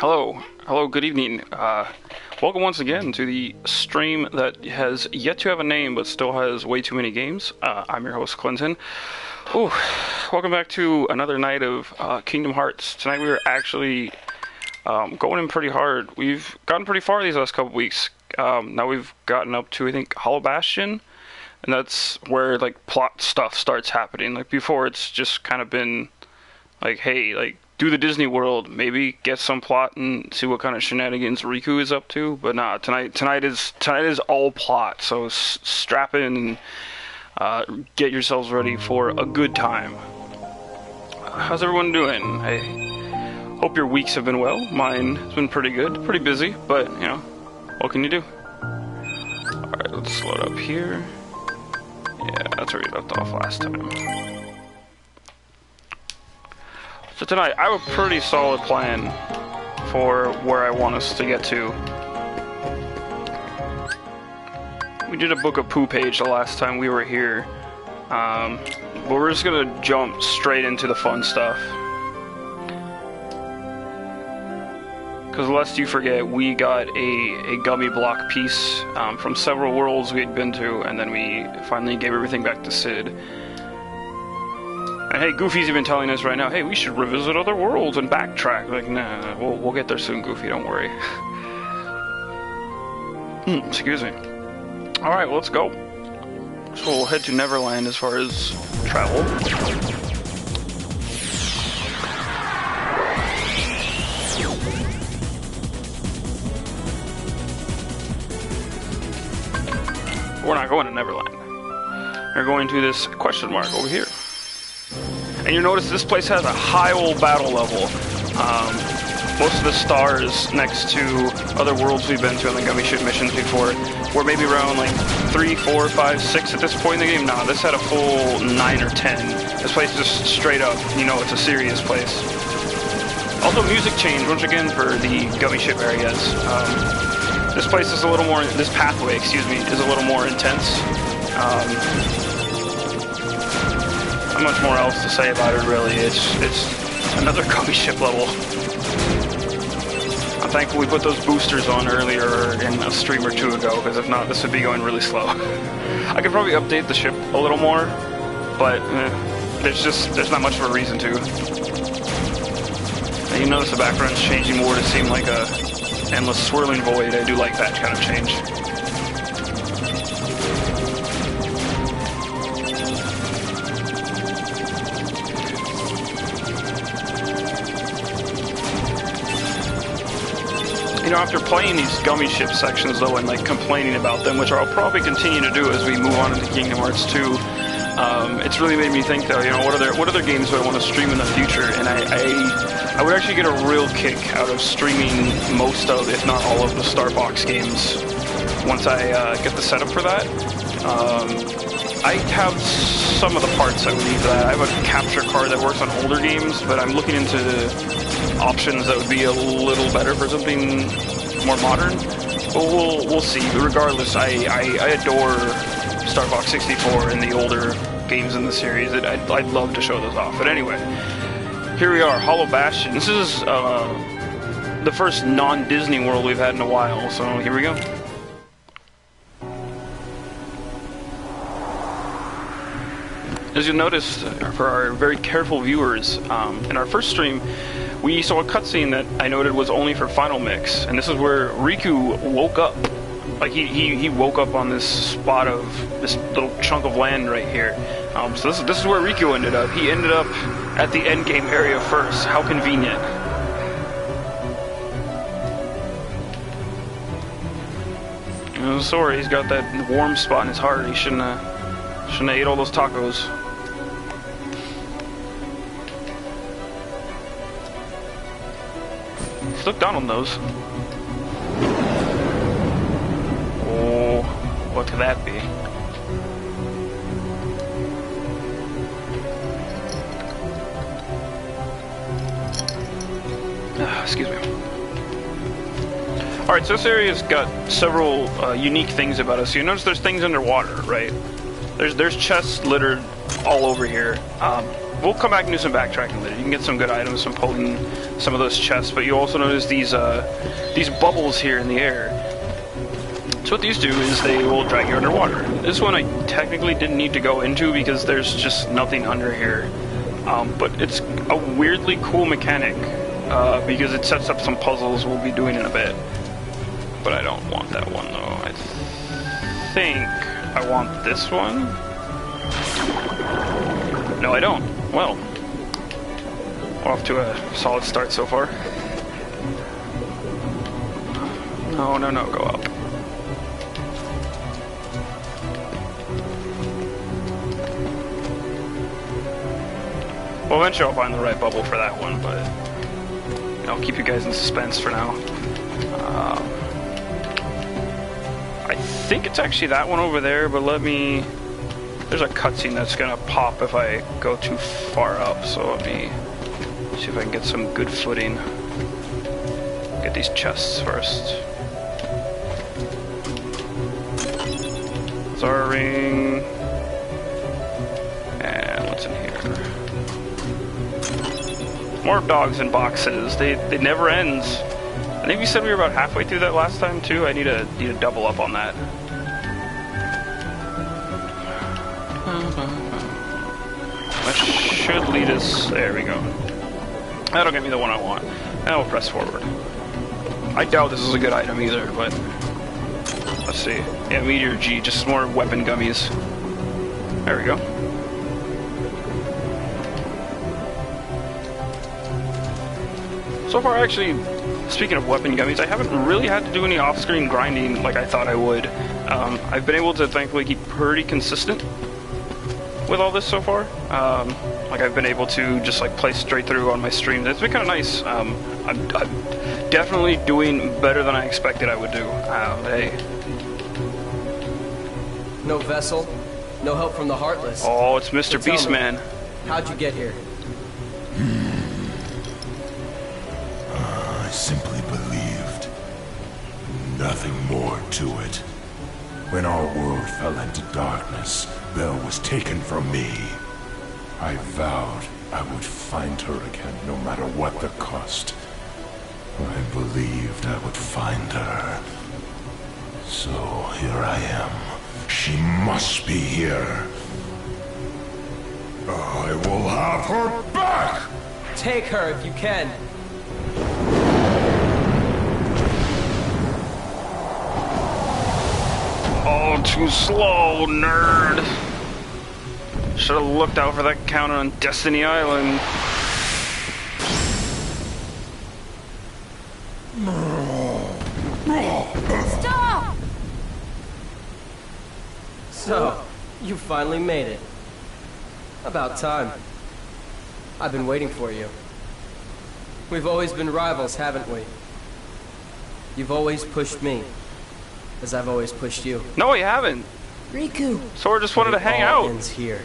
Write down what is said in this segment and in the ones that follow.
Hello, good evening. Welcome once again to the stream that has yet to have a name but still has way too many games. I'm your host, Clinton. Ooh, welcome back to another night of Kingdom Hearts. Tonight we are actually going in pretty hard. We've gotten pretty far these last couple weeks. Now we've gotten up to, I think, Hollow Bastion, and that's where, like, plot stuff starts happening. Like, before it's just kind of been, like, hey, like, do the Disney World, maybe get some plot and see what kind of shenanigans Riku is up to. But nah, tonight is all plot. So strap in and get yourselves ready for a good time. How's everyone doing? I hope your weeks have been well. Mine has been pretty good, pretty busy, but you know, what can you do? All right, let's load up here. Yeah, that's where we left off last time. So tonight, I have a pretty solid plan for where I want us to get to. We did a Book of Pooh page the last time we were here, but we're just gonna jump straight into the fun stuff. Because lest you forget, we got a gummy block piece from several worlds we had been to, and then we finally gave everything back to Sid. And hey, Goofy's even telling us right now, hey, we should revisit other worlds and backtrack. Like, nah, we'll get there soon, Goofy, don't worry. Excuse me. Alright, well, let's go. So we'll head to Neverland as far as travel. We're not going to Neverland. We're going to this question mark over here. And you notice this place has a high old battle level. Most of the stars next to other worlds we've been to on the Gummy Ship missions before were maybe around like 3, 4, 5, 6 at this point in the game. Nah, this had a full 9 or 10. This place is straight up, you know, it's a serious place. Also, music change once again for the Gummy Ship areas. This place is a little more, this pathway, excuse me, is a little more intense. Not much more else to say about it, really. It's another Gummy Ship level. I'm thankful we put those boosters on earlier in a stream or two ago, because if not, this would be going really slow. I could probably update the ship a little more, but there's not much of a reason to. And you notice the background's changing more to seem like a endless swirling void. I do like that kind of change. You know, after playing these Gummy Ship sections, though, and like complaining about them, which I'll probably continue to do as we move on into Kingdom Hearts 2, it's really made me think, though, you know, what other games do I want to stream in the future? And I would actually get a real kick out of streaming most of, if not all of, the Starbox games once I get the setup for that. I have some of the parts I would need for that. I have a capture card that works on older games, but I'm looking into options that would be a little better for something more modern. But we'll see. But regardless, I adore Starbox 64 and the older games in the series. I'd love to show those off. But anyway, here we are, Hollow Bastion. This is the first non-Disney world we've had in a while, so here we go. As you'll notice, for our very careful viewers, in our first stream, we saw a cutscene that I noted was only for Final Mix, and this is where Riku woke up. Like, he woke up on this spot of, this little chunk of land right here. So this is where Riku ended up. He ended up at the endgame area first. How convenient. Sorry, he's got that warm spot in his heart. He shouldn't have ate all those tacos. Look down on those. Oh, what could that be? Excuse me. Alright, so this area's got several unique things about it. So you notice there's things underwater, right? There's chests littered all over here. we'll come back and do some backtracking later. You can get some good items from pulling some of those chests, but you also notice these bubbles here in the air. So what these do is they will drag you underwater. This one I technically didn't need to go into because there's just nothing under here. But it's a weirdly cool mechanic because it sets up some puzzles we'll be doing in a bit. But I don't want that one though. I think I want this one. No, I don't. Well, we're off to a solid start so far. No, no, no, go up. Well, eventually I'll find the right bubble for that one, but I'll keep you guys in suspense for now. I think it's actually that one over there, but let me... There's a cutscene that's gonna pop if I go too far up, so let me see if I can get some good footing. Get these chests first. Zarring. And what's in here? More dogs in boxes. They never ends. I think we said we were about halfway through that last time too. I need to double up on that. That should lead us. There we go. That'll get me the one I want. And we'll press forward. I doubt this is a good item either, but let's see. Yeah, Meteor G, just more weapon gummies. There we go. So far, actually, speaking of weapon gummies, I haven't really had to do any off-screen grinding like I thought I would. I've been able to thankfully keep pretty consistent with all this so far. Like I've been able to just like play straight through on my streams. It's been kind of nice. I'm definitely doing better than I expected I would do. Hey. No vessel, no help from the Heartless. Oh, it's Mr. Beastman. How'd you get here? I simply believed. Nothing more to it. When our world fell into darkness, Belle was taken from me. I vowed I would find her again, no matter what the cost. I believed I would find her. So here I am. She must be here. I will have her back! Take her if you can. Oh, too slow, nerd. Should have looked out for that counter on Destiny Island. Stop! So, you finally made it. About time. I've been waiting for you. We've always been rivals, haven't we? You've always pushed me, as I've always pushed you. No, you haven't. Riku. Sora just wanted to hang out. Ends here.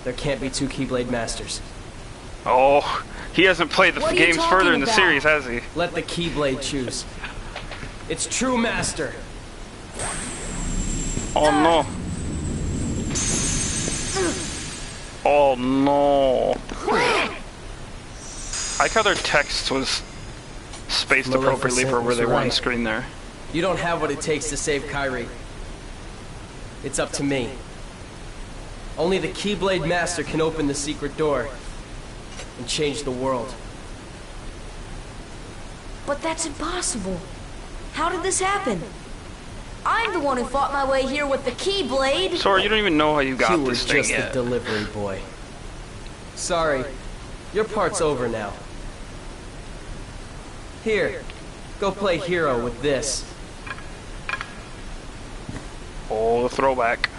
There can't be two Keyblade Masters. Oh, he hasn't played the What are you games talking further in the about? series, has he? Let the Keyblade choose. It's true master. Oh no. Oh no. I like how their text was spaced appropriately for where they were on Right. screen there. You don't have what it takes to save Kairi. It's up to me. Only the Keyblade Master can open the secret door and change the world. But that's impossible. How did this happen? I'm the one who fought my way here with the Keyblade. Sora, you don't even know how you got You were this thing just yet. a delivery boy. Sorry, your part's over now. Here, go play hero with this. Oh, the throwback.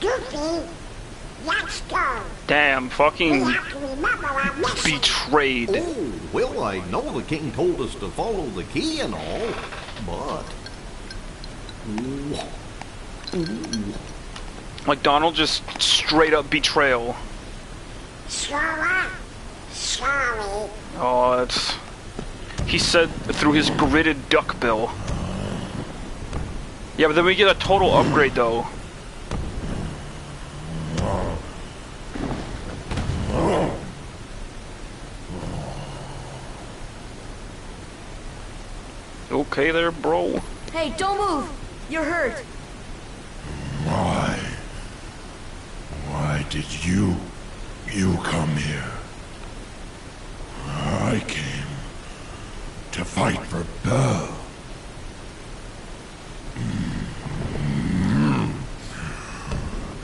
Goofy, let's go. Damn, fucking We have to remember our mission. betrayed. Oh, well, I know the king told us to follow the key and all, but... Like Donald, just straight up betrayal. Sora, sorry. Oh, that's... He said through his gritted duck bill. Yeah, but then we get a total upgrade though. Okay there, bro. Hey, don't move. You're hurt. Why? Why did you come here? I came to fight for Belle.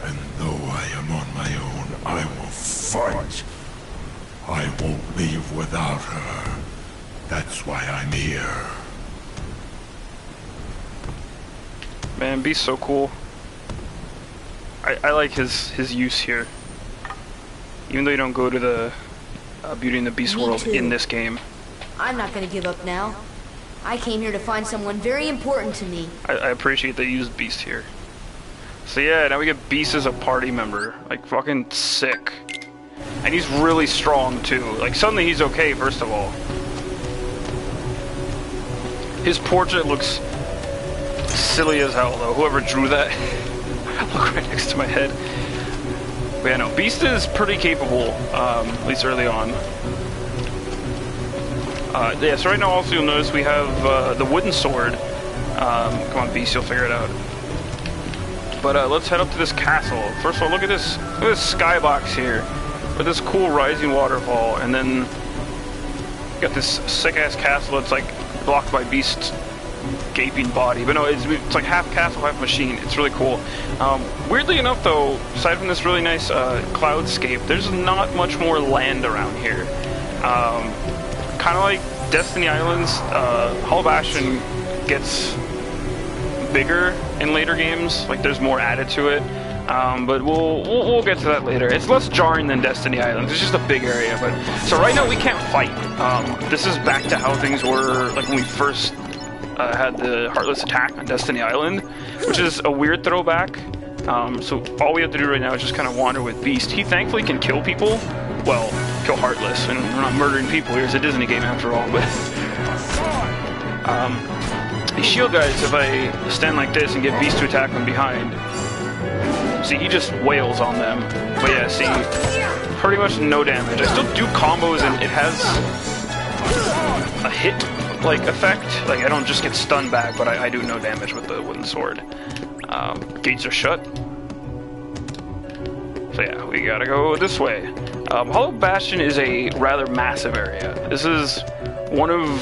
And though I am on my own, I will fight. I won't leave without her. That's why I'm here. Man, Beast's so cool. I like his use here. Even though you don't go to the Beauty and the Beast Me world too. in this game. I'm not gonna give up now. I came here to find someone very important to me. I appreciate they used Beast here. So yeah, now we get Beast as a party member. Like, fucking sick. And he's really strong too. Like, suddenly he's okay, first of all. His portrait looks silly as hell though. Whoever drew that. Look right next to my head. But yeah, no, Beast is pretty capable, at least early on. Yeah, so right now also you'll notice we have the wooden sword. Come on, Beast, you'll figure it out. But let's head up to this castle. First of all, look at this skybox here. With this cool rising waterfall, and then you got this sick-ass castle that's like blocked by Beast's gaping body. But no, it's like half castle, half machine. It's really cool. Weirdly enough though, aside from this really nice cloudscape, there's not much more land around here. Kind of like Destiny Islands, Hollow Bastion gets bigger in later games. Like there's more added to it. But we'll get to that later. It's less jarring than Destiny Islands. It's just a big area. But so right now we can't fight. This is back to how things were like when we first had the Heartless attack on Destiny Island, which is a weird throwback. So all we have to do right now is just kind of wander with Beast. He thankfully can kill people. Well, kill Heartless, and we're not murdering people here. It's a Disney game after all. But these shield guys, if I stand like this and get Beast to attack from behind, see, he just wails on them. But yeah, see, pretty much no damage. I still do combos, and it has a hit-like effect. Like, I don't just get stunned back, but I do no damage with the wooden sword. Gates are shut. So yeah, we gotta go this way. Hollow Bastion is a rather massive area. This is one of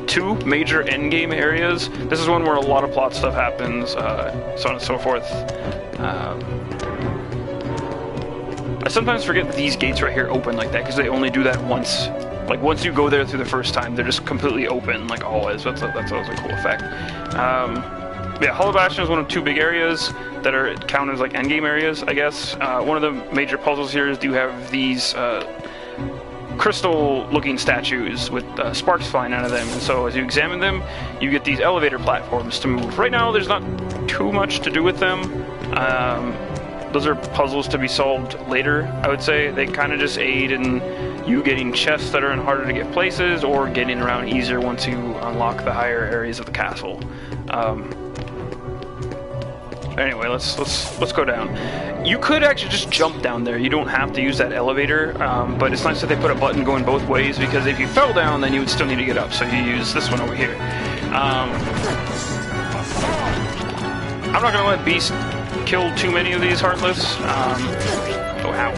two major endgame areas. This is one where a lot of plot stuff happens, so on and so forth. I sometimes forget that these gates right here open like that, because they only do that once. Like, once you go there through the first time, they're just completely open, like always. That's always a cool effect. Yeah, Hollow Bastion is one of two big areas that are counted as like endgame areas, I guess. One of the major puzzles here is you have these crystal-looking statues with sparks flying out of them. And so as you examine them, you get these elevator platforms to move. Right now, there's not too much to do with them. Those are puzzles to be solved later, I would say. They kind of just aid in you getting chests that are in harder to get places, or getting around easier once you unlock the higher areas of the castle. Anyway, let's go down. You could actually just jump down there. You don't have to use that elevator, but it's nice that they put a button going both ways, because if you fell down, then you would still need to get up. So you use this one over here. I'm not gonna let Beast kill too many of these Heartless. Oh, how?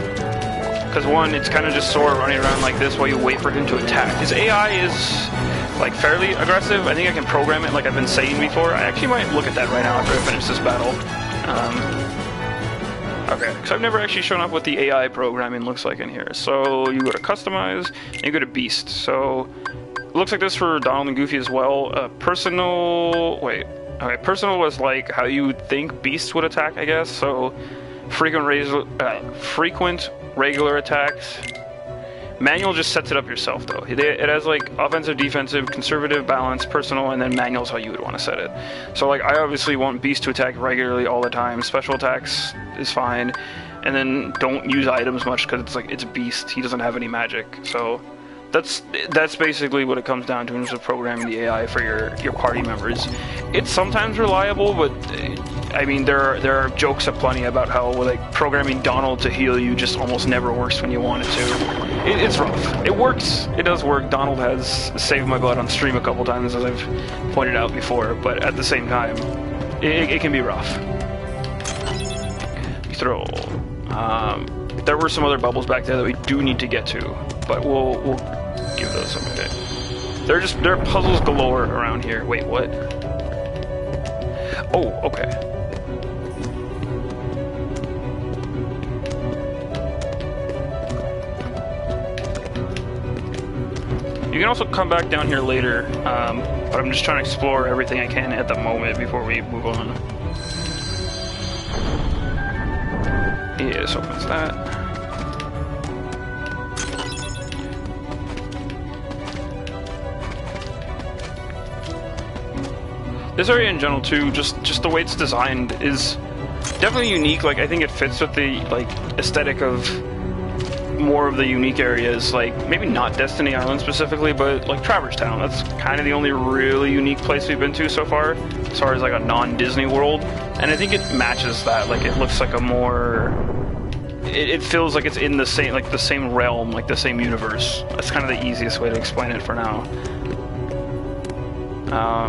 Because one, it's kind of just Sora running around like this while you wait for him to attack. His AI is like fairly aggressive. I think I can program it like I've been saying before. I actually might look at that right now after I finish this battle. Okay, because I've never actually shown up what the AI programming looks like in here. So you go to Customize, and you go to Beast. So it looks like this for Donald and Goofy as well. Personal... Wait. Okay, personal was like how you would think Beast would attack, I guess. So frequent, regular attacks. Manual just sets it up yourself, though. It has like offensive, defensive, conservative, balance, personal, and then manual's how you would want to set it. So like I obviously want Beast to attack regularly all the time. Special attacks is fine, and then don't use items much, because it's like it's Beast. He doesn't have any magic, so that's basically what it comes down to in terms of programming the AI for your party members. It's sometimes reliable, but I mean there are jokes aplenty about how like programming Donald to heal you just almost never works when you want it to. It's rough. It works. It does work. Donald has saved my butt on stream a couple times, as I've pointed out before, but at the same time, it can be rough. You throw. There were some other bubbles back there that we do need to get to, but we'll give those a minute. There are puzzles galore around here. Wait, what? Oh, okay. You can also come back down here later, but I'm just trying to explore everything I can at the moment before we move on. Yeah, this opens that. This area in general too, just the way it's designed is definitely unique. Like I think it fits with the like aesthetic of more of the unique areas, like maybe not Destiny Island specifically, but like Traverse Town. That's kind of the only really unique place we've been to so far, as far as like a non-Disney world. And I think it matches that. Like it looks like a more, it feels like it's in the same realm, like the same universe. That's kind of the easiest way to explain it for now.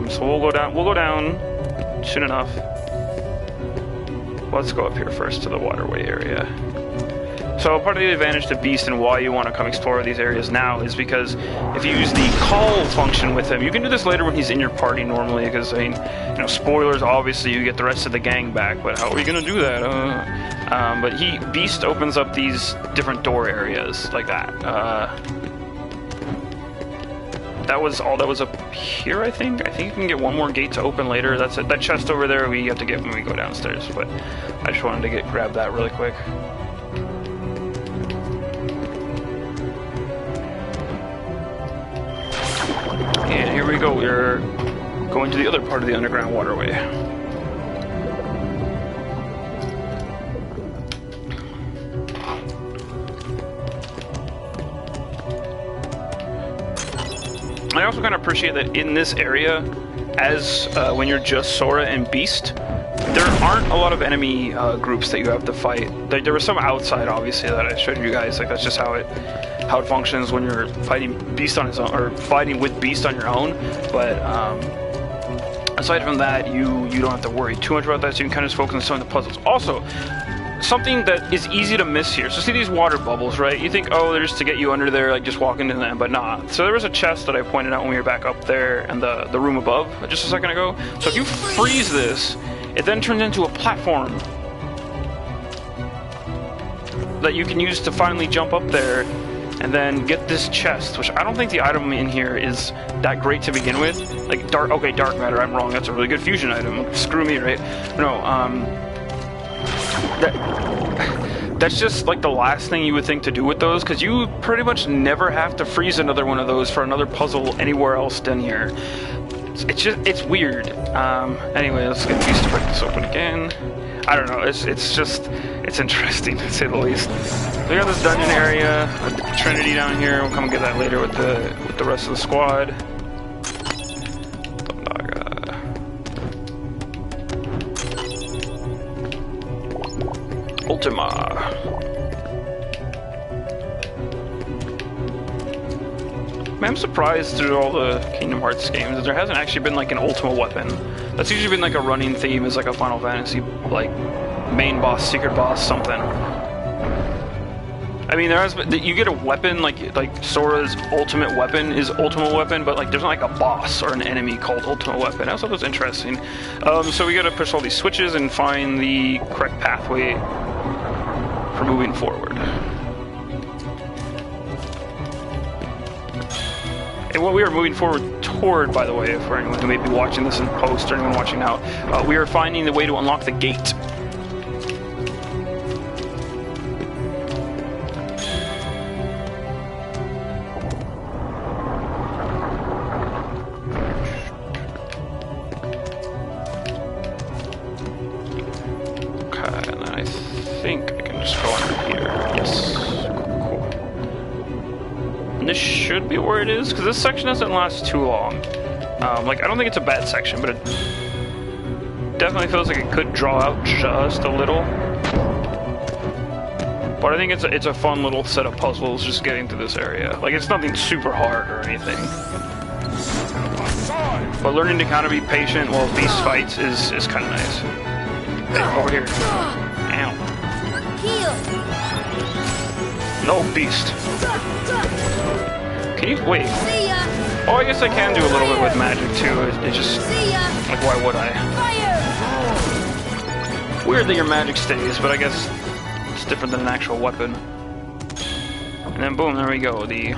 So we'll go down soon enough. Let's go up here first to the waterway area. So part of the advantage to Beast and why you want to come explore these areas now is because if you use the call function with him, you can do this later when he's in your party normally, because I mean, you know, spoilers, obviously you get the rest of the gang back, but how are you gonna do that? But Beast opens up these different door areas like that. That was all that was up here, I think. I think you can get one more gate to open later. That's it. That chest over there we have to get when we go downstairs, but I just wanted to grab that really quick. And here we go, we're going to the other part of the underground waterway. I also kind of appreciate that in this area, as when you're just Sora and Beast, there aren't a lot of enemy groups that you have to fight. There was some outside, obviously, that I showed you guys. Like that's just how it functions when you're fighting Beast on his own, or fighting with Beast on your own. But aside from that, you don't have to worry too much about that. So you can kind of just focus on some of the puzzles. Also, something that is easy to miss here. So see these water bubbles, right? You think, oh, they're just to get you under there, like just walk into them, but nah. So there was a chest that I pointed out when we were back up there and the room above just a second ago. So if you freeze this, it then turns into a platform that you can use to finally jump up there and then get this chest, which I don't think the item in here is that great to begin with. Like dark matter, I'm wrong. That's a really good fusion item. Screw me, right? No, that's just like the last thing you would think to do with those, because you pretty much never have to freeze another one of those for another puzzle anywhere else than here. It's weird. Anyway, let's get used to break this open again. I don't know, it's interesting to say the least. So we got this dungeon area, Trinity down here. We'll come and get that later with the rest of the squad. Ultima. Man, I'm surprised through all the Kingdom Hearts games that there hasn't actually been like an Ultima weapon. That's usually been like a running theme as like a Final Fantasy like main boss, secret boss, something. I mean, there has been, you get a weapon like Sora's ultimate weapon is Ultima weapon, but like there's not like a boss or an enemy called Ultima weapon. I thought that was interesting. So we gotta push all these switches and find the correct pathway for moving forward. And what we are moving forward toward, by the way, for anyone who may be watching this in post or anyone watching now, we are finding the way to unlock the gate. Okay, and then I think I can just go under here. Yes. Cool. And this should be where it is, because this section doesn't last too long. Like, I don't think it's a bad section, but it definitely feels like it could draw out just a little. But I think it's a fun little set of puzzles just getting to this area. Like, it's nothing super hard or anything. But learning to kind of be patient while Beast fights is kind of nice. Hey, over here. Ow. No, Beast. Can you... wait. Oh, I guess I can do a little bit with magic, too. It's just... like, why would I? Weird that your magic stays, but I guess it's different than an actual weapon. And then, boom, there we go. The...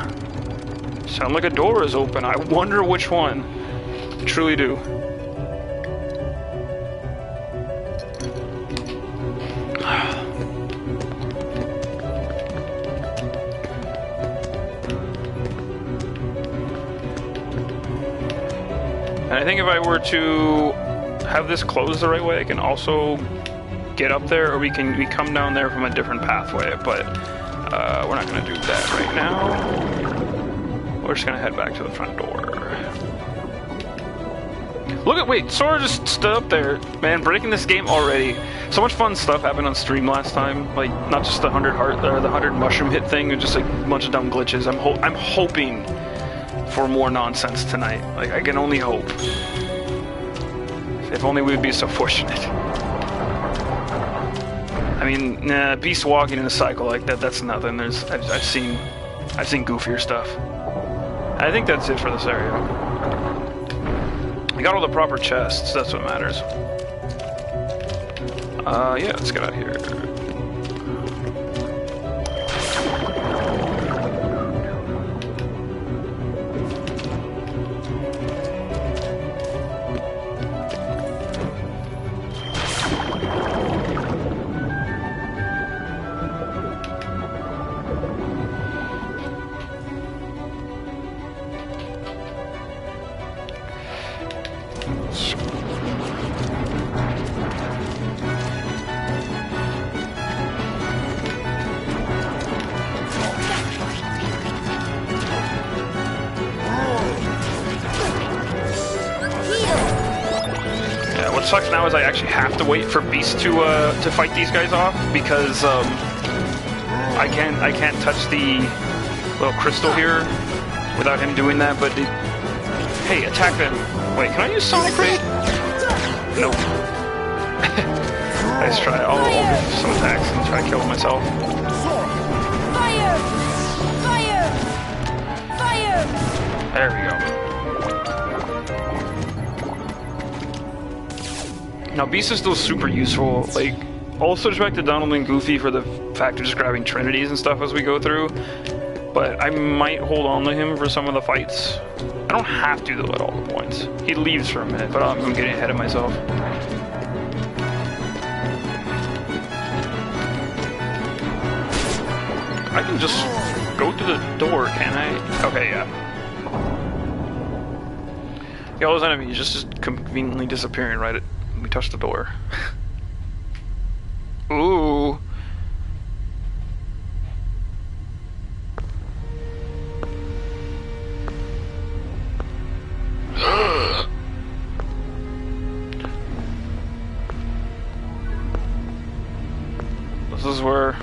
sound like a door is open. I wonder which one. I truly do. And I think if I were to have this closed the right way, I can also get up there, or we come down there from a different pathway, but we're not going to do that right now. We're just going to head back to the front door. Look at, wait, Sora just stood up there. Man, breaking this game already. So much fun stuff happened on stream last time. Like, not just the 100 heart, or the 100 mushroom hit thing, or just like a bunch of dumb glitches. I'm hoping for more nonsense tonight. Like, I can only hope. If only we'd be so fortunate. I mean, nah, Beast walking in a cycle like that's nothing. I've seen goofier stuff. I think that's it for this area. I got all the proper chests, that's what matters. Yeah, let's get out of here. Sucks now is I actually have to wait for Beast to fight these guys off, because I can't touch the little crystal here without him doing that. But hey, attack them! Wait, can I use Sonic Raid? Nope. Let's try. I'll do some attacks and try to kill myself. Fire! Fire! Fire! There we go. Now, Beast is still super useful, like, also just back to Donald and Goofy for the fact of just grabbing Trinities and stuff as we go through, but I might hold on to him for some of the fights. I don't have to, though, at all the points. He leaves for a minute, but I'm getting ahead of myself. I can just go through the door, can I? Okay, yeah. Yeah, all those enemies just conveniently disappearing right at... we touched the door. Ooh. This is where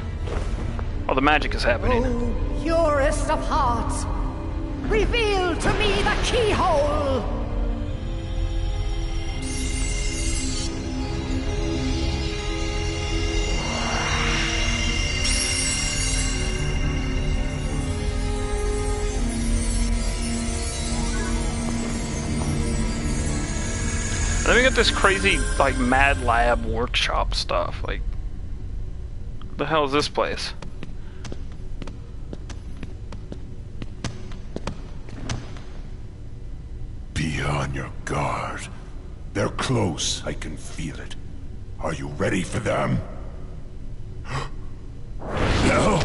all the magic is happening. Oh, purest of hearts, reveal to me the keyhole! Then we got this crazy, like, Mad Lab workshop stuff. Like, what the hell is this place? Be on your guard. They're close, I can feel it. Are you ready for them? No?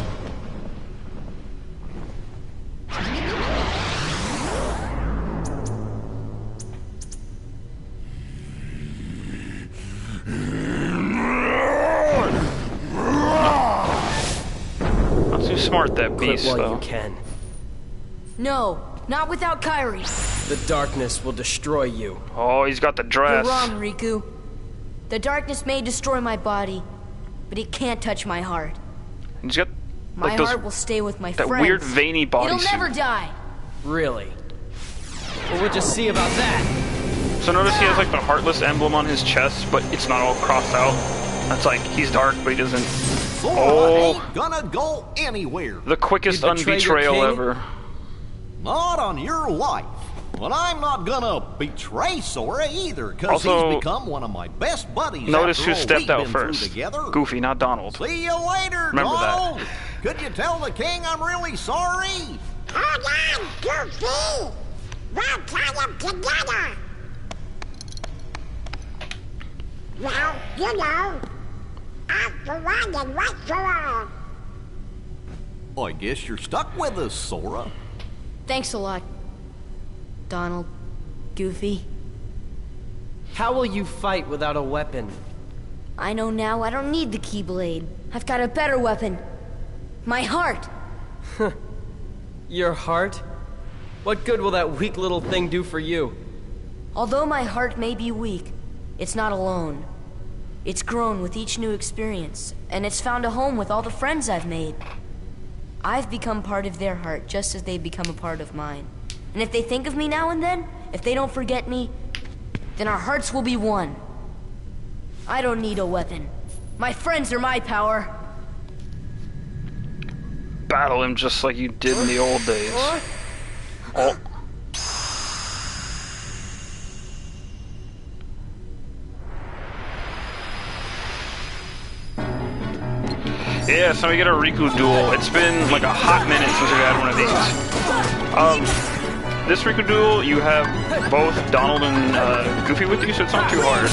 Not too smart, that Beast, Quit while though. you can. No, not without Kairi. The darkness will destroy you. Oh, he's got the dress. You're wrong, Riku. The darkness may destroy my body, but it can't touch my heart. He's got My like those, heart will stay with my that friends. weird veiny body It'll never die. Really? Well, we'll just see about that. So notice he has like the heartless emblem on his chest, but it's not all crossed out. That's like, he's dark, but he doesn't... Sora Oh. ain't gonna go anywhere. The quickest You betray your unbetrayal king? ever. Not on your life. But I'm not gonna betray Sora either, because Also, he's become one of my best buddies. Notice after who all stepped we've out been through first. Together. Goofy, not Donald. See you later, Remember that. Donald. Could you tell the king I'm really sorry? Hold on, Goofy! We'll tie them together! Well, you know, all for one and one for all. I guess you're stuck with us, Sora. Thanks a lot, Donald. Goofy. How will you fight without a weapon? I know now I don't need the Keyblade. I've got a better weapon. My heart. Your heart? What good will that weak little thing do for you? Although my heart may be weak, it's not alone. It's grown with each new experience, and it's found a home with all the friends I've made. I've become part of their heart just as they've become a part of mine. And if they think of me now and then, if they don't forget me, then our hearts will be one. I don't need a weapon. My friends are my power. Battle him just like you did in the old days. Oh. Yeah, so we get a Riku duel. It's been like a hot minute since we've had one of these. This Riku duel, you have both Donald and Goofy with you, so it's not too hard.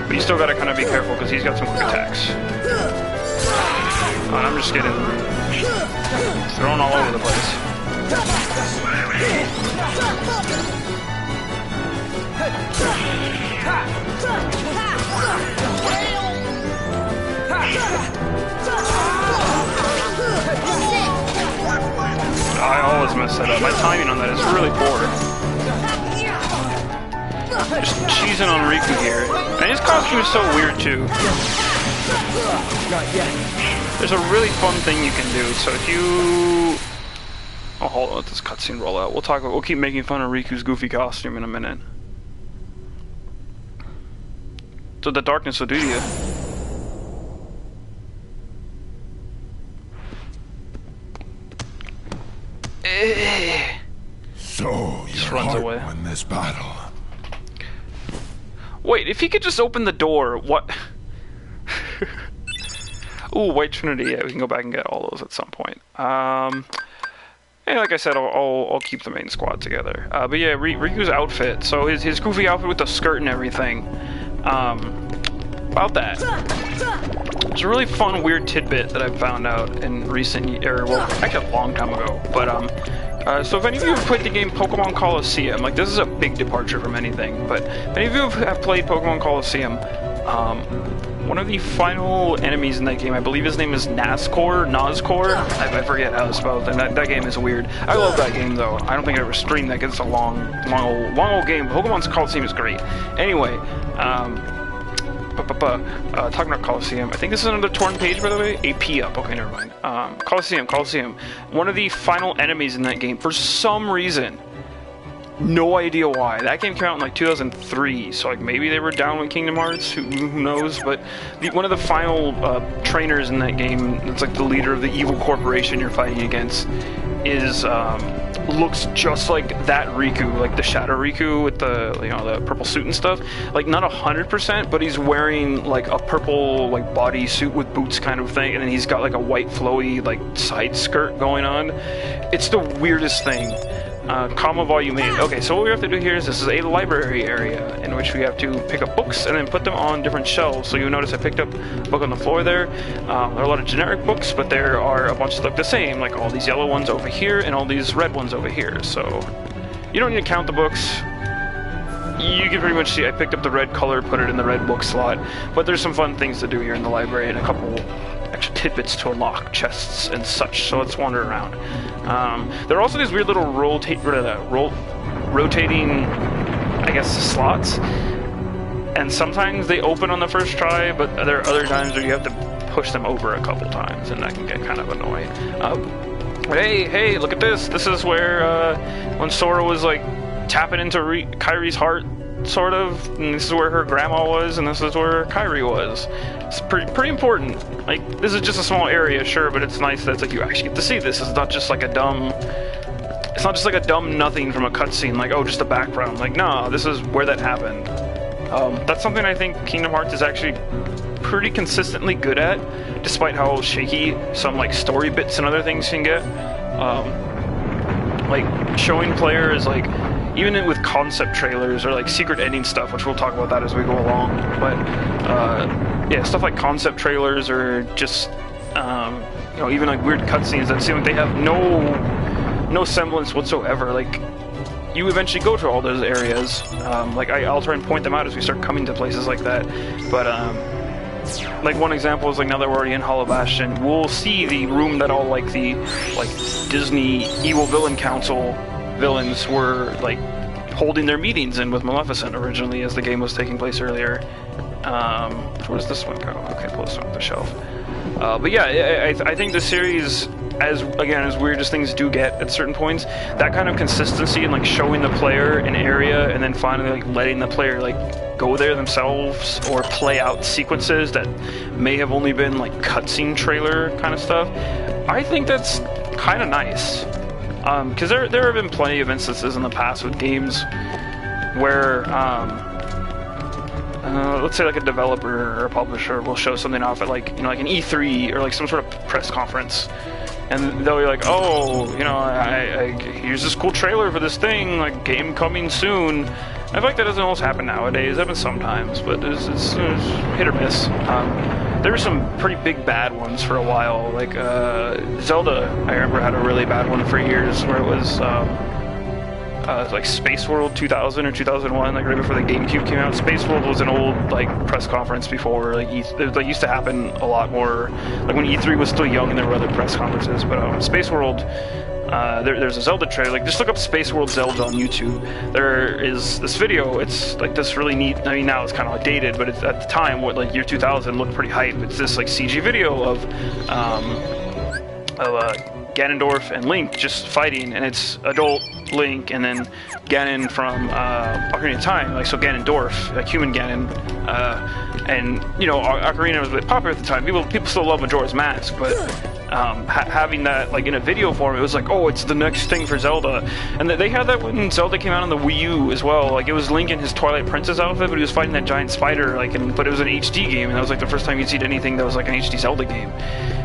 But you still gotta kind of be careful because he's got some quick attacks. And I'm just getting thrown all over the place. I always mess that up. My timing on that is really poor. Just cheesing on Riku here. And his costume is so weird too. Not yet. There's a really fun thing you can do. So if you... Oh, hold on, let this cutscene roll out. We'll keep making fun of Riku's goofy costume in a minute. So the darkness will do to you. So Just your runs heart away. won this battle. Wait, if he could just open the door, what? Ooh, White Trinity. Yeah, we can go back and get all those at some point. And like I said, I'll keep the main squad together. But yeah, Riku's outfit. So his goofy outfit with the skirt and everything. About that. It's a really fun, weird tidbit that I've found out in recent, well, actually a long time ago. But so if any of you have played the game Pokemon Colosseum, like this is a big departure from anything, but if any of you have played Pokemon Colosseum, one of the final enemies in that game, I believe his name is Nazcor. I forget how it's spelled, and that game is weird. I love that game though. I don't think I ever streamed that because it's a long old game. Pokemon Colosseum is great. Anyway, talking about Colosseum, I think this is another torn page, by the way. AP up. Okay, never mind. Colosseum. One of the final enemies in that game, for some reason, no idea why. That game came out in like 2003, so like maybe they were down with Kingdom Hearts. Who knows? But one of the final trainers in that game, it's like the leader of the evil corporation you're fighting against, is looks just like that Riku, like the Shadow Riku with the the purple suit and stuff. Like not 100%, but he's wearing like a purple like body suit with boots kind of thing, and then he's got like a white flowy like side skirt going on. It's the weirdest thing. Comma volume 8. Okay, so what we have to do here is this is a library area in which we have to pick up books and then put them on different shelves. So you'll notice I picked up a book on the floor there. There are a lot of generic books, but there are a bunch that look the same, like all these yellow ones over here and all these red ones over here. So you don't need to count the books. You can pretty much see I picked up the red color, put it in the red book slot. But there's some fun things to do here in the library and a couple extra tidbits to unlock, chests and such. So let's wander around. There are also these weird little rotating, I guess, slots. And sometimes they open on the first try, but there are other times where you have to push them over a couple times, and that can get kind of annoying. Hey, look at this! This is where, when Sora was, like, tapping into Kairi's heart, sort of, and this is where her grandma was, and this is where Kairi was. It's pretty important. Like, this is just a small area, sure, but it's nice that it's like you actually get to see this. It's not just like a dumb... It's not just like a dumb nothing from a cutscene, like, oh, just a background. Like, no, this is where that happened. That's something I think Kingdom Hearts is actually pretty consistently good at, despite how shaky some like story bits and other things can get. Like showing players, like even with concept trailers or like secret ending stuff, which we'll talk about that as we go along. But yeah, stuff like concept trailers or just you know, even like weird cutscenes that seem like they have no semblance whatsoever. Like, you eventually go to all those areas. Like, I'll try and point them out as we start coming to places like that. But, like, one example is, like, now that we're already in Hollow Bastion, we'll see the room that all, like, the, like, Disney Evil Villain Council villains were, like, holding their meetings in with Maleficent originally as the game was taking place earlier. Where does this one go? Okay, pull this one off the shelf. But yeah, I think the series, as weird as things do get at certain points, that kind of consistency and like showing the player an area and then finally like letting the player like go there themselves or play out sequences that may have only been like cutscene trailer kind of stuff, I think that's kind of nice. Because there have been plenty of instances in the past with games where let's say like a developer or a publisher will show something off at like, you know, like an E3 or like some sort of press conference, and they'll be like, oh, you know, here's this cool trailer for this thing, like game coming soon. I feel like that doesn't always happen nowadays. It happens sometimes, but it's hit or miss. There were some pretty big bad ones for a while, like Zelda, I remember, had a really bad one for years where it was like Space World 2000 or 2001, like right before the GameCube came out. Space World was an old like press conference before, like it used to happen a lot more, like when E3 was still young and there were other press conferences. But Space World, there's a Zelda trailer. Like, just look up Space World Zelda on YouTube. There is this video. It's like this really neat. I mean, now it's kind of outdated, but it's, at the time, what, like year 2000, looked pretty hype. It's this like CG video of Ganondorf and Link just fighting, and it's adult Link and then Ganon from Ocarina of Time, like, so Ganondorf, like human Ganon, and you know, Ocarina was a bit popular at the time. People still love Majora's Mask, but having that like in a video form, it was like, oh, it's the next thing for Zelda. And they had that when Zelda came out on the Wii U as well. Like, it was Link in his Twilight Princess outfit, but he was fighting that giant spider, like, but it was an HD game, and that was like the first time you'd seen anything that was like an HD Zelda game.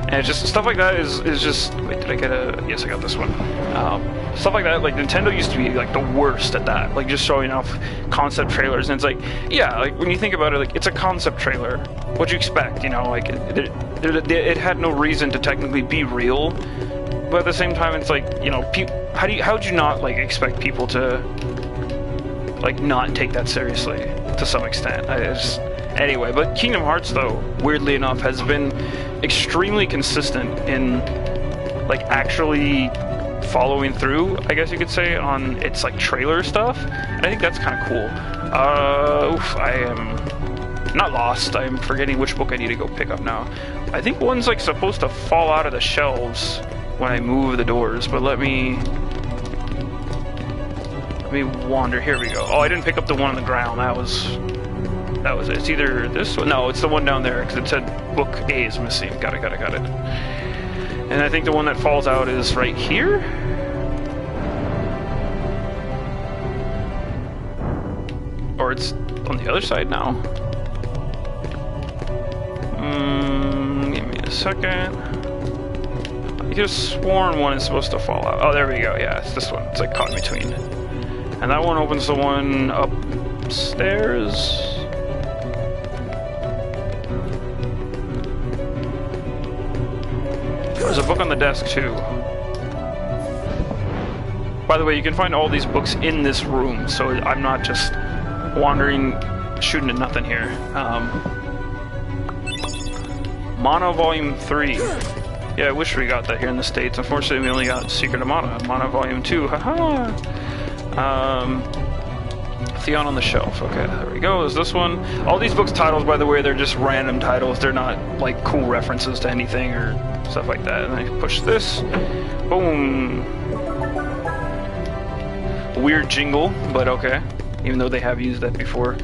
And it's just stuff like that is just, wait, did I get a, yes, I got this one. Stuff like that, like Nintendo used to be like the worst at that, like just showing off concept trailers. And it's like, yeah, like when you think about it, like, it's a concept trailer. What'd you expect, you know? Like, it had no reason to technically be real, but at the same time, it's like, you know, how'd you not like expect people to like not take that seriously to some extent? Anyway, but Kingdom Hearts, though, weirdly enough, has been extremely consistent in like actually following through, I guess you could say, on its like trailer stuff. And I think that's kind of cool. I am not lost. I'm forgetting which book I need to go pick up now. I think one's like supposed to fall out of the shelves when I move the doors, but let me wander. Here we go. Oh, I didn't pick up the one on the ground. That was it. It's either this one. No, it's the one down there, because it said book A is missing. Got it. And I think the one that falls out is right here. Or it's on the other side now. Give me a second. I could have sworn one is supposed to fall out. Oh, there we go. Yeah, it's this one. It's like caught in between. And that one opens the one upstairs. There's a book on the desk, too. By the way, you can find all these books in this room, so I'm not just wandering, shooting at nothing here. Mono Volume 3. Yeah, I wish we got that here in the States. Unfortunately, we only got Secret of Mana. Mono Volume 2. Haha! Theon on the Shelf. Okay, there we go. Is this one? All these books' titles, by the way, they're just random titles. They're not, like, cool references to anything or stuff like that. And then I push this. Boom! Weird jingle, but okay. Even though they have used that before.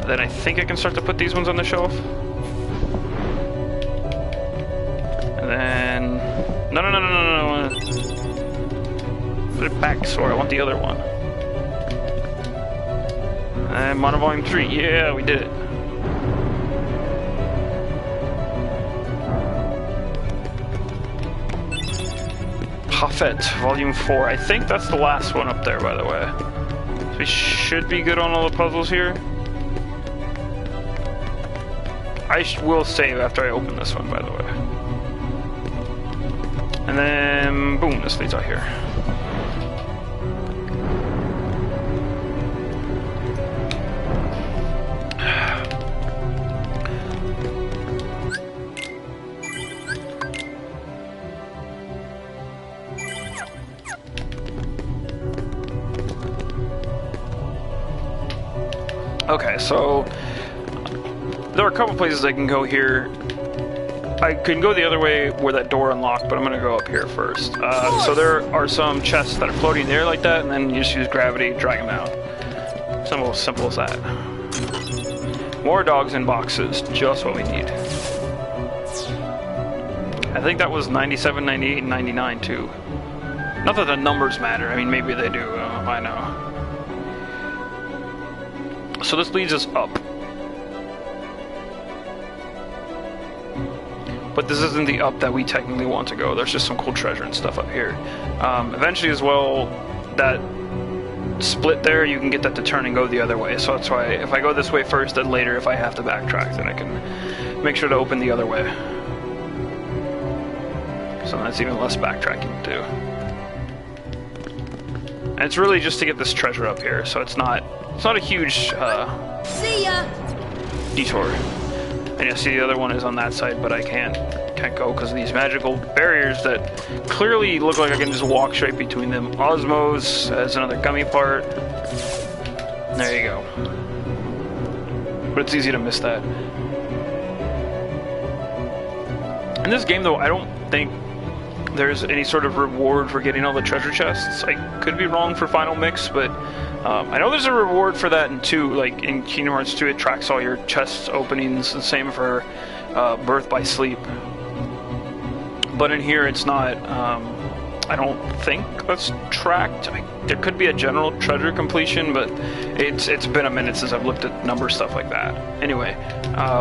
Then I think I can start to put these ones on the shelf. And then... No. Put it back, Sora. I want the other one. And Mono Volume 3. Yeah, we did it. Puffet, Volume 4. I think that's the last one up there, by the way. So we should be good on all the puzzles here. I will save after I open this one, by the way. And then, boom, this leads out here. Okay, so there are a couple places I can go here. I can go the other way where that door unlocked, but I'm going to go up here first. So there are some chests that are floating in the air like that, and then you just use gravity, drag them out. Simple as that. More dogs in boxes, just what we need. I think that was 97, 98, and 99 too. Not that the numbers matter, I mean maybe they do, I know. So this leads us up. But this isn't the up that we technically want to go. There's just some cool treasure and stuff up here. Eventually as well, that split there, you can get that to turn and go the other way. So that's why if I go this way first, then later if I have to backtrack, then I can make sure to open the other way. So that's even less backtracking to do. And it's really just to get this treasure up here, so it's not a huge See ya! detour. And you see the other one is on that side, but I can't go because of these magical barriers that clearly look like I can just walk straight between them. Osmos has another gummy part. There you go. But it's easy to miss that. In this game though, I don't think there's any sort of reward for getting all the treasure chests. I could be wrong for Final Mix, but I know there's a reward for that in 2, like in Kingdom Hearts 2 it tracks all your chest openings, the same for Birth by Sleep. But in here it's not, I don't think that's tracked. There could be a general treasure completion, but it's been a minute since I've looked at number stuff like that. Anyway,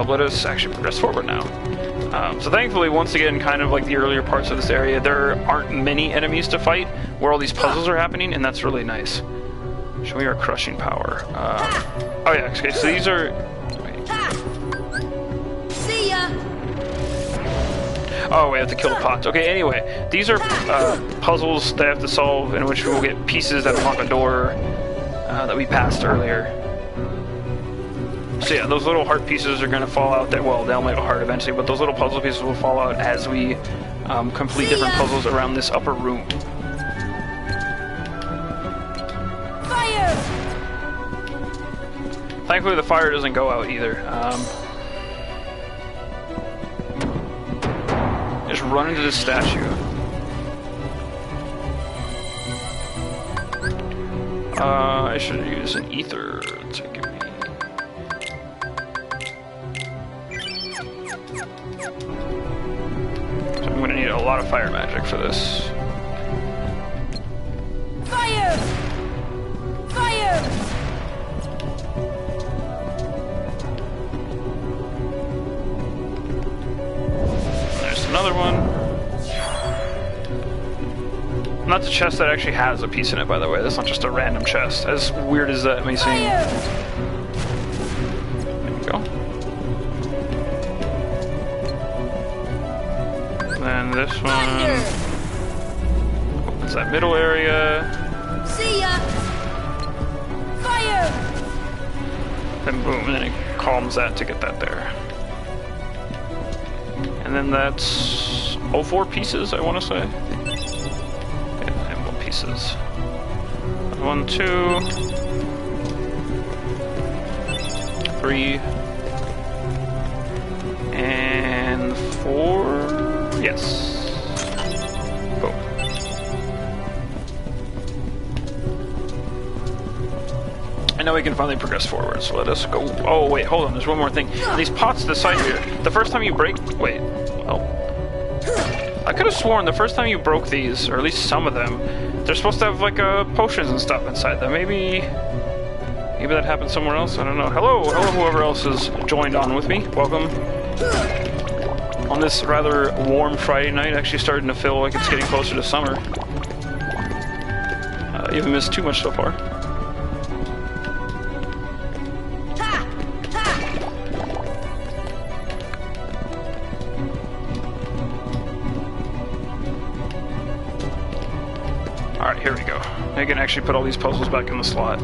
let us actually progress forward now. So thankfully, once again, kind of like the earlier parts of this area, there aren't many enemies to fight where all these puzzles are happening, and that's really nice. Show me our crushing power. Oh yeah, okay, so these are... See ya! Oh, we have to kill the pots. Okay, anyway, these are puzzles that I have to solve in which we will get pieces that unlock a door that we passed earlier. So yeah, those little heart pieces are going to fall out there. Well, they'll make a heart eventually, but those little puzzle pieces will fall out as we complete different puzzles around this upper room. Fire! Thankfully, the fire doesn't go out either. Just run into this statue. I should use an ether to give me... So I'm going to need a lot of fire magic for this. Fire! Fire! There's another one. Not the chest that actually has a piece in it, by the way. That's not just a random chest. As weird as that may seem. There you go. And this one opens that middle area. See ya! Fire! Then boom, and then it calms that to get that there. And then that's 04 pieces, I want to say. Yeah, and 1 pieces. 1, 2, 3, and 4. Yes. Boom. And now we can finally progress forward, so let us go. Oh, wait, hold on, there's one more thing. These pots to the side here, the first time you break... Wait, well... I could have sworn the first time you broke these, or at least some of them, they're supposed to have, like, potions and stuff inside them. Maybe that happened somewhere else? I don't know. Hello, whoever else has joined on with me. Welcome. On this rather warm Friday night, actually starting to feel like it's getting closer to summer. You haven't missed too much so far. Alright, here we go. I can actually put all these puzzles back in the slot.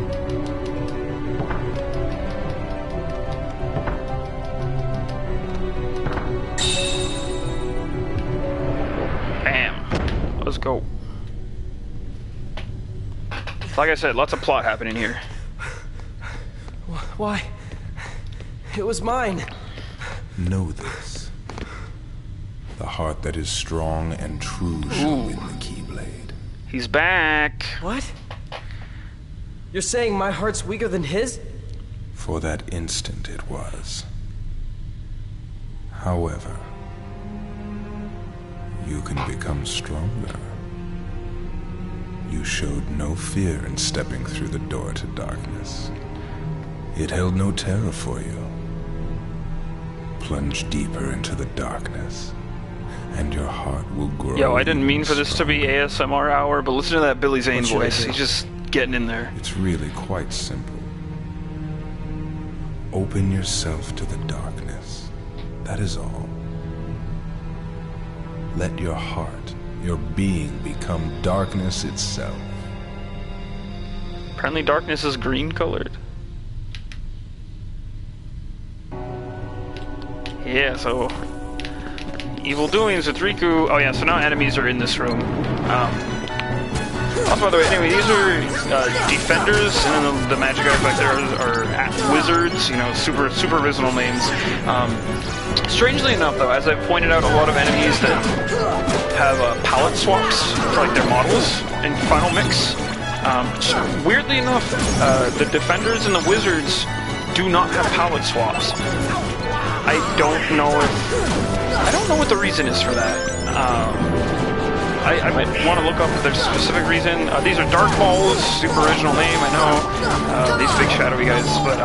Bam. Let's go. Like I said, lots of plot happening here. Why? It was mine. Know this. The heart that is strong and true shall win the Keyblade. He's back. What? You're saying my heart's weaker than his? For that instant it was. However, you can become stronger. You showed no fear in stepping through the door to darkness. It held no terror for you. Plunge deeper into the darkness, and your heart will grow. Yo, I didn't mean for this to be ASMR hour, but listen to that Billy Zane What should I voice. do? He's just getting in there. It's really quite simple. Open yourself to the darkness. That is all. Let your heart, your being, become darkness itself. Apparently darkness is green colored. Yeah, so... Evil doings with Riku. Oh yeah, so now enemies are in this room. Also, by the way, anyway, these are defenders, and then the magic guys back there are wizards, you know, super original names. Strangely enough, though, as I've pointed out, a lot of enemies that have palette swaps for like their models in Final Mix. Weirdly enough, the defenders and the wizards do not have palette swaps. I don't know what the reason is for that. I might want to look up their specific reason. These are Dark Balls, super original name, I know. These big shadowy guys, but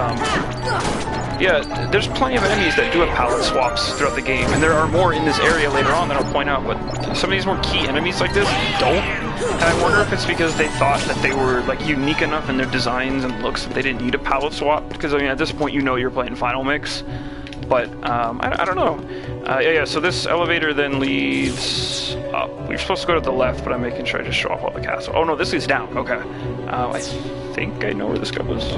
yeah, there's plenty of enemies that do have palette swaps throughout the game, and there are more in this area later on that I'll point out, but some of these more key enemies like this don't. And I wonder if it's because they thought that they were like unique enough in their designs and looks that they didn't need a palette swap, because I mean at this point you know you're playing Final Mix. But, I don't know. Yeah, so this elevator then leads up. We were supposed to go to the left, but I'm making sure I just show off all the castle. Oh, no, this leads down. Okay. I think I know where this goes.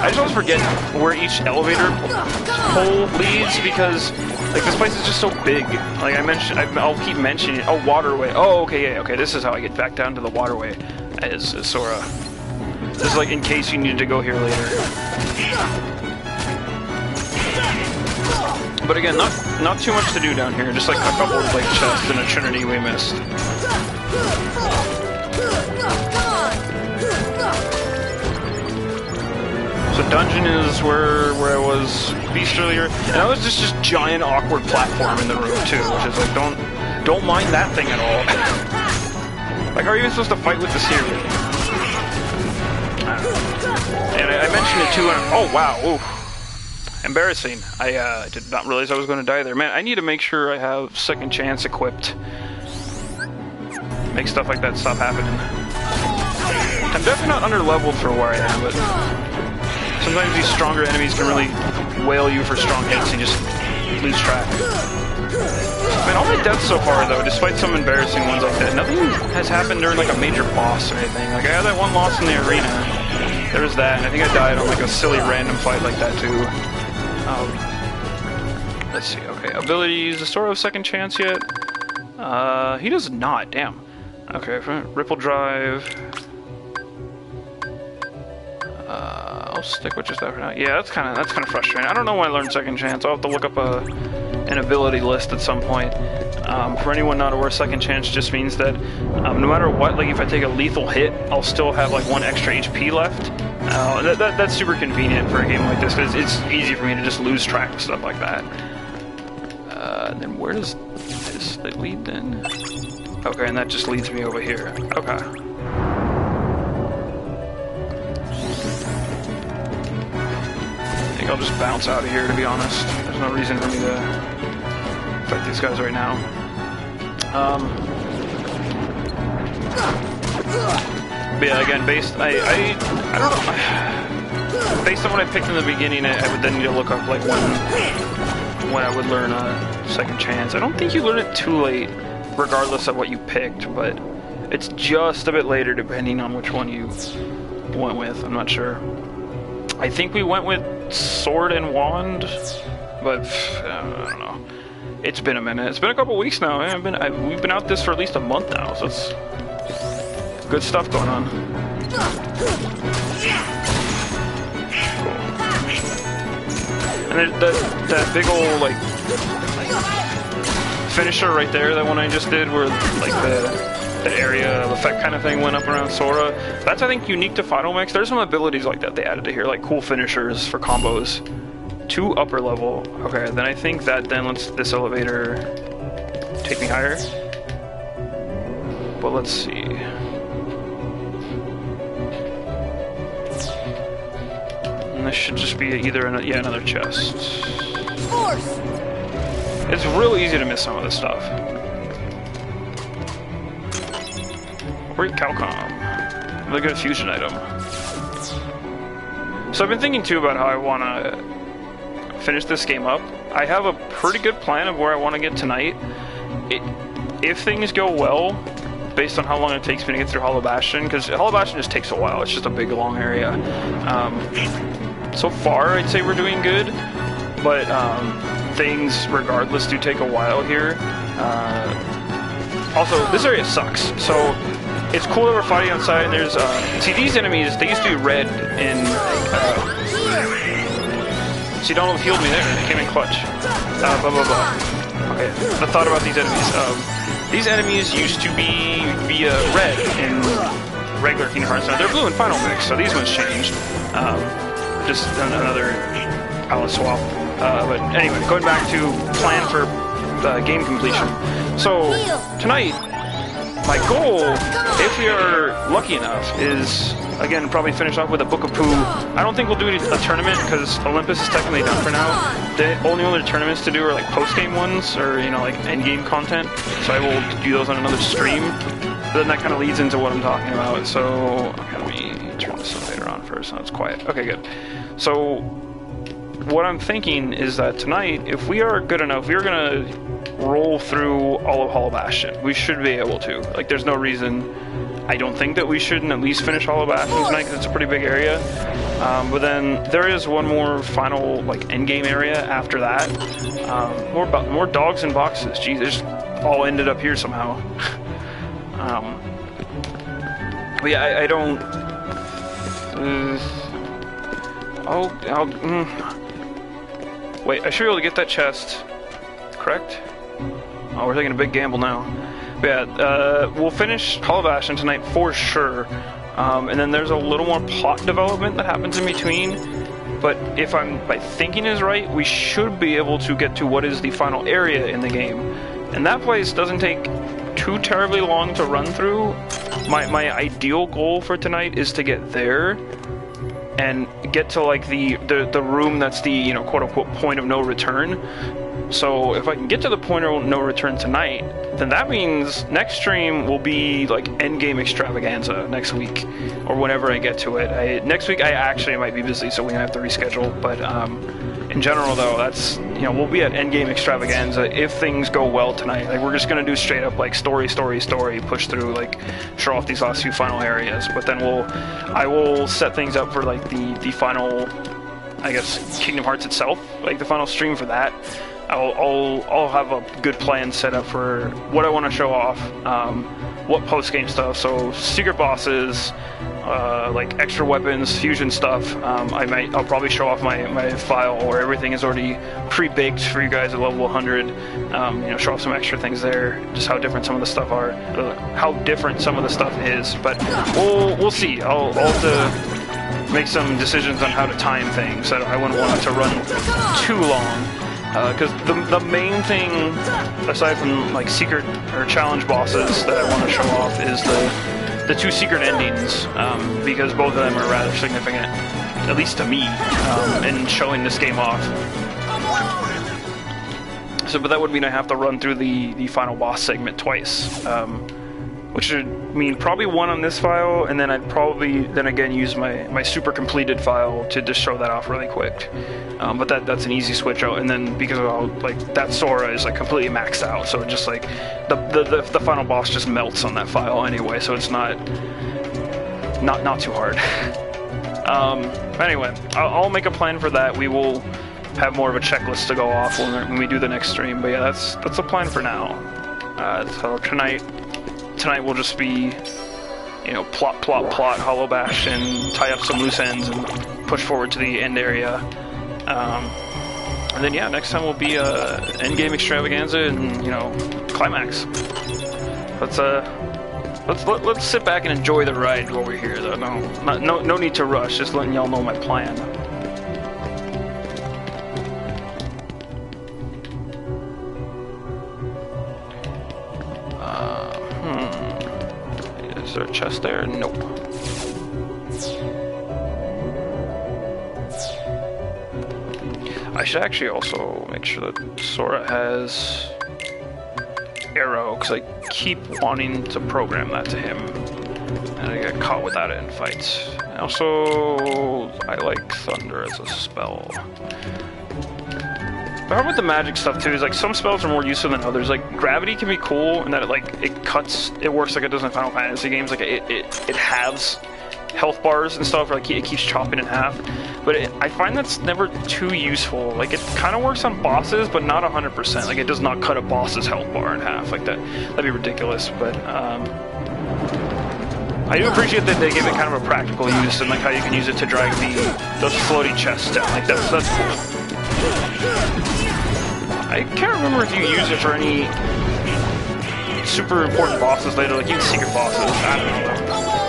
I just always forget where each elevator hole leads, because, like, this place is just so big. Like I mentioned, I'll keep mentioning it. Oh, waterway. Oh, okay, yeah, okay. This is how I get back down to the waterway. As Sora. This is, like, in case you needed to go here later. But again, not too much to do down here, just like a couple of like chests and a trinity we missed. So dungeon is where I was beast earlier, and that was just giant awkward platform in the room too, which is like don't mind that thing at all. Like, how are you even supposed to fight with this here? And I mentioned it too, and oh wow, ooh. Embarrassing. I did not realize I was going to die there. Man, I need to make sure I have second chance equipped. Make stuff like that stop happening. I'm definitely not under-leveled for where I am, but sometimes these stronger enemies can really whale you for strong hits and just lose track. Man, all my deaths so far, though, despite some embarrassing ones like that, nothing has happened during like a major boss or anything. Like, I had that one loss in the arena. there was that, and I think I died on like a silly random fight like that too. Let's see, okay, abilities, does Sora have second chance yet? He does not, damn. Okay, Ripple Drive. I'll stick with just that for now. Yeah, that's kind of frustrating. I don't know why I learned second chance. I'll have to look up an ability list at some point. For anyone not aware, second chance just means that no matter what, like if I take a lethal hit, I'll still have like 1 extra HP left. That's super convenient for a game like this because it's easy for me to just lose track of stuff like that. And then where does this lead then? Okay, and that just leads me over here. Okay. I think I'll just bounce out of here, to be honest. There's no reason for me to fight these guys right now. But yeah, again, I don't know. Based on what I picked in the beginning, I would then need to look up like when I would learn a second chance. I don't think you learn it too late, regardless of what you picked, but it's just a bit later depending on which one you went with. I'm not sure. I think we went with Sword and Wand, but I don't know. It's been a minute. It's been a couple weeks now. We've been out this for at least a month now, so it's good stuff going on. And there's that big old like finisher right there, that one I just did, where like the area of effect kind of thing went up around Sora. That's, I think, unique to Final Mix. There's some abilities like that they added to here, like cool finishers for combos. 2 upper level. Okay, then I think that then lets this elevator take me higher. But let's see. And this should just be either another chest. Force! It's real easy to miss some of this stuff. Great Calcom. Really good fusion item. So I've been thinking too about how I want to finish this game up. I have a pretty good plan of where I want to get tonight. If things go well, based on how long it takes me to get through Hollow Bastion, because Hollow Bastion just takes a while. It's just a big, long area. So far, I'd say we're doing good, but things, regardless, do take a while here. Also, this area sucks. So it's cool that we're fighting outside. And there's see, these enemies, they used to be red in. See, Donald healed me there. It came in clutch. Blah blah blah. Okay, I thought about these enemies. These enemies used to be red in regular Kingdom Hearts. Now they're blue in Final Mix, so these ones changed. Just another palette swap. But anyway, going back to plan for game completion. So tonight, my goal, if we are lucky enough, is again probably finish off with a Book of Pooh. I don't think we'll do a tournament because Olympus is technically done for now. The only other tournaments to do are like post-game ones or like end-game content. So I will do those on another stream. But then that kind of leads into what I'm talking about. So okay, let me turn this elevator on first. Now it's quiet. Okay, good. So what I'm thinking is that tonight, if we are good enough, we're gonna roll through all of Hollow Bastion. We should be able to. Like, there's no reason. I don't think that we shouldn't at least finish Hollow Bastion tonight because it's a pretty big area. But then there is one more final like end game area after that. More dogs and boxes. Geez, they just all ended up here somehow. But yeah, I don't. Wait, I should be able to get that chest. Correct? Oh, we're taking a big gamble now. But yeah, we'll finish Hollow Bastion tonight for sure. And then there's a little more plot development that happens in between. But if my thinking is right, we should be able to get to what is the final area in the game. And that place doesn't take too terribly long to run through. My ideal goal for tonight is to get there and get to like the room that's the quote unquote point of no return. So if I can get to the point of no return tonight, then that means next stream will be like endgame extravaganza next week or whenever I get to it. Next week I actually might be busy, so we have to reschedule. But in general, though, that's, you know, we'll be at Endgame Extravaganza if things go well tonight. Like, we're just gonna do straight up, like, story, push through, like, show off these last few final areas. But then I will set things up for, like, the final, I guess, Kingdom Hearts itself, like, the final stream for that. I'll have a good plan set up for what I want to show off, what post-game stuff, so secret bosses, like extra weapons, fusion stuff. I'll probably show off my file where everything is already pre-baked for you guys at level 100. You know, show off some extra things there, just how different some of the stuff are, how different some of the stuff is. But we'll see. I'll have to make some decisions on how to time things. I wouldn't want it to run too long. Because the main thing, aside from like secret or challenge bosses that I want to show off, is the 2 secret endings, because both of them are rather significant, at least to me, in showing this game off. So, but that would mean I have to run through the final boss segment twice, which would mean probably one on this file, and then I'd probably then again use my super completed file to just show that off really quick. But that's an easy switch out, and then because of how, like, that Sora is like completely maxed out, so it just like the final boss just melts on that file anyway, so it's not too hard. Anyway, I'll make a plan for that. We will have more of a checklist to go off when we do the next stream. But yeah, that's the plan for now. So tonight will just be, you know, plot, Hollow Bash, and tie up some loose ends and push forward to the end area. And then yeah, next time will be Endgame Extravaganza and, you know, Climax. Let's sit back and enjoy the ride while we're here, though. No need to rush. Just letting y'all know my plan. Is there a chest there? Nope. I should actually also make sure that Sora has Arrow, because I keep wanting to program that to him, and I get caught without it in fights. And also, I like Thunder as a spell. The problem with the magic stuff too is, like, some spells are more useful than others. Like, Gravity can be cool in that it works like it does in Final Fantasy games. Like, it halves health bars and stuff, or like it keeps chopping in half. But I find that's never too useful. Like, it kind of works on bosses, but not 100%. Like, it does not cut a boss's health bar in half like that. That'd be ridiculous. But I do appreciate that they give it kind of a practical use, and like how you can use it to drag those floating chests down. Like, that's cool. I can't remember if you use it for any super important bosses later, like even secret bosses. I don't know.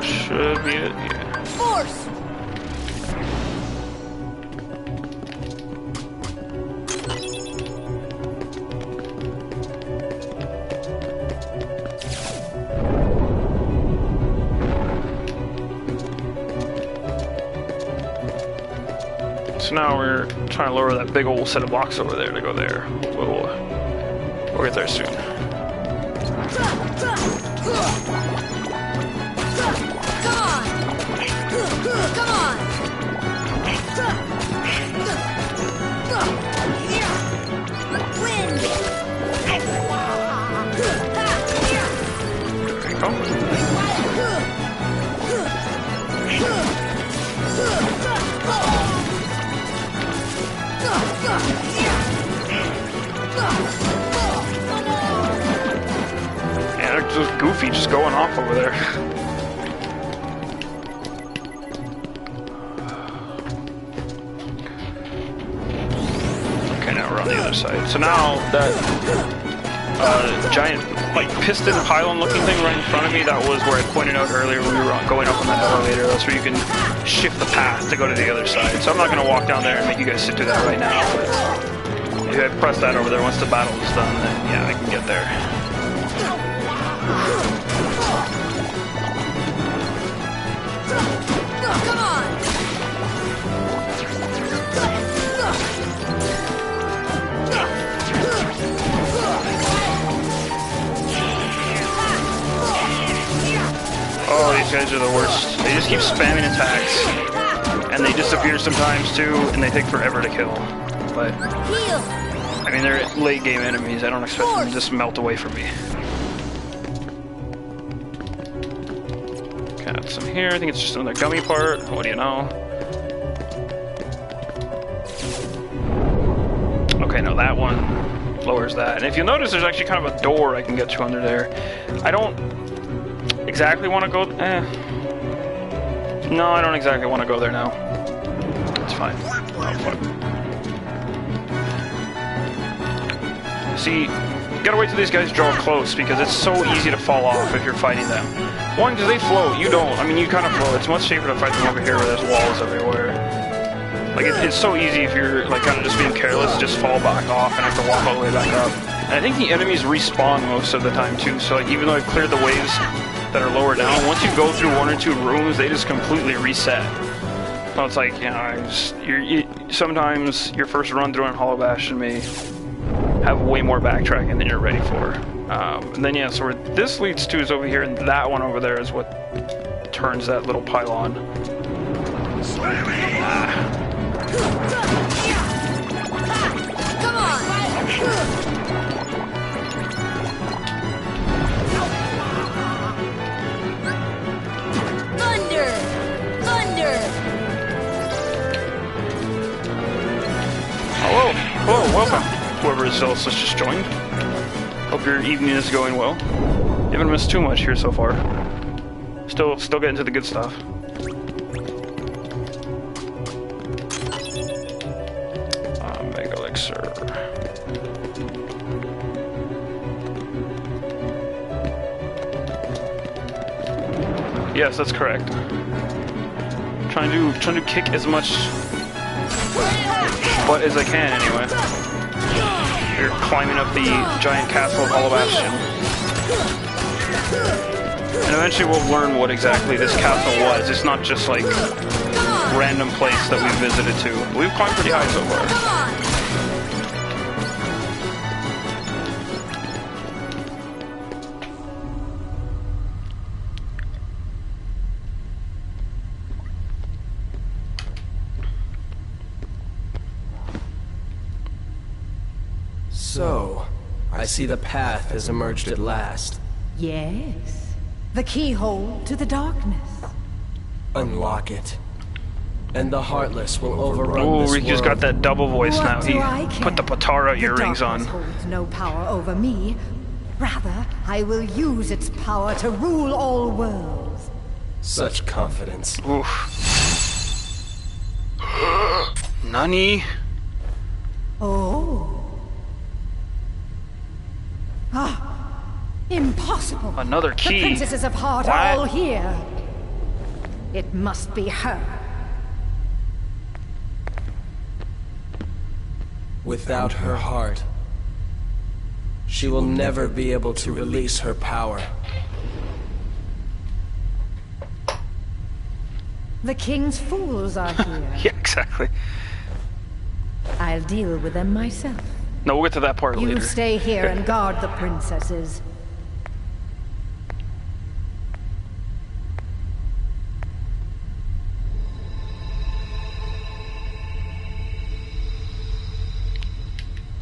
Should be it, yeah. Force! So now we're trying to lower that big old set of blocks over there to go there. We'll get there soon. Yeah, there's just Goofy just going off over there. Okay, now we're on the other side. So now that giant, like, piston pylon-looking thing right in front of me. That was where I pointed out earlier when we were going up on that elevator. That's where you can shift the path to go to the other side. So I'm not going to walk down there and make you guys sit through that right now. But if I press that over there, once the battle is done, then yeah, I can get there. Come on! Oh, these guys are the worst. They just keep spamming attacks. And they disappear sometimes too, and they take forever to kill. But, I mean, they're late game enemies. I don't expect them to just melt away from me. Got some here. I think it's just another gummy part. What do you know? Okay, no, that one lowers that. And if you'll notice, there's actually kind of a door I can get to under there. I don't exactly want to go... No, I don't exactly want to go there now. It's fine. Oh, fuck. See, you gotta wait till these guys draw close, because it's so easy to fall off if you're fighting them. One, because they float. You don't. I mean, you kind of float. It's much safer to fight them over here where there's walls everywhere. Like, it's so easy if you're, like, kind of just being careless, just fall back off and have to walk all the way back up. And I think the enemies respawn most of the time, too. So, like, even though I've cleared the waves that are lower down, once you go through one or two rooms, they just completely reset. So it's like, you know, sometimes your first run through on Hollow Bastion may have way more backtracking than you're ready for. And then, yeah, so where this leads to is over here, and that one over there is what turns that little pylon. Come on! Hello, welcome. Whoever else has just joined. Hope your evening is going well. You haven't missed too much here so far. Still getting to the good stuff. Mega Elixir. Yes, that's correct. Trying to kick as much butt as I can, anyway. We're climbing up the giant castle of Hollow Bastion. And eventually we'll learn what exactly this castle was. It's not just like random place that we've visited to. We've climbed pretty high so far. So, I see the path has emerged at last. Yes. The keyhole to the darkness. Unlock it. And the Heartless will overrun Ooh, this world. Riku's got that double voice now. What He do I care? put the Patara earrings on. The darkness holds no power over me. Rather, I will use its power to rule all worlds. Such confidence. Oof. Nani? Oh. Ah. Impossible. Another key. The princesses of Heart What? are all here. It must be her. Without her heart, she will never be able to release her power. The king's fools are here. Yeah, exactly. I'll deal with them myself. No, we'll get to that part You later. stay here and guard the princesses.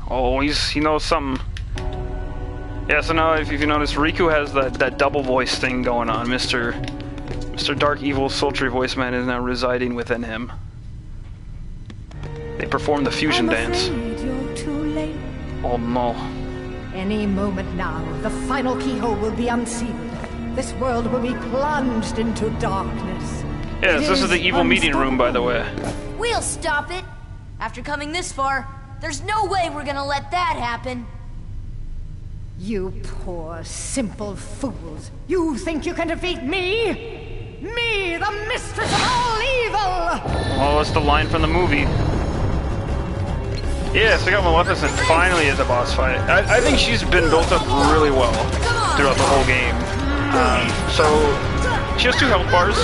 Oh, he knows something. Yeah, so now if you notice, Riku has that double voice thing going on. Mr. Dark Evil Sultry Voice Man is now residing within him. They perform the fusion dance. I'm afraid you're too late. Oh no. Any moment now, the final keyhole will be unsealed. This world will be plunged into darkness. Yes, this is the evil meeting room, by the way. We'll stop it. After coming this far, there's no way we're gonna let that happen. You poor, simple fools. You think you can defeat me? Me, the mistress of all evil! Well, that's the line from the movie. Yes, I got Maleficent finally as a boss fight. I think she's been built up really well throughout the whole game. So, she has 2 health bars.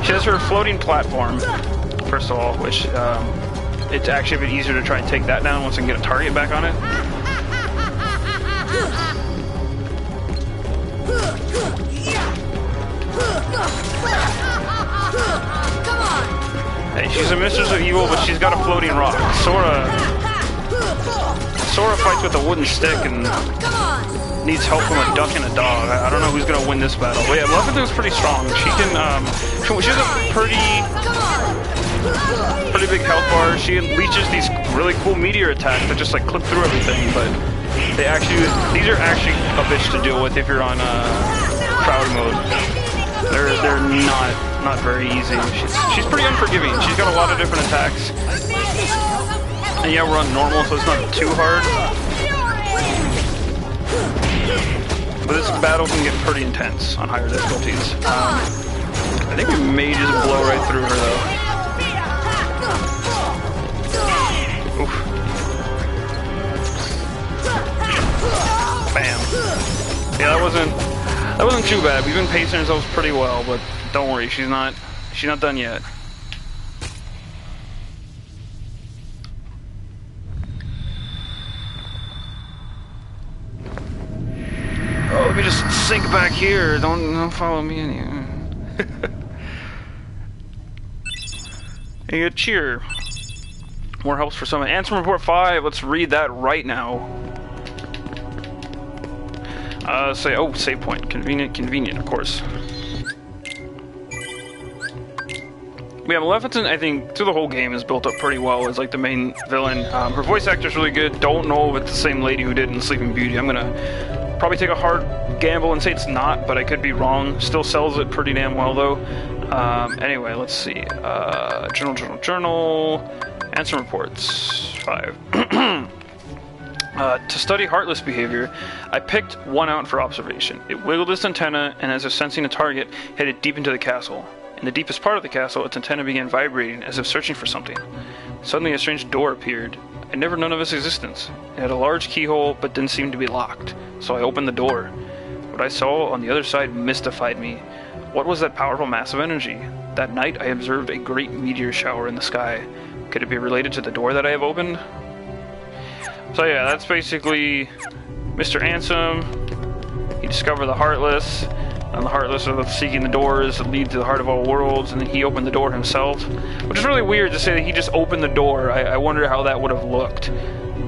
She has her floating platform, first of all, which it's actually a bit easier to try and take that down once I can get a target back on it. Hey, she's a mistress of evil, but she's got a floating rock. Sora fights with a wooden stick and needs help from a duck and a dog. I don't know who's gonna win this battle. But yeah, Maleficent's pretty strong. She can, she has a pretty big health bar. She unleashes these really cool meteor attacks that just like clip through everything. But these are actually a bitch to deal with if you're on crowd mode. They're not very easy. She's pretty unforgiving. She's got a lot of different attacks. And yeah, we're on normal, so it's not too hard. But this battle can get pretty intense on higher difficulties. I think we may just blow right through her though. Oof. Bam. Yeah, that wasn't too bad. We've been pacing ourselves pretty well, but don't worry, she's not done yet. Oh, let me just sink back here. Don't follow me in here. Hey, a cheer. More helps for someone. Answer report 5. Let's read that right now. Save point. Convenient, of course. Yeah, Maleficent, I think, through the whole game is built up pretty well as like the main villain. Her voice actor's really good. Don't know if it's the same lady who did in Sleeping Beauty. I'm gonna probably take a hard gamble and say it's not, but I could be wrong. Still sells it pretty damn well though. Anyway, let's see. Journal. Answer reports 5. To study Heartless behavior, I picked one out for observation. It wiggled its antenna, and as if sensing a target, headed deep into the castle. In the deepest part of the castle, its antenna began vibrating, as if searching for something. Suddenly, a strange door appeared. I'd never known of its existence. It had a large keyhole, but didn't seem to be locked, so I opened the door. What I saw on the other side mystified me. What was that powerful mass of energy? That night, I observed a great meteor shower in the sky. Could it be related to the door that I have opened? So yeah, that's basically Mr. Ansem. He discovered the Heartless, and the Heartless are seeking the doors that lead to the heart of all worlds, and then he opened the door himself. Which is really weird to say that he just opened the door. I wonder how that would have looked.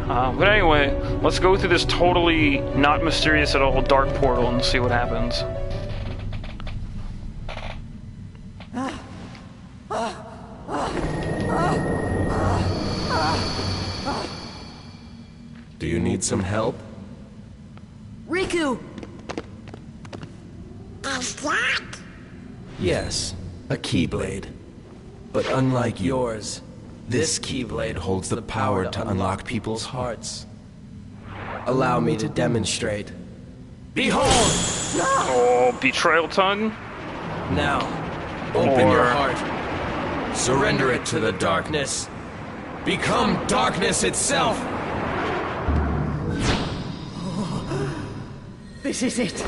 But anyway, let's go through this totally not mysterious at all dark portal and see what happens. Do you need some help? Riku! Is that? Yes, a Keyblade. But unlike yours, this Keyblade holds the power to unlock people's hearts. Allow me to demonstrate. Behold! Oh, betrayal tongue? Now, open your Or- heart. Surrender it to the darkness. Become darkness itself. This is it.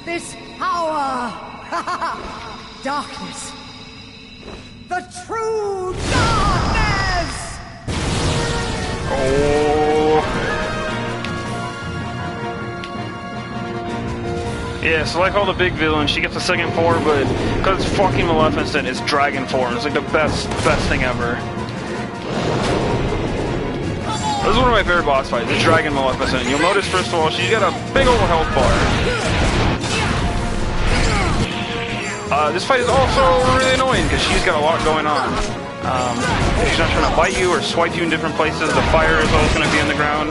This power. Darkness. The true darkness! Oh. Yeah, so like all the big villains, she gets a second form, but because it's fucking Maleficent, it's dragon form. It's like the best thing ever. This is one of my favorite boss fights, the Dragon Maleficent. You'll notice, first of all, she's got a big old health bar. This fight is also really annoying because she's got a lot going on. She's not trying to bite you or swipe you in different places. The fire is always going to be on the ground.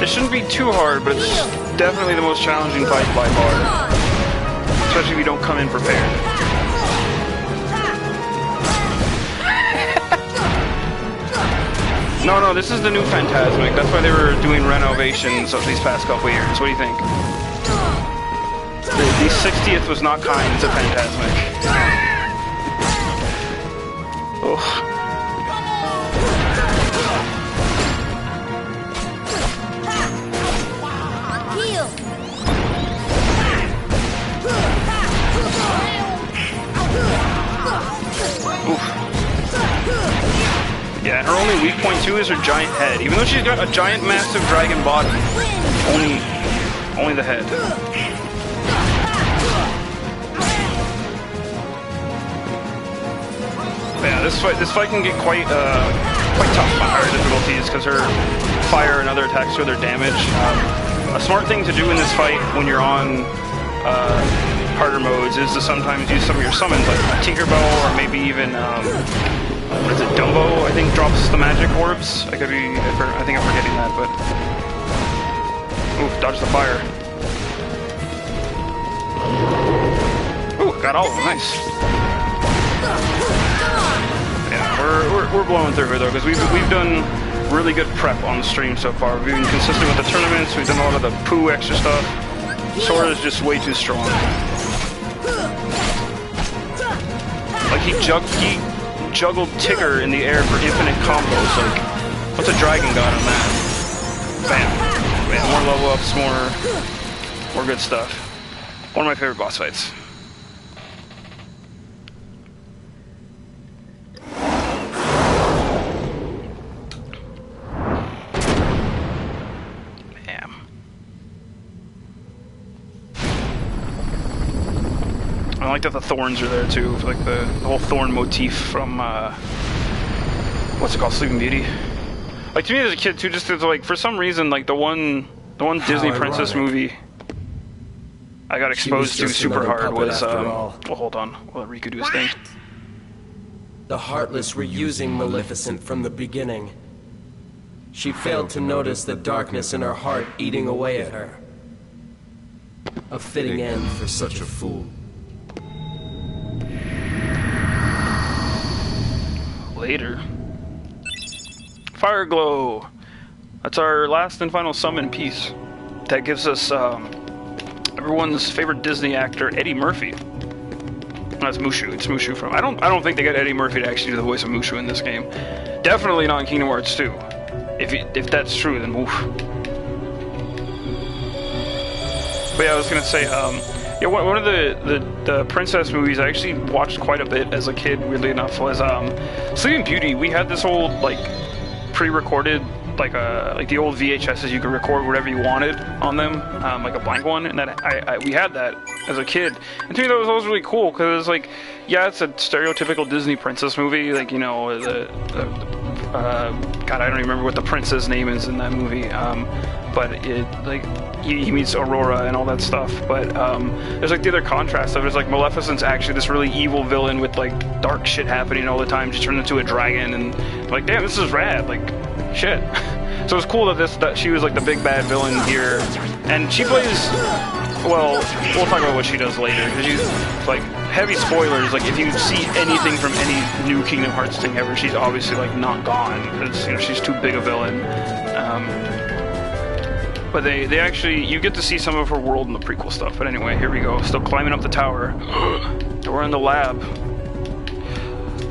This shouldn't be too hard, but it's definitely the most challenging fight by far. Especially if you don't come in prepared. No, this is the new Fantasmic. That's why they were doing renovations of these past couple years. What do you think? The 60th was not kind to Fantasmic. Oh. Yeah, her only weak point too is her giant head. Even though she's got a giant, massive dragon body, only the head. But yeah, this fight can get quite tough on higher difficulties because her fire and other attacks do their damage. A smart thing to do in this fight when you're on harder modes is to sometimes use some of your summons, like Tinkerbell or maybe even what is it, Dumbo, I think, drops the magic orbs. I think I'm forgetting that, but... Ooh, dodge the fire. Ooh, got all of them, nice. Yeah, we're blowing through here, though, because we've done really good prep on the stream so far. We've been consistent with the tournaments, we've done a lot of the poo extra stuff. Sora's just way too strong. Like, he juggled Tigger in the air for infinite combos. Like, what's a dragon god on that? Bam. Man, more level ups, more good stuff. One of my favorite boss fights. I like that the thorns are there too, like the whole thorn motif from what's it called, Sleeping Beauty. Like, to me as a kid too, just like for some reason, like the one Disney princess movie I got exposed to super hard was well, hold on, we'll let Riku do his thing. The Heartless were using Maleficent from the beginning. She failed to notice the darkness in her heart eating away at her. A fitting end for such a fool. Later. Fire Glow. That's our last and final summon piece. That gives us everyone's favorite Disney actor, Eddie Murphy. That's Mushu. It's Mushu from. I don't think they got Eddie Murphy to actually do the voice of Mushu in this game. Definitely not in Kingdom Hearts 2. If that's true, then woof. But yeah, I was gonna say, yeah, one of the princess movies I actually watched quite a bit as a kid, weirdly enough, was Sleeping Beauty. We had this old, like, pre-recorded, like the old VHSs you could record whatever you wanted on them, like a blank one, and that we had that as a kid. And to me that was always really cool, because it was like, yeah, it's a stereotypical Disney princess movie, like, you know, God, I don't even remember what the prince's name is in that movie, but it, like, he meets Aurora and all that stuff, but there's like the other contrast of it is like Maleficent's actually this really evil villain with like dark shit happening all the time. She turned into a dragon, and like, damn, this is rad, like, shit. So it's cool that she was like the big bad villain here, and she plays, well, we'll talk about what she does later, because she's like, heavy spoilers, like if you see anything from any new Kingdom Hearts thing ever, she's obviously like not gone, because, you know, she's too big a villain. But they actually, you get to see some of her world in the prequel stuff. But anyway, here we go. Still climbing up the tower. We're in the lab.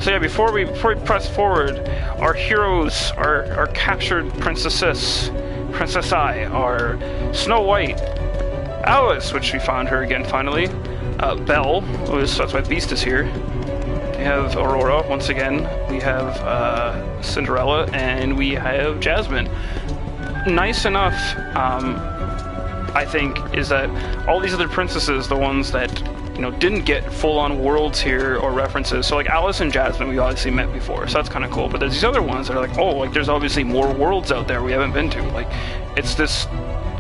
So yeah, before we press forward, our heroes, our captured princesses, Princess-I, are Snow White, Alice, which we found her again finally, Belle, that's why Beast is here. We have Aurora once again. We have Cinderella, and we have Jasmine. Nice enough, I think, is that all these other princesses, the ones that, you know, didn't get full-on worlds here or references. So like Alice and Jasmine, we obviously met before, so that's kind of cool. But there's these other ones that are like, oh, like there's obviously more worlds out there we haven't been to. Like, it's this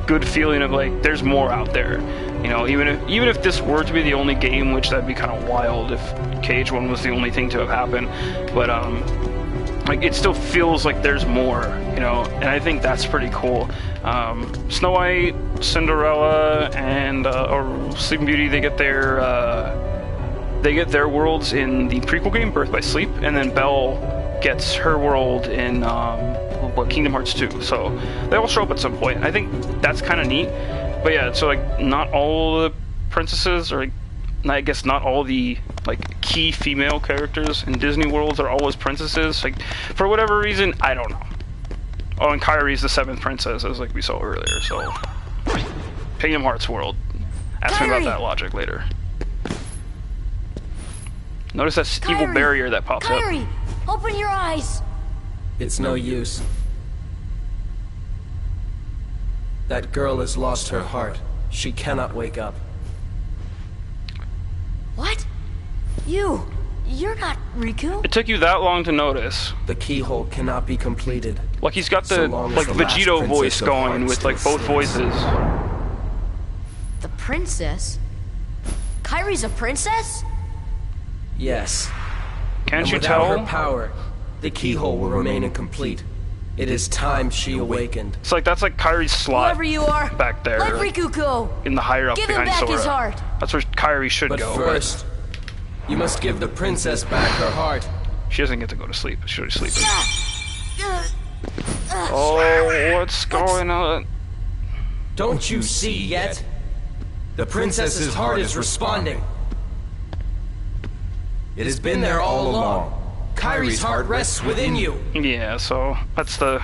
good feeling of like there's more out there. You know, even if this were to be the only game, which that'd be kind of wild if KH1 was the only thing to have happened. But like, it still feels like there's more, you know, and I think that's pretty cool. Snow White, Cinderella, and or Sleeping Beauty, they get their worlds in the prequel game, Birth by Sleep, and then Belle gets her world in but Kingdom Hearts 2. So they all show up at some point. I think that's kind of neat. But yeah, so like not all the princesses, or like, I guess not all the like key female characters in Disney worlds are always princesses. Like for whatever reason, I don't know. Oh, and Kairi's the 7th princess, as like we saw earlier. So Kingdom Hearts world. Ask me about that logic later. Notice that evil barrier that pops up. Kairi, open your eyes. It's no use. That girl has lost her heart. She cannot wake up. What? You're not Riku. It took you that long to notice. The keyhole cannot be completed. Like he's got the So long as like the last Vegito voice princess of going hearts with like still both sleeps. voices. The princess? Kairi's a princess? Yes. Can't And you without tell? her power, the keyhole will remain incomplete. It is time she awakened. It's like that's like Kairi's slot Whoever you are, back there, let Riku go. in the higher up Give him behind back Sora. his heart. That's where Kairi should But go. first, you must give the princess back her heart. But she doesn't get to go to sleep. She's already sleeping. Oh, what's going on? Don't you see yet? The princess's heart is responding. It has been there all along. Kairi's heart rests within you. Yeah, so that's the.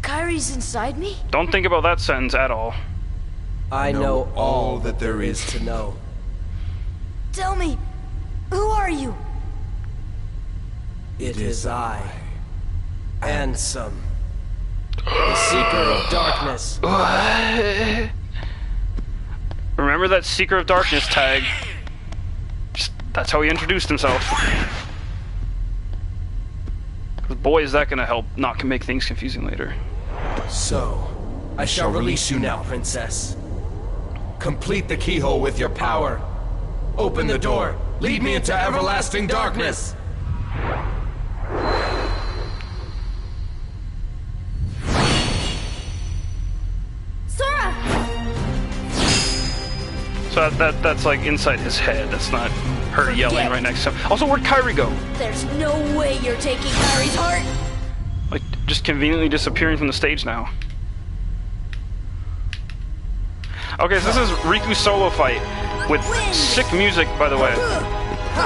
Kairi's inside me? Don't think about that sentence at all. I know all that there is to know. Tell me, who are you? It is I, Ansem, the Seeker of Darkness. Remember that Seeker of Darkness tag? Just, that's how he introduced himself. 'Cause boy, is that gonna help not make things confusing later. So, I shall release you now, princess. Complete the keyhole with your power. Open the door. Lead me into everlasting darkness. Sora! So that's like inside his head. That's not her yelling right next to him. Also, where'd Kairi go? There's no way you're taking Kairi's heart. Like, just conveniently disappearing from the stage now. Okay, so this is Riku's solo fight with sick music, by the way.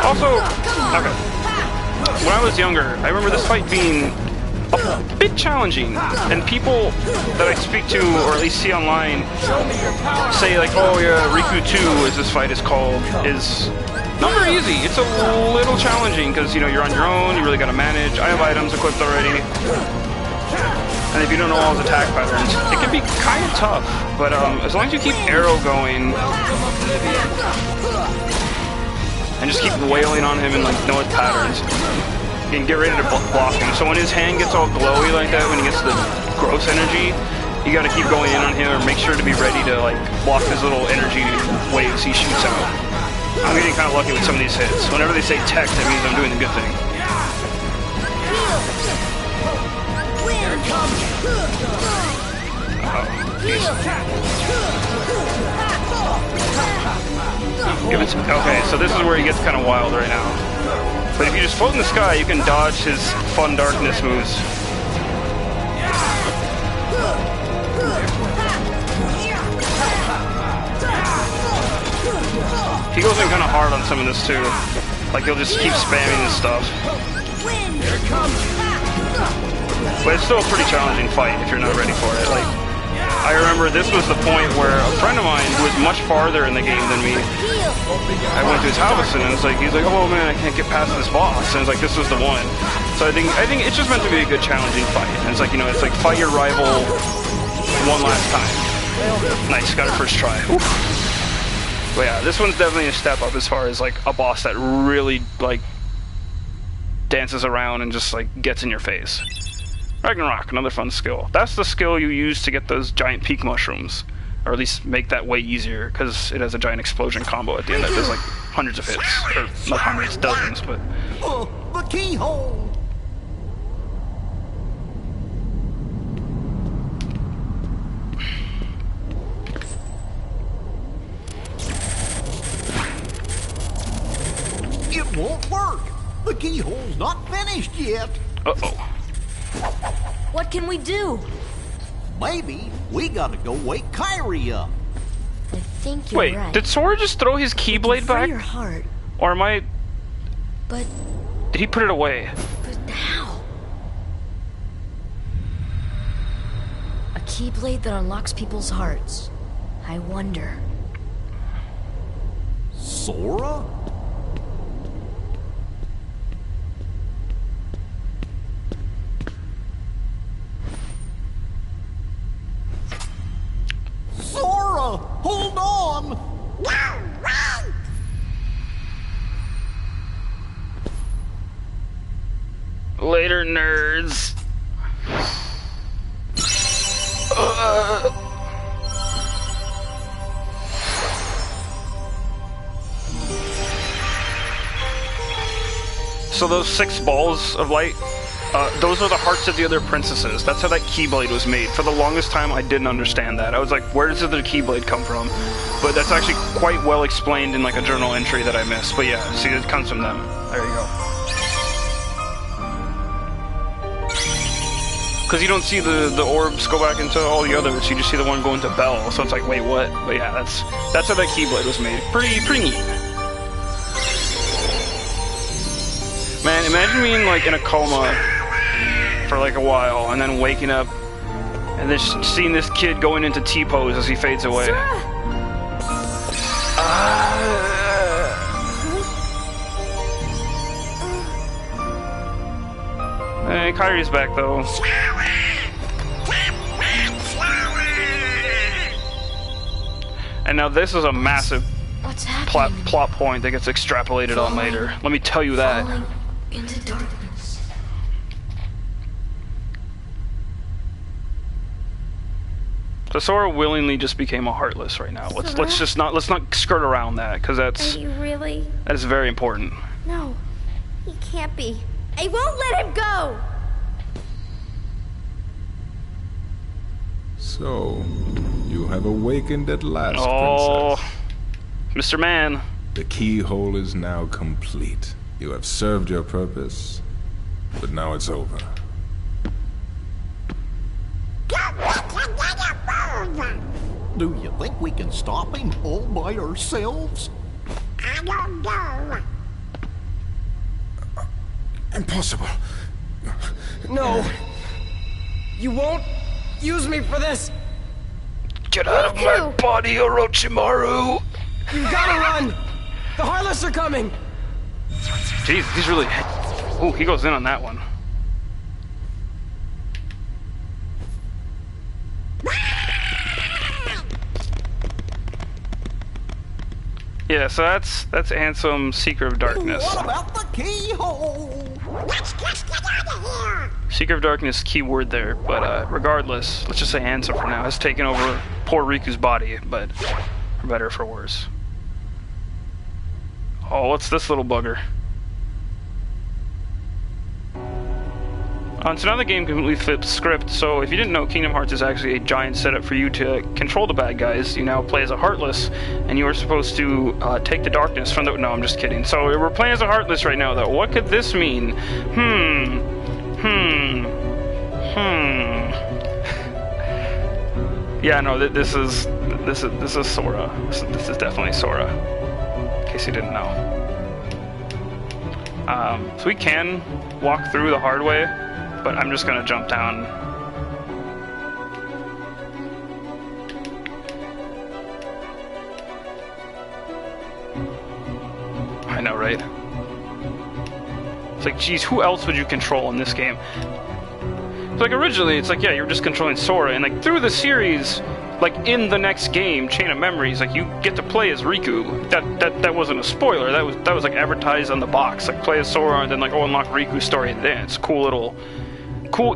Also, okay. When I was younger, I remember this fight being a bit challenging, and people that I speak to, or at least see online, say like, oh yeah, Riku 2, as this fight is called, is not very easy. It's a little challenging, because, you know, you're on your own, you really gotta manage. I have items equipped already. And if you don't know all his attack patterns, it can be kind of tough, but as long as you keep arrow going, and just keep wailing on him and like know his patterns, you can get ready to block him. So when his hand gets all glowy like that, when he gets the gross energy, you gotta keep going in on him, or make sure to be ready to like block his little energy waves he shoots out. I'm getting kind of lucky with some of these hits. Whenever they say tech, that means I'm doing the good thing. Okay, so this is where he gets kind of wild right now. But if you just float in the sky, you can dodge his fun darkness moves. He goes in kind of hard on some of this too. Like he'll just keep spamming this stuff. But it's still a pretty challenging fight if you're not ready for it. Like, I remember this was the point where a friend of mine who was much farther in the game than me, I went to his house and he's like, oh man, I can't get past this boss. And it's like, this was the one. So I think it's just meant to be a good challenging fight. And it's like, you know, it's like fight your rival one last time. Nice, got it first try. Oof. But yeah, this one's definitely a step up as far as like a boss that really like dances around and just like gets in your face. Ragnarok, another fun skill. That's the skill you use to get those giant peak mushrooms. Or at least make that way easier, because it has a giant explosion combo at the end that does like hundreds of hits. Or not hundreds, dozens, but... The keyhole! It won't work! The keyhole's not finished yet! Uh-oh. What can we do? Maybe we gotta go wake Kyrie up. I think you're Wait, right. did Sora just throw his Keyblade Free back? your heart, Or am I... but Did he put it away? how? A Keyblade that unlocks people's hearts. I wonder. Sora? Sora! Hold on! No, wait! Later, nerds. So those 6 balls of light, those are the hearts of the other princesses. That's how that Keyblade was made. For the longest time, I didn't understand that. I was like, where does the Keyblade come from? But that's actually quite well explained in like a journal entry that I missed. But yeah, see, it comes from them. There you go. Because you don't see the orbs go back into all the others, you just see the one go into Belle. So it's like, wait, what? But yeah, that's how that Keyblade was made. Pretty neat. Man, imagine being like in a coma for like a while and then waking up and then seeing this kid going into T-pose as he fades away. Hey, Kyrie's back though. And now this is a massive What's happening? plot point that gets extrapolated on later. Let me tell you that. Falling into darkness. So Sora willingly just became a Heartless right now. Let's not skirt around that because Are you really? that is very important. No, he can't be. I won't let him go! So, you have awakened at last, Oh, Princess. Mr. Man. The keyhole is now complete. You have served your purpose, but now it's over. Do you think we can stop him all by ourselves? I don't know. Impossible. No! You won't use me for this! Get out of my body, Orochimaru! You gotta run! The Heartless are coming! Jeez, he's really... Ooh, he goes in on that one. Yeah, so that's Ansem, Seeker of Darkness. What about the keyhole? Let's just get out of here! Seeker of Darkness, keyword there, but regardless, let's just say Ansem for now, has taken over poor Riku's body, but for better or for worse. Oh, what's this little bugger? So now the game completely flips script, so if you didn't know, Kingdom Hearts is actually a giant setup for you to control the bad guys. You now play as a Heartless, and you are supposed to take the darkness from the... No, I'm just kidding. So we're playing as a Heartless right now, though. What could this mean? Yeah, no, this is Sora. This is definitely Sora. In case you didn't know. So we can walk through the hard way, but I'm just gonna jump down. I know, right? It's like, geez, who else would you control in this game? So like originally, it's like, yeah, you're just controlling Sora, and like through the series, like in the next game, Chain of Memories, like you get to play as Riku. That wasn't a spoiler. That was like advertised on the box. Like play as Sora, and then like unlock Riku's story at the end. It's cool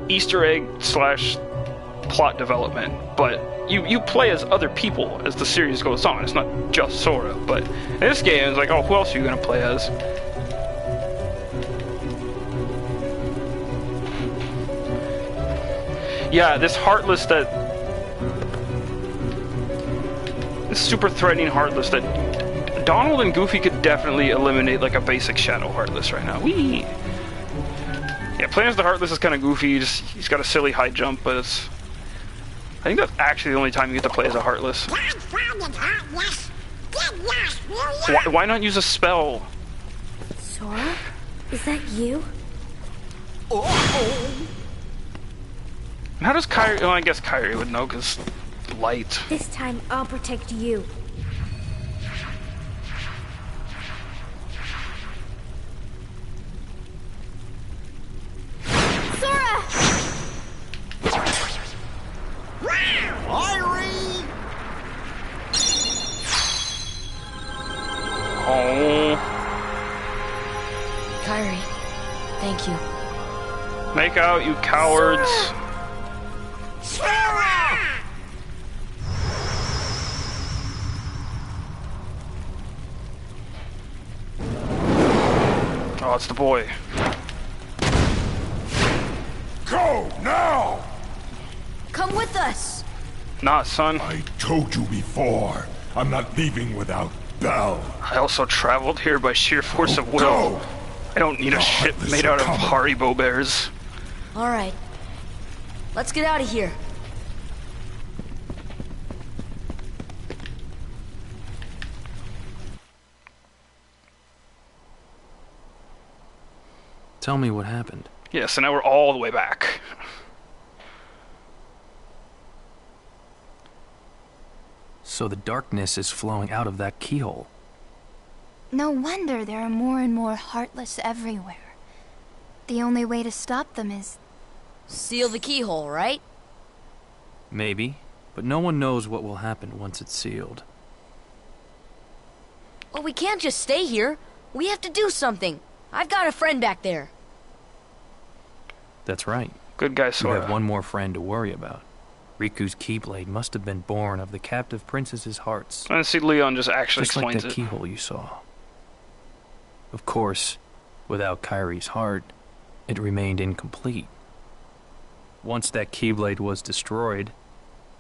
Easter egg / plot development. But you play as other people as the series goes on. It's not just Sora. But in this game, it's like, oh, who else are you gonna play as? Yeah, this Heartless this super threatening Heartless that Donald and Goofy could definitely eliminate like a basic Shadow Heartless right now. Whee! Yeah, Yeah, playing as the Heartless is kind of goofy. He's got a silly high jump, but it's... I think that's actually the only time you get to play as a Heartless. Why not use a spell? Sora? Is that you? How does Kairi... Well, I guess Kairi would know, because light. This time, I'll protect you. Sora! Kairi! Oh. Kairi, thank you. Make out, you cowards. Sora! Oh, it's the boy. Go now! Come with us. Nah, son. I told you before, I'm not leaving without Belle. I also traveled here by sheer force of will. Go! I don't need a ship Heartless made are out of coming. Haribo bears. All right. Let's get out of here. Tell me what happened. Yeah, so now we're all the way back. So the darkness is flowing out of that keyhole. No wonder there are more and more Heartless everywhere. The only way to stop them is... Seal the keyhole, right? Maybe, but no one knows what will happen once it's sealed. Well, we can't just stay here. We have to do something. I've got a friend back there. That's right. Good guy, You Sora. have one more friend to worry about. Riku's Keyblade must have been born of the captive princess's hearts. And see, Leon just actually Just like explains that it. keyhole you saw. Of course, without Kairi's heart, it remained incomplete. Once that Keyblade was destroyed,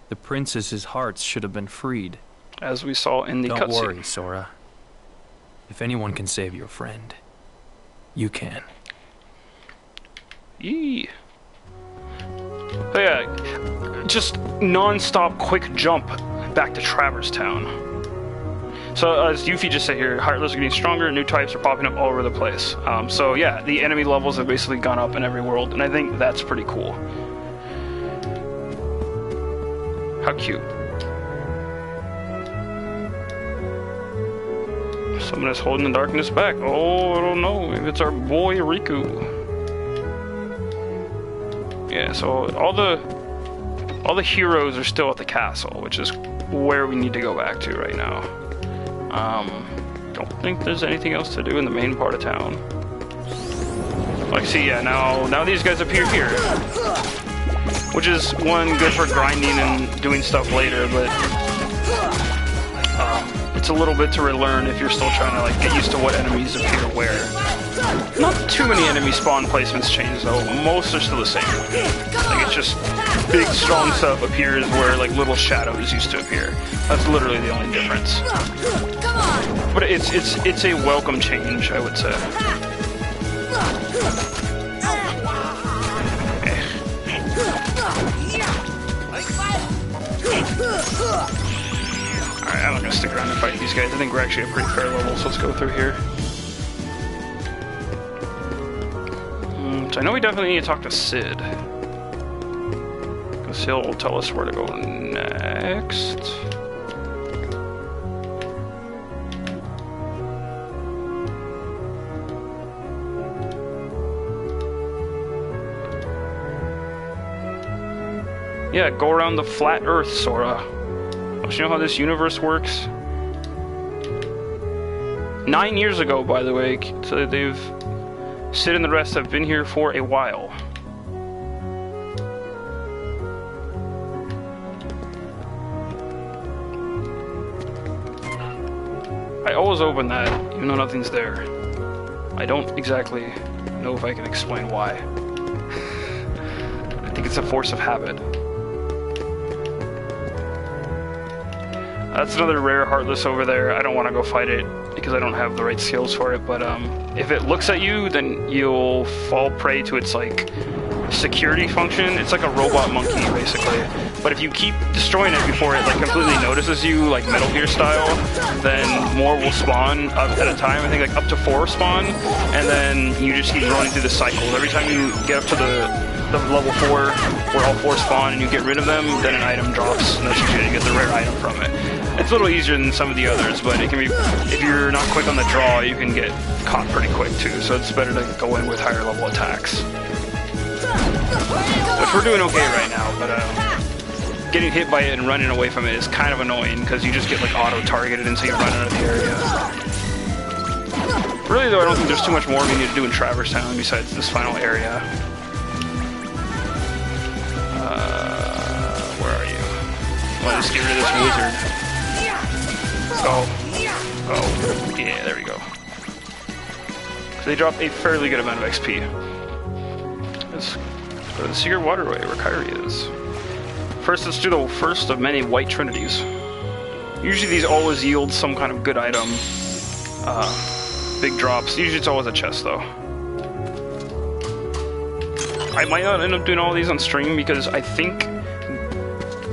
the princess's hearts should have been freed. As we saw in the Don't cutscene. worry, Sora. If anyone can save your friend, you can. Yee. So yeah, just non-stop quick jump back to Traverse Town. So as Yuffie just said here, Heartless are getting stronger, new types are popping up all over the place. So yeah, the enemy levels have basically gone up in every world, and I think that's pretty cool. How cute. Someone is holding the darkness back. Oh, I don't know. Maybe it's our boy Riku. Yeah, so all the heroes are still at the castle, which is where we need to go back to right now. Don't think there's anything else to do in the main part of town. Like, see, yeah, now these guys appear here, which is one good for grinding and doing stuff later, but it's a little bit to relearn if you're still trying to like get used to what enemies appear where. Not too many enemy spawn placements change though. Most are still the same. Like it's just big strong stuff appears where like little shadows used to appear. That's literally the only difference. But it's a welcome change, I would say. Alright, I'm not gonna stick around and fight these guys. I think we're actually at pretty fair level, so let's go through here. So I know we definitely need to talk to Sid. Because he'll tell us where to go next. Yeah, go around the flat Earth, Sora. Don't you know how this universe works? 9 years ago, by the way, so they've... Sid and the rest have been here for a while. I always open that, even though nothing's there. I don't exactly know if I can explain why. I think it's a force of habit. That's another rare Heartless over there. I don't want to go fight it because I don't have the right skills for it, but if it looks at you, then you'll fall prey to its like security function. It's like a robot monkey basically. But if you keep destroying it before it like completely notices you, like Metal Gear style, then more will spawn up at a time. I think like up to 4 spawn, and then you just keep running through the cycles. Every time you get up to the level 4 where all 4 spawn and you get rid of them, then an item drops, and that's usually you get the rare item from it. It's a little easier than some of the others, but it can be, if you're not quick on the draw, you can get caught pretty quick too, so it's better to go in with higher level attacks. Which we're doing okay right now, but getting hit by it and running away from it is kind of annoying, because you just get like auto-targeted until you run out of the area. Really though, I don't think there's too much more we need to do in Traverse Town besides this final area. Where are you? Let's get rid of this wizard. Oh, yeah, there we go. So they drop a fairly good amount of XP. Let's go to the secret waterway where Kairi is. First, let's do the first of many white trinities. Usually these always yield some kind of good item. Big drops. Usually it's always a chest though. I might not end up doing all these on stream because I think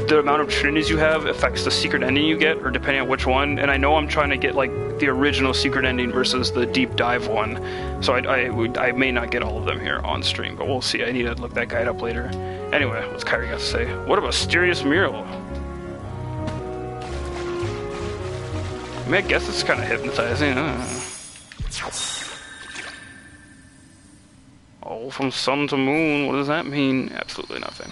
the amount of trinities you have affects the secret ending you get, or depending on which one. And I know I'm trying to get like the original secret ending versus the deep dive one, so I may not get all of them here on stream, but we'll see. I need to look that guide up later. Anyway, what's Kairi got to say? What a mysterious mural. I mean, I guess it's kind of hypnotizing. Oh, from sun to moon, what does that mean? Absolutely nothing.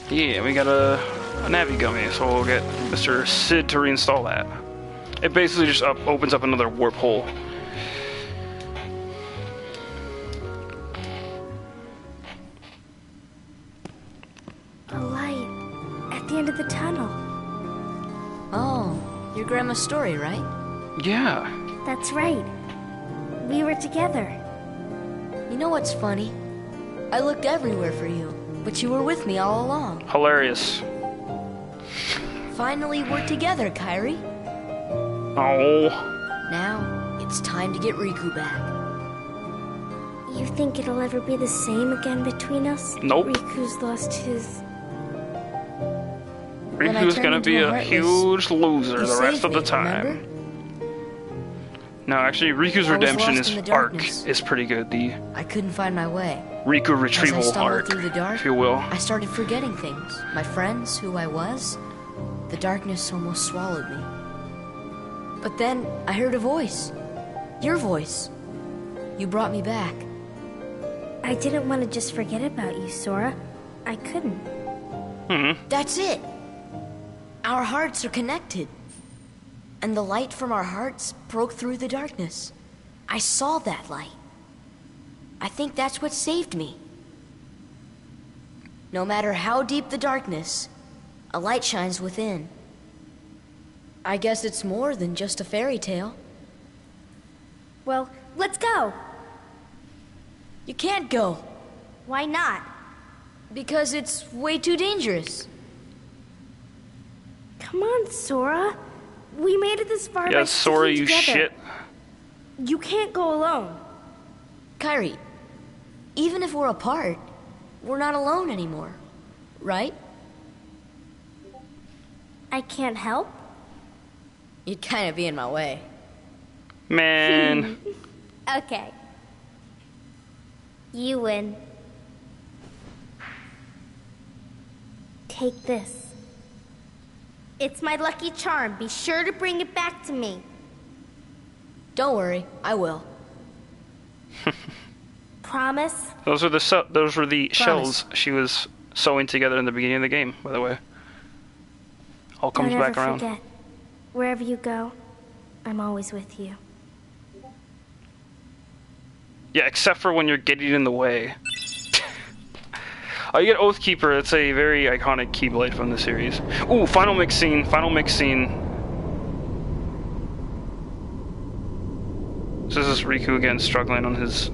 Yeah, we got a Navi Gummy, so we'll get Mr. Sid to reinstall that. It basically just opens up another warp hole. A light at the end of the tunnel. Oh, your grandma's story, right? Yeah. That's right. We were together. You know what's funny? I looked everywhere for you, but you were with me all along. Hilarious. Finally, we're together, Kairi. Oh. Now, it's time to get Riku back. You think it'll ever be the same again between us? Nope. Riku's lost his... Riku's gonna be a huge loser the rest of the time. Remember? No, actually, Riku's redemption arc is pretty good. I couldn't find my way. Riku retrieval arc, through the dark, if you will. I started forgetting things. My friends, who I was. The darkness almost swallowed me. But then I heard a voice. Your voice. You brought me back. I didn't want to just forget about you, Sora. I couldn't. That's it. Our hearts are connected. And the light from our hearts broke through the darkness. I saw that light. I think that's what saved me. No matter how deep the darkness, a light shines within. I guess it's more than just a fairy tale. Well, let's go. You can't go. Why not? Because it's way too dangerous. Come on, Sora. We made it this far by Yeah, Sora, you together. shit. You can't go alone. Kairi, even if we're apart, we're not alone anymore, right? I can't help? You'd kind of be in my way. Man. Okay. You win. Take this. It's my lucky charm. Be sure to bring it back to me. Don't worry, I will. Promise? Those were the shells she was sewing together in the beginning of the game, by the way. All comes Don't back ever around. Forget. Wherever you go, I'm always with you. Yeah, except for when you're getting in the way. Oh, you get Oathkeeper. It's a very iconic Keyblade from the series. Ooh, final mix scene. Final mix scene. So this is Riku again struggling on his...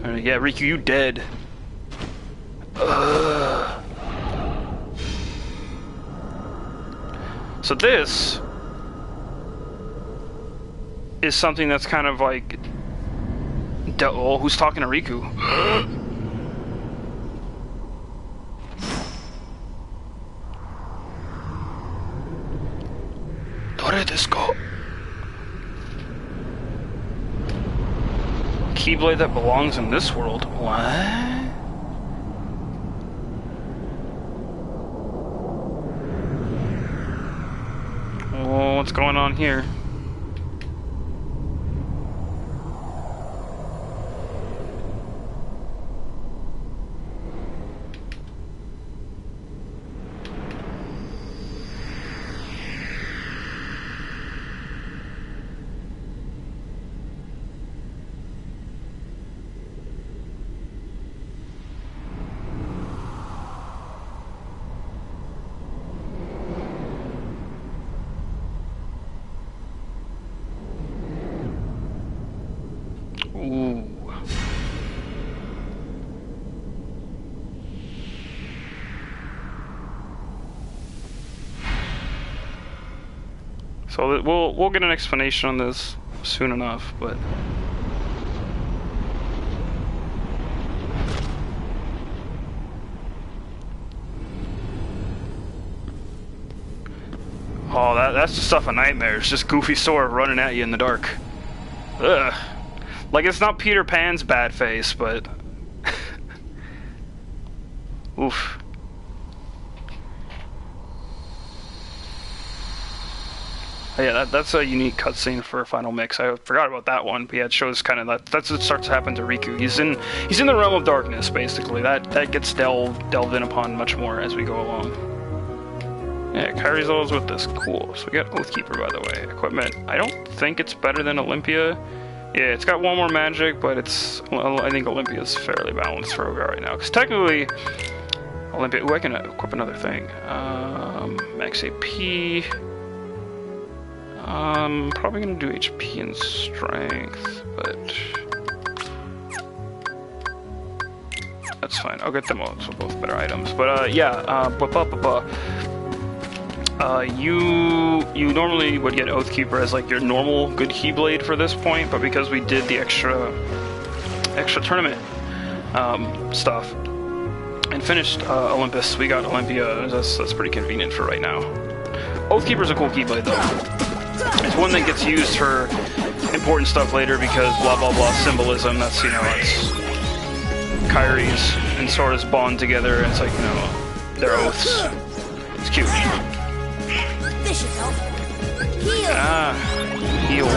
yeah, Riku, you dead. So this is something that's kind of like... Oh, who's talking to Riku? Dore desu ka? Keyblade that belongs in this world. What? Oh, what's going on here? Ooh. So we'll get an explanation on this soon enough, but oh, that's the stuff of nightmares. Just Goofy Sora running at you in the dark. Ugh. Like, it's not Peter Pan's bad face, but... Oof. Oh, yeah, that's a unique cutscene for Final Mix. I forgot about that one, but yeah, it shows kind of that's what starts to happen to Riku. He's in the realm of darkness, basically. That gets delved in upon much more as we go along. Yeah, Kairi's always with this. Cool. So we got Oathkeeper, by the way. Equipment. I don't think it's better than Olympia. Yeah, it's got one more magic, but I think Olympia's fairly balanced for Ogar right now. Because technically, Olympia... Ooh, I can equip another thing. Max AP... probably gonna do HP and strength, but that's fine. I'll get them all, so both better items. But yeah, you normally would get Oathkeeper as like your normal good Keyblade for this point, but because we did the extra tournament stuff and finished Olympus, we got Olympia. That's pretty convenient for right now. Oathkeeper's a cool Keyblade though. It's one that gets used for important stuff later because blah blah blah symbolism. That's, you know, it's Kairi's and Sora's bond together. It's like, you know, their oaths. It's cute. This should help. Heal. Heal.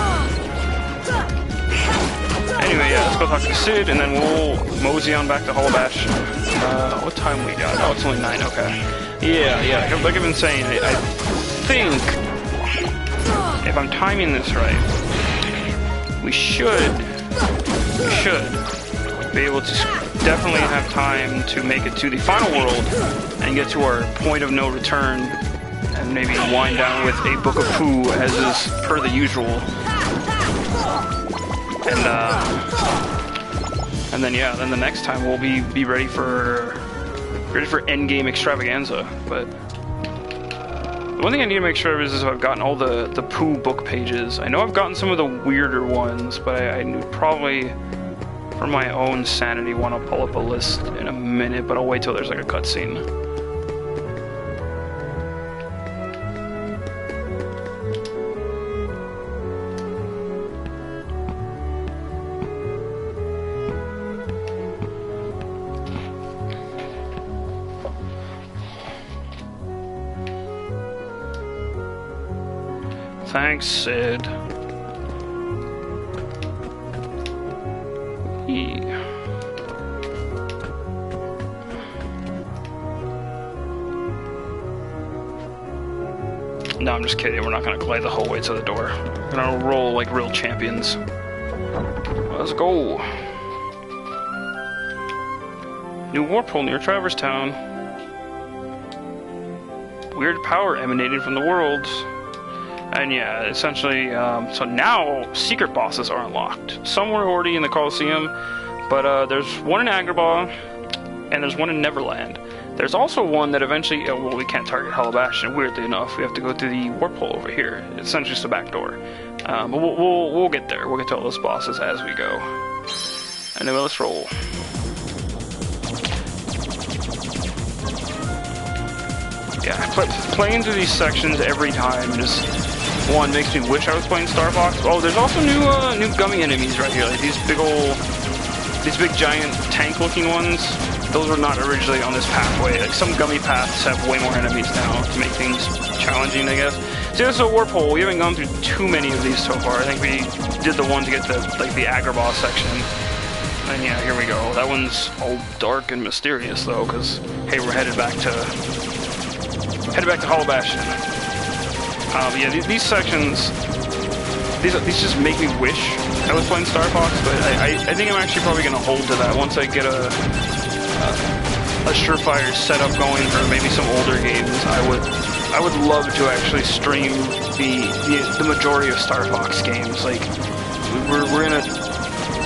Anyway, yeah, let's go talk to Sid, and then we'll mosey on back to Holobash. What time we got? Oh, it's only 9. Okay. Yeah. Like I've been saying, I think, if I'm timing this right, we should be able to definitely have time to make it to the final world and get to our point of no return, and maybe wind down with a Book of Pooh as is per the usual. And then yeah, then the next time we'll be ready for endgame extravaganza. But the one thing I need to make sure of is if I've gotten all the Pooh book pages. I know I've gotten some of the weirder ones, but I would probably, for my own sanity, want to pull up a list in a minute, but I'll wait till there's like a cutscene. Thanks, Sid. No, I'm just kidding. We're not gonna glide the whole way to the door. We're gonna roll like real champions. Let's go. New warp hole near Traverse Town. Weird power emanating from the worlds. And yeah, essentially, so now secret bosses are unlocked. Some were already in the Colosseum, but there's one in Agrabah, and there's one in Neverland. There's also one that eventually, well, we can't target Hollow Bastion, weirdly enough. We have to go through the warp hole over here. It's essentially just a back door. But we'll get there. We'll get to all those bosses as we go. Anyway, let's roll. Yeah, playing through these sections every time just, one, makes me wish I was playing Star Fox. Oh, there's also new gummy enemies right here, like these big giant tank-looking ones. Those were not originally on this pathway. Like, some gummy paths have way more enemies now to make things challenging, I guess. See, this is a warp hole. We haven't gone through too many of these so far. I think we did the one to get the Agrabah section. And yeah, here we go. That one's all dark and mysterious, though, because, hey, we're headed back to Hollow Bastion. Yeah, these sections, these just make me wish I was playing Star Fox, but I think I'm actually probably going to hold to that once I get a surefire setup going for maybe some older games. I would love to actually stream the majority of Star Fox games. Like, we're gonna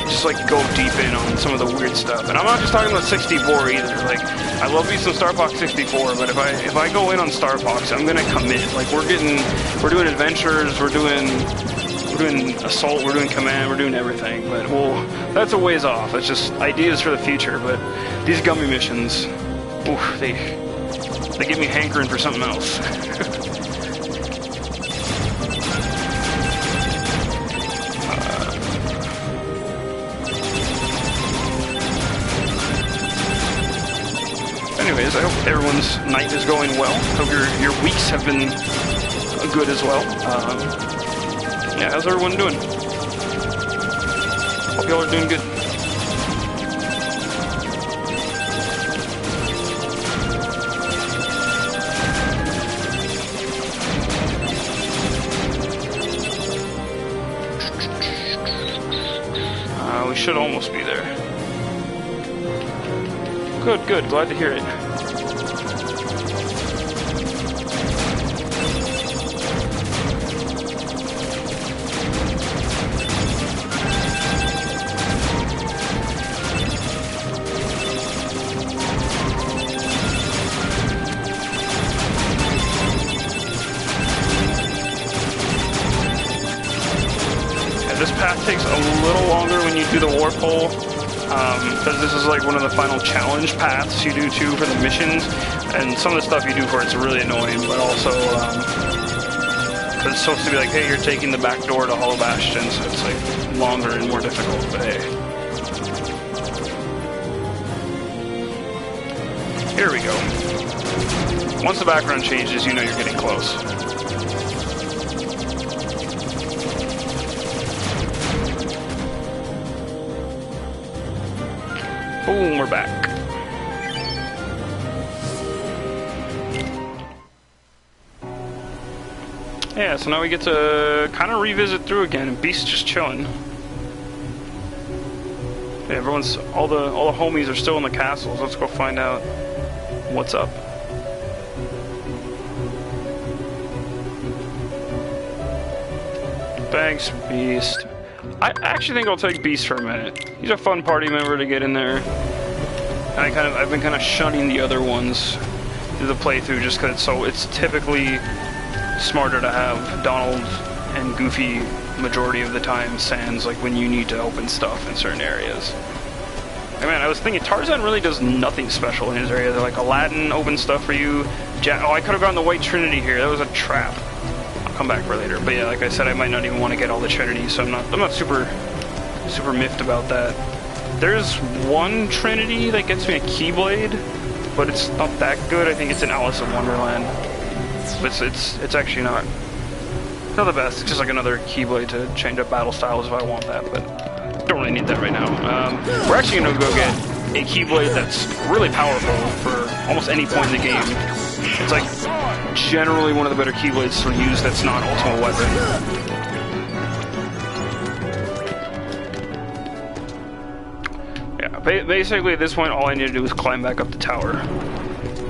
just like go deep in on some of the weird stuff. And I'm not just talking about 64 either. Like, I love me some Star Fox 64, but if I go in on Star Fox, I'm gonna commit. Like, we're doing adventures, we're doing assault, we're doing command, we're doing everything. But that's a ways off. It's just ideas for the future. But these gummy missions, oof, they get me hankering for something else. Anyways, I hope everyone's night is going well. Hope your weeks have been good as well. Yeah, how's everyone doing? Hope y'all are doing good. We should almost be there. Good, glad to hear it. This path takes a little longer when you do the warp hole, because this is like one of the final challenge paths you do too for the missions, and some of the stuff you do for it's really annoying, but also because it's supposed to be like, hey, you're taking the back door to Hollow Bastion, so it's like longer and more difficult, but hey. Here we go. Once the background changes, you know you're getting close. Boom, we're back. Yeah, so now we get to kind of revisit through again, and Beast's just chilling. Yeah, all the homies are still in the castles. Let's go find out what's up. Thanks, Beast. I actually think I'll take Beast for a minute. He's a fun party member to get in there. And I've been kind of shunning the other ones through the playthrough just because it's typically smarter to have Donald and Goofy majority of the time, sans like when you need to open stuff in certain areas. I mean, I was thinking Tarzan really does nothing special in his area. They're like Aladdin opens stuff for you. Oh, I could have gone the White Trinity here. That was a trap. Come back for later, but yeah, like I said, I might not even want to get all the Trinity, so I'm not super miffed about that. There's one Trinity that gets me a Keyblade, but it's not that good. I think it's in Alice in Wonderland. But it's actually not the best. It's just like another Keyblade to change up battle styles if I want that, but don't really need that right now. We're actually gonna go get a Keyblade that's really powerful for almost any point in the game. It's like generally one of the better Keyblades to use that's not Ultimate Weapon. Yeah, basically at this point all I need to do is climb back up the tower.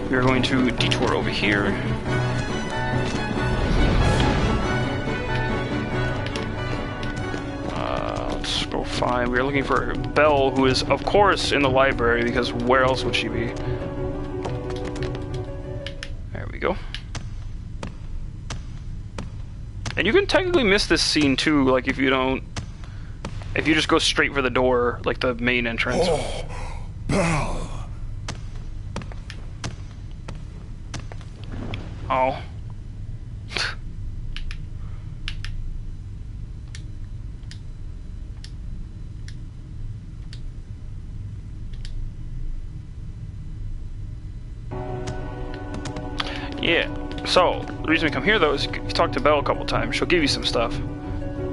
We're going to detour over here. Let's go Fine, we're looking for Belle, who is, of course, in the library, because where else would she be? There we go. And you can technically miss this scene, too, like, if you don't... If you just go straight for the door, like the main entrance. Oh, Belle. Oh. Yeah, so, the reason we come here, though, is if you talk to Belle a couple times, she'll give you some stuff.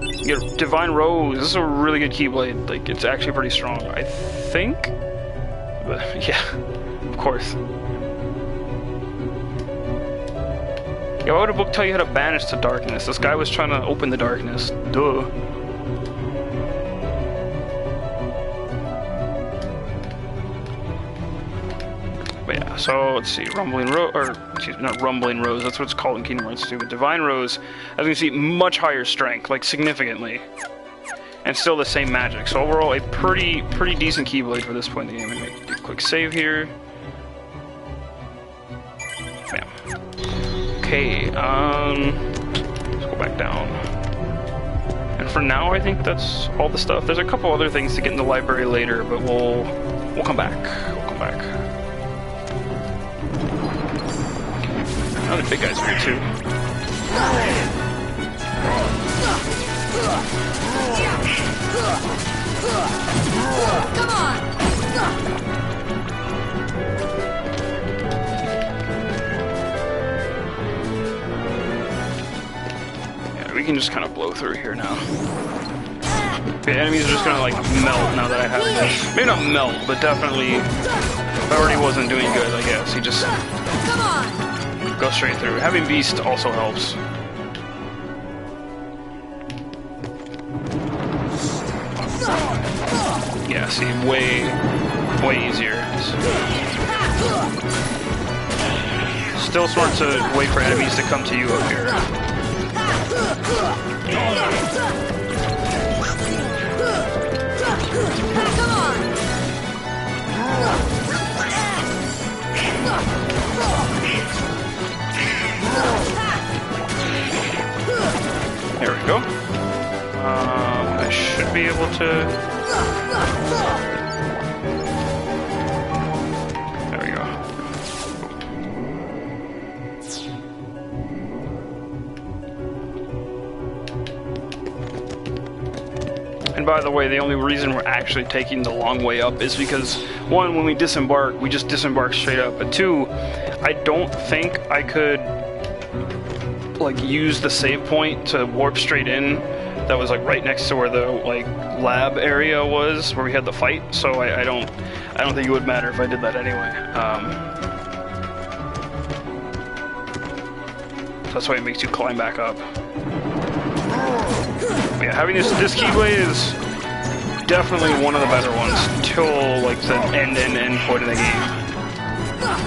You get Divine Rose. This is a really good Keyblade. Like, it's actually pretty strong, I think? But, yeah, of course. Yeah, why would a book tell you how to banish the darkness? This guy was trying to open the darkness. Duh. But yeah, so let's see, Rumbling Rose, or excuse me, not Rumbling Rose, that's what it's called in Kingdom Hearts 2, but Divine Rose, as you can see, much higher strength, like significantly, and still the same magic. So overall, a pretty decent Keyblade for this point in the game. I'm gonna do a quick save here. Bam. Okay, let's go back down. And for now, I think that's all the stuff. There's a couple other things to get in the library later, but we'll come back. We'll come back. Oh, the big guys are here too. Come on! Yeah, we can just kind of blow through here now. The enemies are just gonna like melt now that I have this. Maybe not melt, but definitely. If I already wasn't doing good, I guess. He just. Come on! Go straight through. Having Beast also helps. Yeah, see, way easier. Still smart to wait for enemies to come to you up here. There we go. I should be able to... There we go. And by the way, the only reason we're actually taking the long way up is because, one, when we disembark, we just disembark straight up. But two, I don't think I could like use the save point to warp straight in. That was like right next to where the like lab area was, where we had the fight. So I don't think it would matter if I did that anyway. So that's why it makes you climb back up. But yeah, having this Keyblade is definitely one of the better ones till like the end point of the game.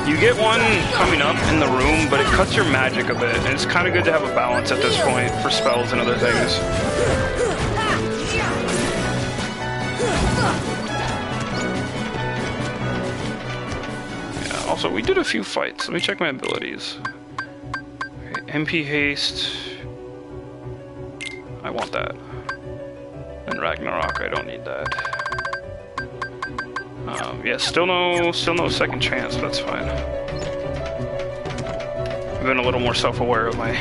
You get one coming up in the room, but it cuts your magic a bit, and it's kind of good to have a balance at this point for spells and other things. Yeah, also, we did a few fights. Let me check my abilities. Okay, MP Haste. I want that. And Ragnarok, I don't need that. Yeah, still no second chance, but that's fine. I've been a little more self-aware of my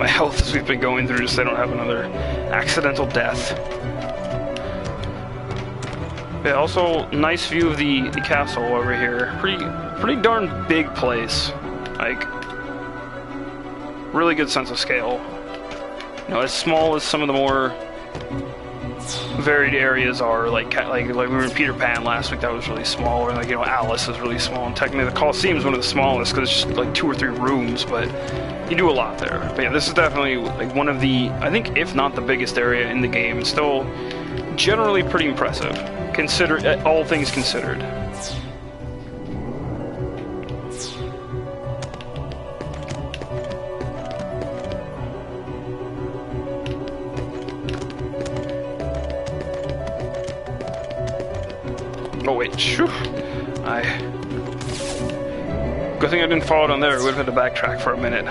health as we've been going through, just so I don't have another accidental death. Yeah, also nice view of the castle over here. Pretty darn big place. Like, really good sense of scale. You know, as small as some of the more varied areas are, like we were in Peter Pan last week, that was really small, or like, you know, Alice is really small, and technically the Colosseum is one of the smallest because it's just like 2 or 3 rooms, but you do a lot there. But yeah, this is definitely like one of the, I think if not the biggest area in the game, and still generally pretty impressive, all things considered. Oh wait, shoo. Good thing I didn't follow down there. We would have had to backtrack for a minute.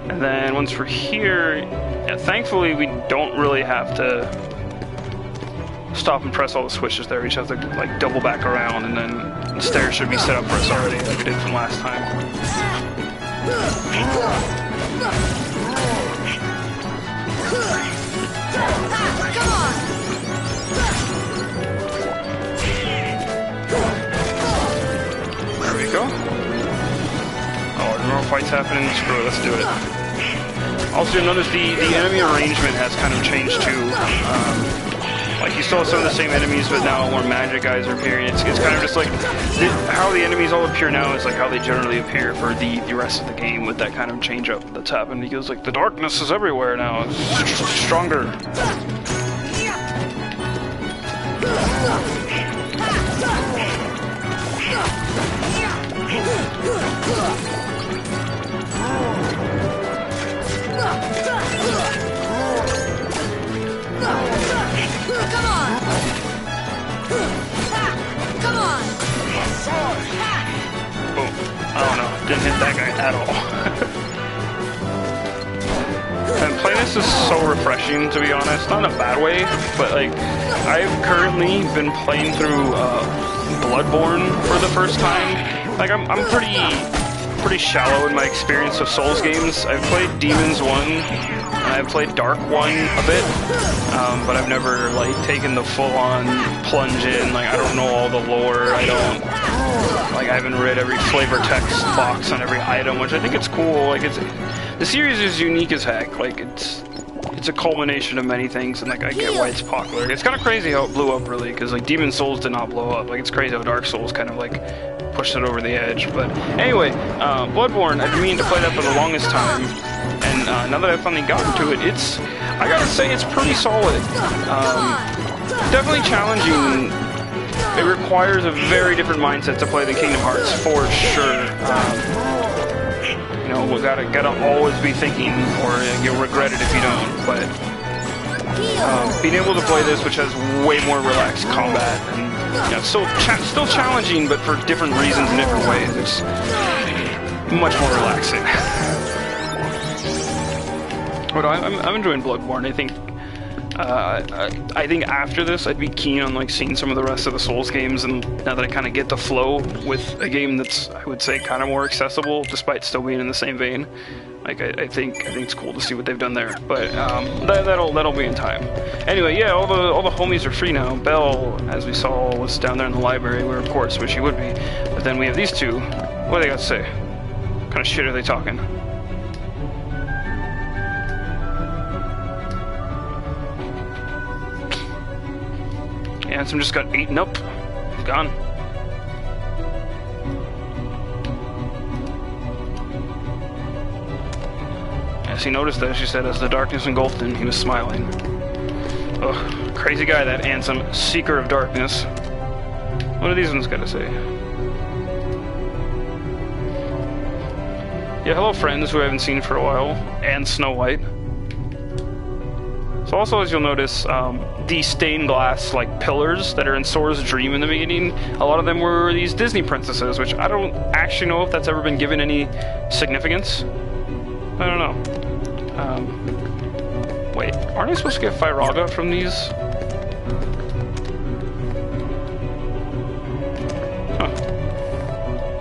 And then once we're here, yeah, thankfully we don't really have to stop and press all the switches there. We just have to like double back around, and then the stairs should be set up for us already, like we did from last time. Come on! There we go. Oh, there's more fights happening. Screw it, let's do it. Also, you'll notice the enemy arrangement has kind of changed too. Like, you still have some of the same enemies, but now more magic guys are appearing. It's kind of just like, how the enemies all appear now is like how they generally appear for the rest of the game, with that kind of change up that's happened. He goes like, the darkness is everywhere now. It's stronger. Come on! Come on! Boom. I don't know. Didn't hit that guy at all. And playing this is so refreshing, to be honest. Not in a bad way, but like, I've currently been playing through Bloodborne for the first time. Like, I'm pretty shallow in my experience of Souls games. I've played Demons 1, and I've played Dark 1 a bit, but I've never like taken the full-on plunge in. Like, I don't know all the lore. I haven't read every flavor text box on every item, which I think it's cool. Like, the series is unique as heck. Like, it's a culmination of many things, and like, I get why it's popular. It's kind of crazy how it blew up, really, because like Demon Souls did not blow up. Like, it's crazy how Dark Souls kind of like pushed it over the edge. But anyway, Bloodborne, I've been meaning to play that for the longest time, and now that I've finally gotten to it, I gotta say, it's pretty solid. Definitely challenging. It requires a very different mindset to play than Kingdom Hearts, for sure. You know, we gotta always be thinking, or you'll regret it if you don't. But being able to play this, which has way more relaxed combat, and you know, still challenging, but for different reasons in different ways, it's much more relaxing. But I'm enjoying Bloodborne. I think after this, I'd be keen on like seeing some of the rest of the Souls games, and now that I kind of get the flow with a game that's, I would say, kind of more accessible, despite still being in the same vein. Like, I think it's cool to see what they've done there, but that'll be in time. Anyway, yeah, all the homies are free now. Belle, as we saw, was down there in the library, where of course which she would be. But then we have these two. What do they got to say? What kind of shit are they talking? Ansem just got eaten up. He's gone. As he noticed that, she said, as the darkness engulfed him, he was smiling. Ugh, crazy guy, that Ansem, seeker of darkness. What do these ones got to say? Yeah, hello friends who I haven't seen for a while, and Snow White. So also, as you'll notice, the stained glass like pillars that are in Sora's dream in the beginning, a lot of them were these Disney princesses, which I don't actually know if that's ever been given any significance. I don't know. Wait, aren't I supposed to get Firaga from these? Huh.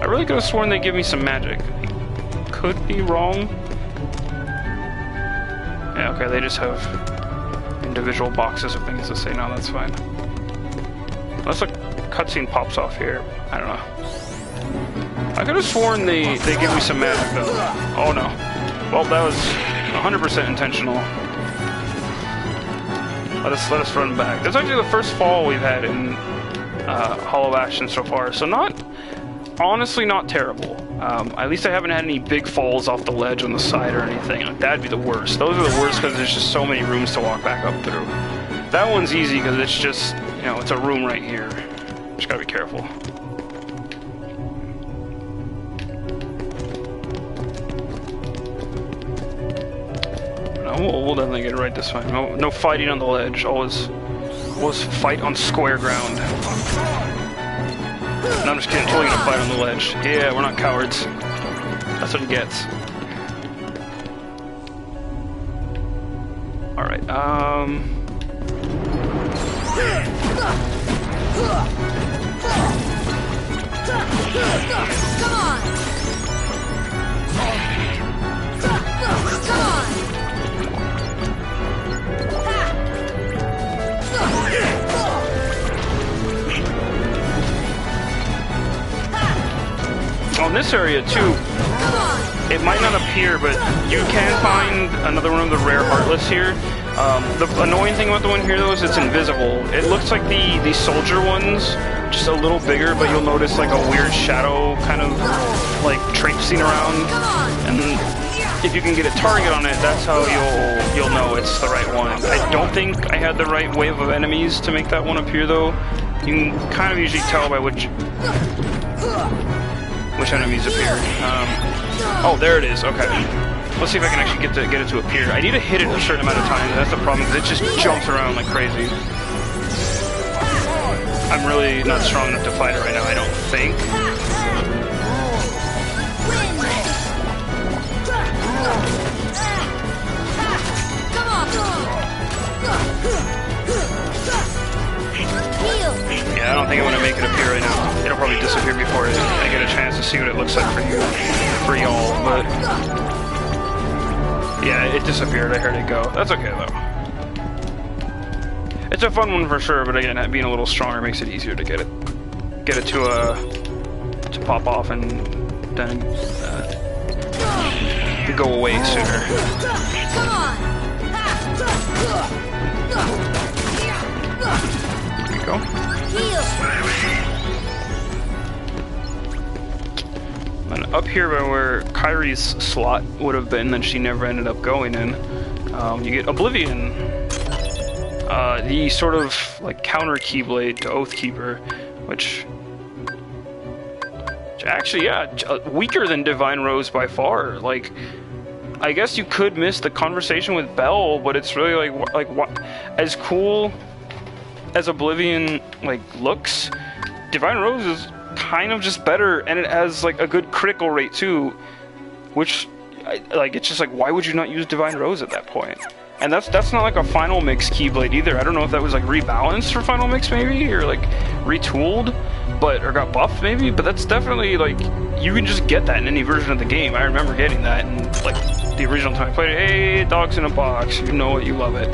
I really could have sworn they'd give me some magic. Could be wrong. Yeah, okay, they just have individual boxes of things to say. No, that's fine. Unless a cutscene pops off here. I don't know. I could have sworn they give me some magic though. Oh no. Well, that was 100% intentional. Let us run back. That's actually the first fall we've had in Hollow Bastion so far, so honestly not terrible. At least I haven't had any big falls off the ledge on the side or anything. Like, that'd be the worst. Those are the worst because there's just so many rooms to walk back up through. That one's easy because it's just, you know, it's a room right here. Just gotta be careful. No, we'll definitely get it right this time. No fighting on the ledge. Always was fight on square ground. No, I'm just kidding. Totally gonna fight on the ledge. Yeah, we're not cowards. That's what it gets. All right. Come on! Come on! On this area too, it might not appear, but you can find another one of the rare Heartless here. The annoying thing about the one here though is it's invisible. It looks like the soldier ones, just a little bigger, but you'll notice like a weird shadow kind of like traipsing around. And if you can get a target on it, that's how you'll know it's the right one. I don't think I had the right wave of enemies to make that one appear though. You can kind of usually tell by which enemies appear. Oh, there it is. Okay. Let's see if I can actually get it to appear. I need to hit it a certain amount of times. That's the problem, because it just jumps around like crazy. I'm really not strong enough to fight it right now, I don't think. Yeah, I don't think I'm gonna make it appear right now. It'll probably disappear before I get a chance to see what it looks like for y'all, but yeah, it disappeared. I heard it go. That's okay though. It's a fun one for sure, but again, being a little stronger makes it easier to get it to pop off and then go away sooner. There we go. And up here by where Kairi's slot would have been that she never ended up going in, you get Oblivion. The sort of like counter Keyblade to Oathkeeper, which actually, yeah, weaker than Divine Rose by far. Like, I guess you could miss the conversation with Belle, but it's really like what, as cool as Oblivion like looks, Divine Rose is kind of just better, and it has like a good critical rate too, which like it's just like, why would you not use Divine Rose at that point? And that's not like a Final Mix Keyblade either. I don't know if that was like rebalanced for Final Mix maybe, or like retooled, or got buffed maybe, but that's definitely like, you can just get that in any version of the game. I remember getting that in like the original time I played it. Hey, dogs in a box, you know it, you love it.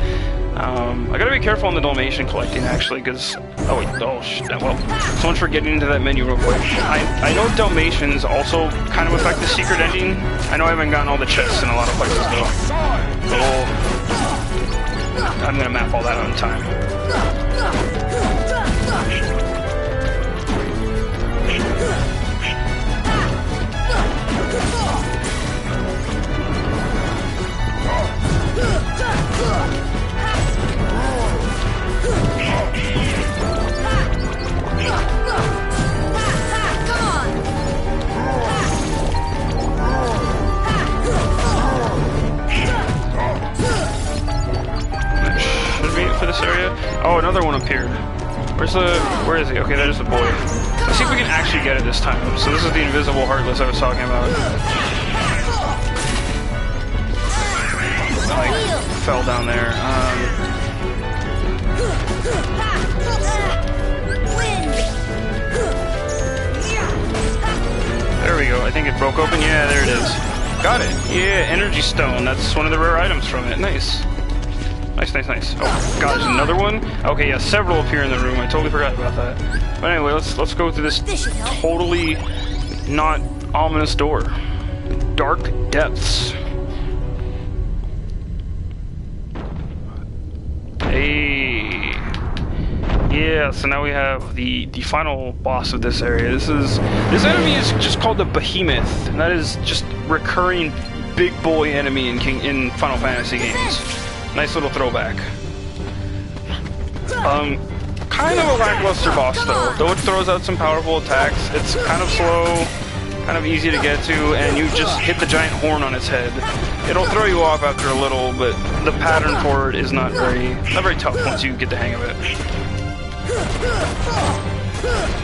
I gotta be careful on the Dalmatian collecting actually, because oh shit, well, so much for getting into that menu real quick. I know Dalmatians also kind of affect the secret ending. I know I haven't gotten all the chests in a lot of places though. So I'm gonna map all that out in time. For this area. Oh, another one appeared. Where is he? Okay, that is the boy. Let's see if we can actually get it this time. So this is the invisible Heartless I was talking about. I fell down there. There we go. I think it broke open. Yeah, there it is. Got it. Yeah, Energy Stone. That's one of the rare items from it. Nice. Nice. Oh god, there's another one? Okay, yeah, several appear in the room. I totally forgot about that. But anyway, let's go through this totally not ominous door. Dark Depths. Hey. Yeah, so now we have the final boss of this area. This enemy is just called the Behemoth, and that is just recurring big boy enemy in Final Fantasy games. Nice little throwback. Kind of a lackluster boss though. Though it throws out some powerful attacks, it's kind of slow, kind of easy to get to, and you just hit the giant horn on its head. It'll throw you off after a little, but the pattern for it is not very tough once you get the hang of it.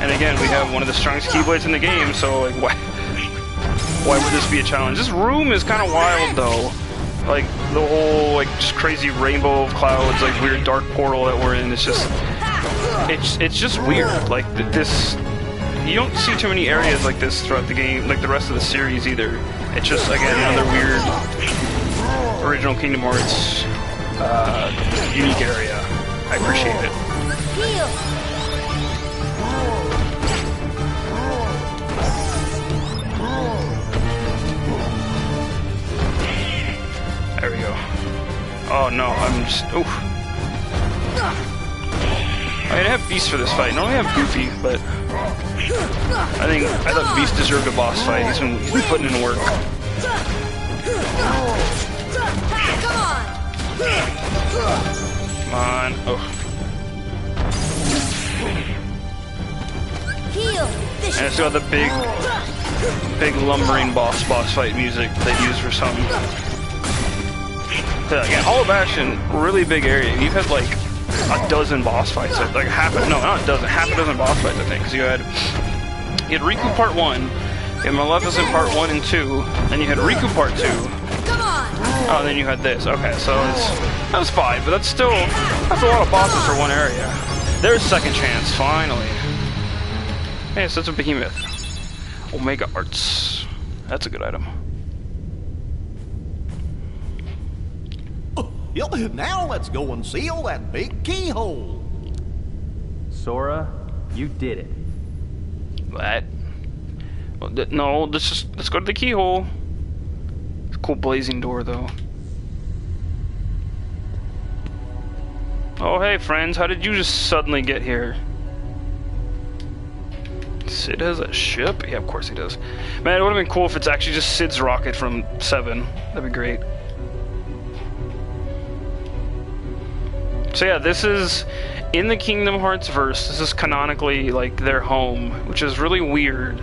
And again, we have one of the strongest Keyblades in the game, so like, why would this be a challenge? This room is kind of wild, though. Like the whole like just crazy rainbow of clouds, like weird dark portal that we're in. It's just weird. Like this. You don't see too many areas like this throughout the game, like the rest of the series either. It's just, again, another weird original Kingdom Hearts unique area. I appreciate it. There we go. Oh no, I'm just... Oof. I mean, I have Beast for this fight. Normally I have Goofy, but... I thought Beast deserved a boss fight. He's been putting in work. Come on. Oh. And it's got the big lumbering boss fight music they use for some. Again, Hollow Bastion, really big area. You've had like a dozen boss fights, like half a dozen boss fights, I think, because you had Riku Part 1, you had Maleficent Part 1 and 2, then you had Riku Part 2, oh, and then you had this. Okay, so that was 5, but that's a lot of bosses for one area. There's Second Chance, finally. Hey, so it's a behemoth. Omega Arts. That's a good item. Now let's go and seal that big keyhole. Sora, you did it. What? Well, no, let's go to the keyhole. It's a cool blazing door, though. Oh, hey, friends. How did you just suddenly get here? Sid has a ship? Yeah, of course he does. Man, it would have been cool if it's actually just Sid's rocket from 7. That'd be great. So yeah, this is in the Kingdom Hearts verse. This is canonically like their home, which is really weird.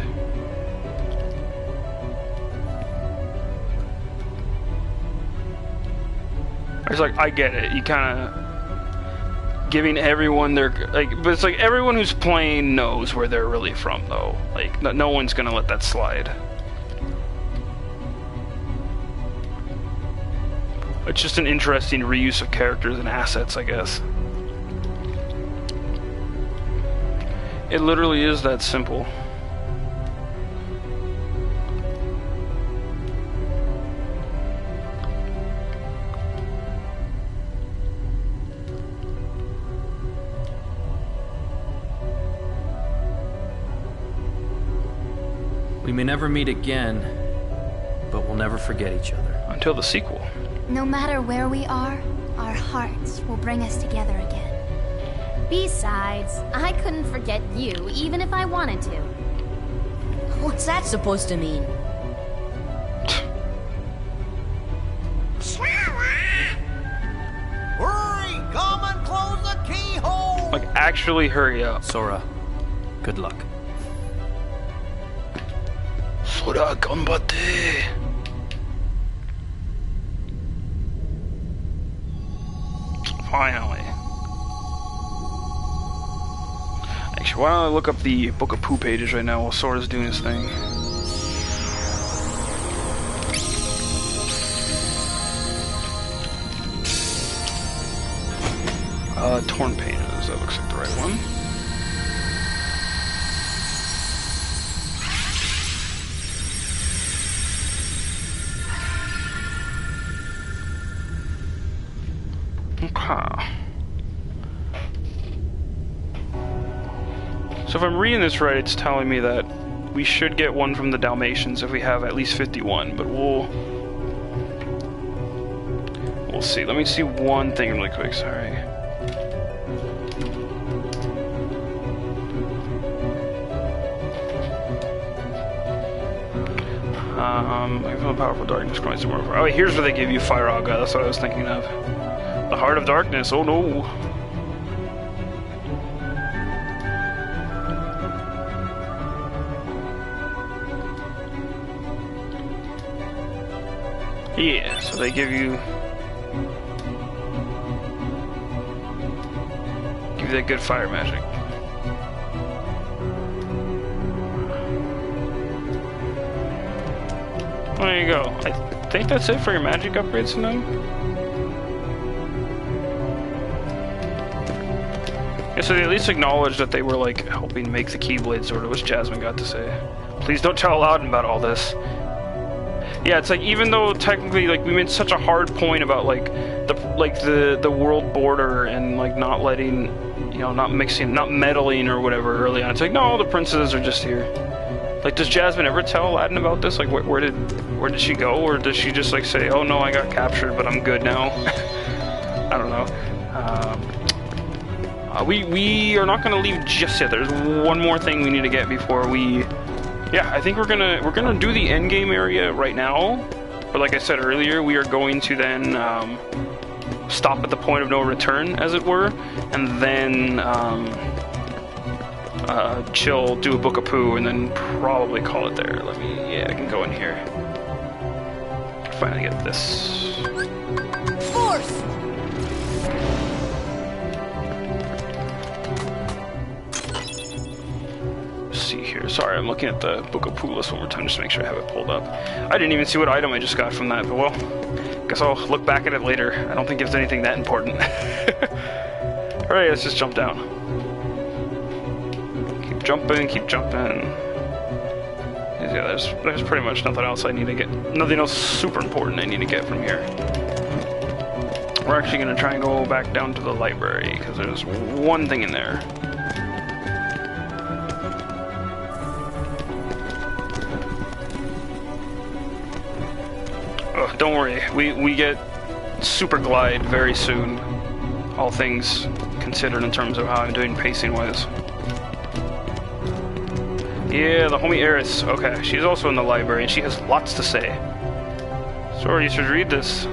It's like, I get it. You kind of giving everyone their like, but it's like everyone who's playing knows where they're really from, though. Like, no one's gonna let that slide. It's just an interesting reuse of characters and assets, I guess. It literally is that simple. We may never meet again, but we'll never forget each other. Until the sequel. No matter where we are, our hearts will bring us together again. Besides, I couldn't forget you, even if I wanted to. What's that supposed to mean? Hurry! Come and close the keyhole! Like, actually hurry up. Sora, good luck. Sora, ganbatte! Finally. Actually, why don't I look up the Book of Pooh pages right now while Sora's doing his thing? Torn pages. That looks like the right one. Okay. So if I'm reading this right, it's telling me that we should get one from the Dalmatians if we have at least 51, but we'll see. Let me see one thing really quick, sorry. Like from the powerful darkness growing some more. Oh, wait, here's where they give you Fire Aga. That's what I was thinking of. The Heart of Darkness. Oh no. Yeah, so they give you that good fire magic. Well, there you go. I think that's it for your magic upgrades tonight. Yeah, so they at least acknowledged that they were like helping make the Keyblade Sword, which Jasmine got to say. Please don't tell Aladdin about all this. Yeah, it's like even though technically like we made such a hard point about like the world border and like not letting, you know, not mixing, not meddling or whatever early on. It's like no, the princesses are just here. Like, does Jasmine ever tell Aladdin about this? Like, where did she go, or does she just like say, "Oh no, I got captured, but I'm good now"? I don't know. We are not gonna leave just yet. There's one more thing we need to get before we. Yeah, I think we're gonna do the end game area right now. But like I said earlier, we are going to then stop at the point of no return, as it were, and then chill, do a Book of Pooh, and then probably call it there. I can go in here. Finally get this. Force! See here. Sorry, I'm looking at the Book of Pooh list one more time just to make sure I have it pulled up. I didn't even see what item I just got from that, but well, guess I'll look back at it later. I don't think it's anything that important. Alright, let's just jump down. Keep jumping. Yeah, there's pretty much nothing else I need to get. Nothing else super important I need to get from here. We're actually going to try and go back down to the library, because there's one thing in there. Oh, don't worry, we get Super Glide very soon. All things considered in terms of how I'm doing pacing-wise. Yeah, the homie Eris. Okay, she's also in the library, and she has lots to say. Sorry, you should read this.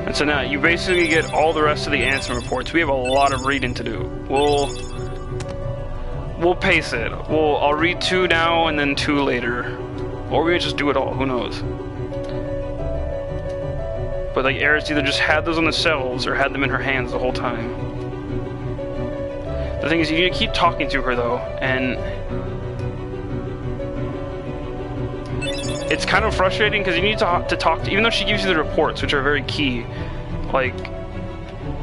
And so now, you basically get all the rest of the Ansem reports. We have a lot of reading to do. We'll pace it. I'll read 2 now, and then 2 later. Or we may just do it all, who knows. But like, Eris either just had those on the shelves, or had them in her hands the whole time. The thing is, you need to keep talking to her, though, and it's kind of frustrating because you need to talk to, even though she gives you the reports, which are very key, like,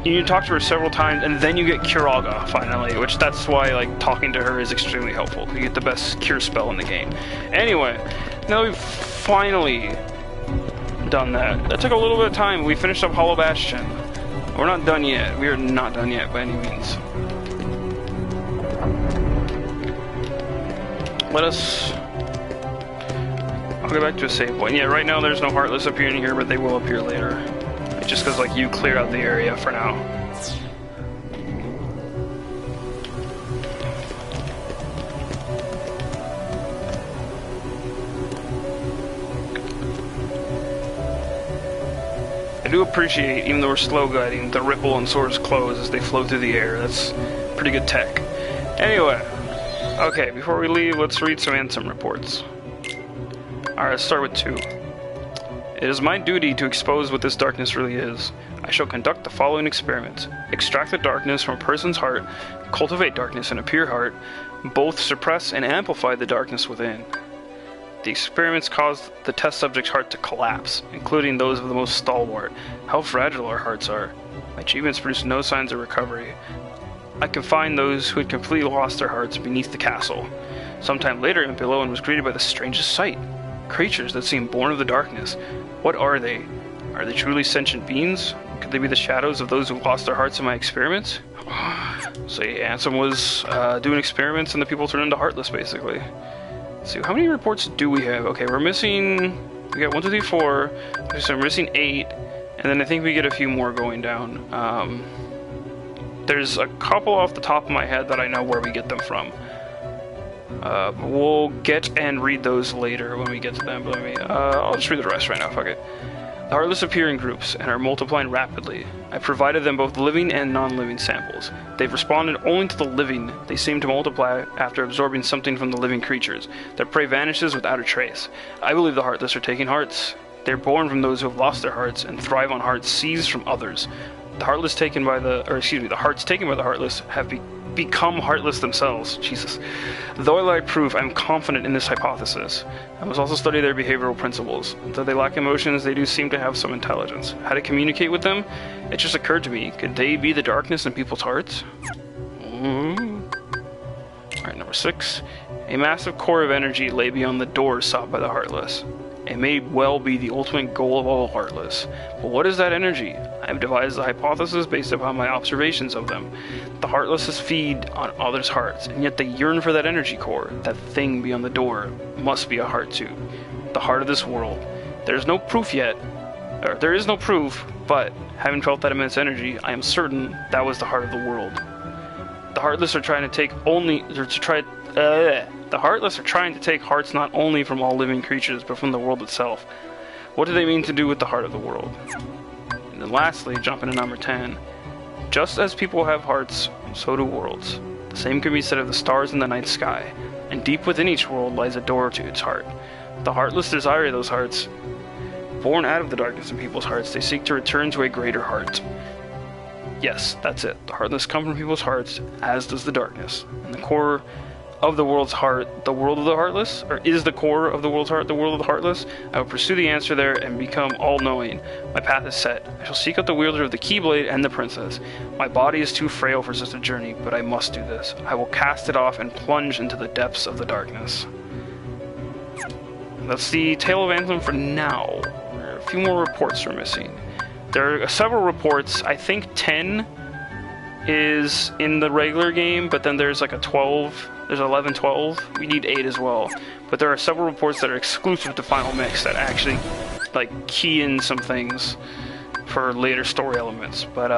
you need to talk to her several times, and then you get Curaga, finally, which that's why, like, talking to her is extremely helpful. You get the best cure spell in the game. Anyway, now we've finally done that. That took a little bit of time. We finished up Hollow Bastion. We're not done yet. We are not done yet, by any means. I'll go back to a save point. Yeah, right now there's no Heartless appearing here, but they will appear later. It's just because, like, you clear out the area for now. I do appreciate, even though we're slow gliding, the ripple on Sora's clothes as they flow through the air. That's pretty good tech. Anyway. Okay, before we leave, let's read some Ansem reports. Alright, let's start with 2. It is my duty to expose what this darkness really is. I shall conduct the following experiments. Extract the darkness from a person's heart, cultivate darkness in a pure heart, both suppress and amplify the darkness within. The experiments caused the test subject's heart to collapse, including those of the most stalwart. How fragile our hearts are. My achievements produced no signs of recovery. I confined those who had completely lost their hearts beneath the castle. Sometime later, Impiloan was greeted by the strangest sight. Creatures that seemed born of the darkness. What are they? Are they truly sentient beings? Could they be the shadows of those who lost their hearts in my experiments? So yeah, Ansem was doing experiments and the people turned into Heartless, basically. Let's see, how many reports do we have? Okay, we got 1, 2, 3, 4. So we're missing 8. And then I think we get a few more going down. There's a couple off the top of my head that I know where we get them from. We'll get and read those later when we get to them. But I'll just read the rest right now, fuck it. The Heartless appear in groups and are multiplying rapidly. I provided them both living and non-living samples. They've responded only to the living. They seem to multiply after absorbing something from the living creatures. Their prey vanishes without a trace. I believe the Heartless are taking hearts. They're born from those who have lost their hearts and thrive on hearts seized from others. The hearts taken by the Heartless have become heartless themselves. Jesus. Though I lack proof, I'm confident in this hypothesis. I must also study their behavioral principles. Though they lack emotions, they do seem to have some intelligence. How to communicate with them? It just occurred to me. Could they be the darkness in people's hearts? Alright, number 6. A massive core of energy lay beyond the doors sought by the Heartless. It may well be the ultimate goal of all Heartless. But what is that energy? I have devised a hypothesis based upon my observations of them. The Heartless feed on others' hearts, and yet they yearn for that energy core. That thing beyond the door must be a heart too. The heart of this world. There is no proof yet, but having felt that immense energy, I am certain that was the heart of the world. The Heartless are trying to take hearts not only from all living creatures, but from the world itself. What do they mean to do with the heart of the world? And then lastly, jumping to number 10. Just as people have hearts, so do worlds. The same can be said of the stars in the night sky, and deep within each world lies a door to its heart. The Heartless desire those hearts. Born out of the darkness in people's hearts, they seek to return to a greater heart. Yes, that's it. The Heartless come from people's hearts, as does the darkness. And the core of the world's heart, the world of the Heartless? Or is the core of the world's heart the world of the Heartless? I will pursue the answer there and become all-knowing. My path is set. I shall seek out the wielder of the Keyblade and the princess. My body is too frail for such a journey, but I must do this. I will cast it off and plunge into the depths of the darkness. That's the Tale of Anthem for now. There are a few more reports we're missing. There are several reports. I think 10 is in the regular game, but then there's like a 12. There's 11, 12. We need 8 as well. But there are several reports that are exclusive to Final Mix that actually like key in some things for later story elements. But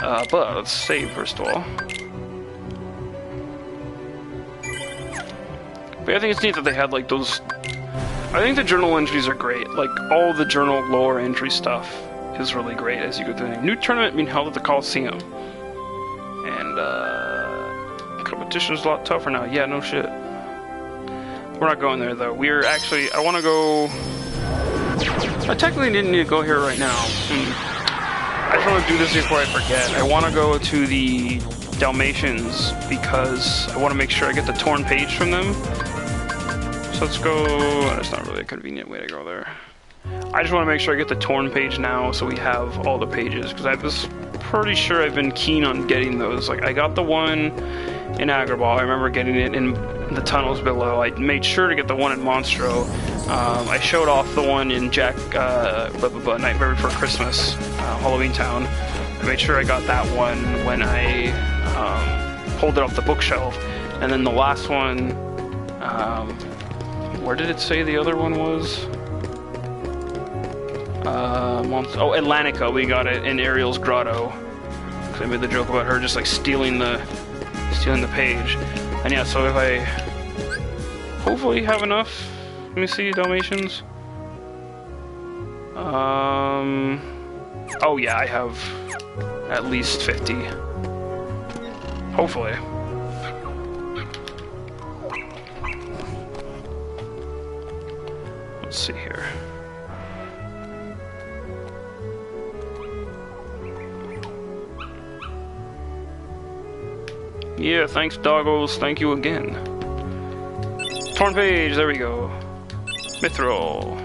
let's save first of all. But I think it's neat that they had like those. I think the journal entries are great. Like all the journal lore entry stuff is really great as you go through. New tournament being held at the Coliseum, and competition's a lot tougher now. Yeah, no shit. We're not going there though. We're actually. I want to go. I technically didn't need to go here right now. I just want to do this before I forget. I want to go to the Dalmatians because I want to make sure I get the torn page from them. So let's go. That's not really a convenient way to go there. I just want to make sure I get the torn page now so we have all the pages, because I was pretty sure I've been keen on getting those. Like, I got the one in Agrabah. I remember getting it in the tunnels below. I made sure to get the one in Monstro. I showed off the one in Nightmare Before Christmas, Halloween Town. I made sure I got that one when I pulled it off the bookshelf. And then the last one, where did it say the other one was? Atlantica, we got it in Ariel's Grotto. Cause I made the joke about her just like stealing the page. And yeah, so if I hopefully have enough. Let me see, Dalmatians. Oh yeah, I have at least 50. Hopefully. Let's see here. Yeah, thanks, doggos. Thank you again. Torn page, there we go. Mithril.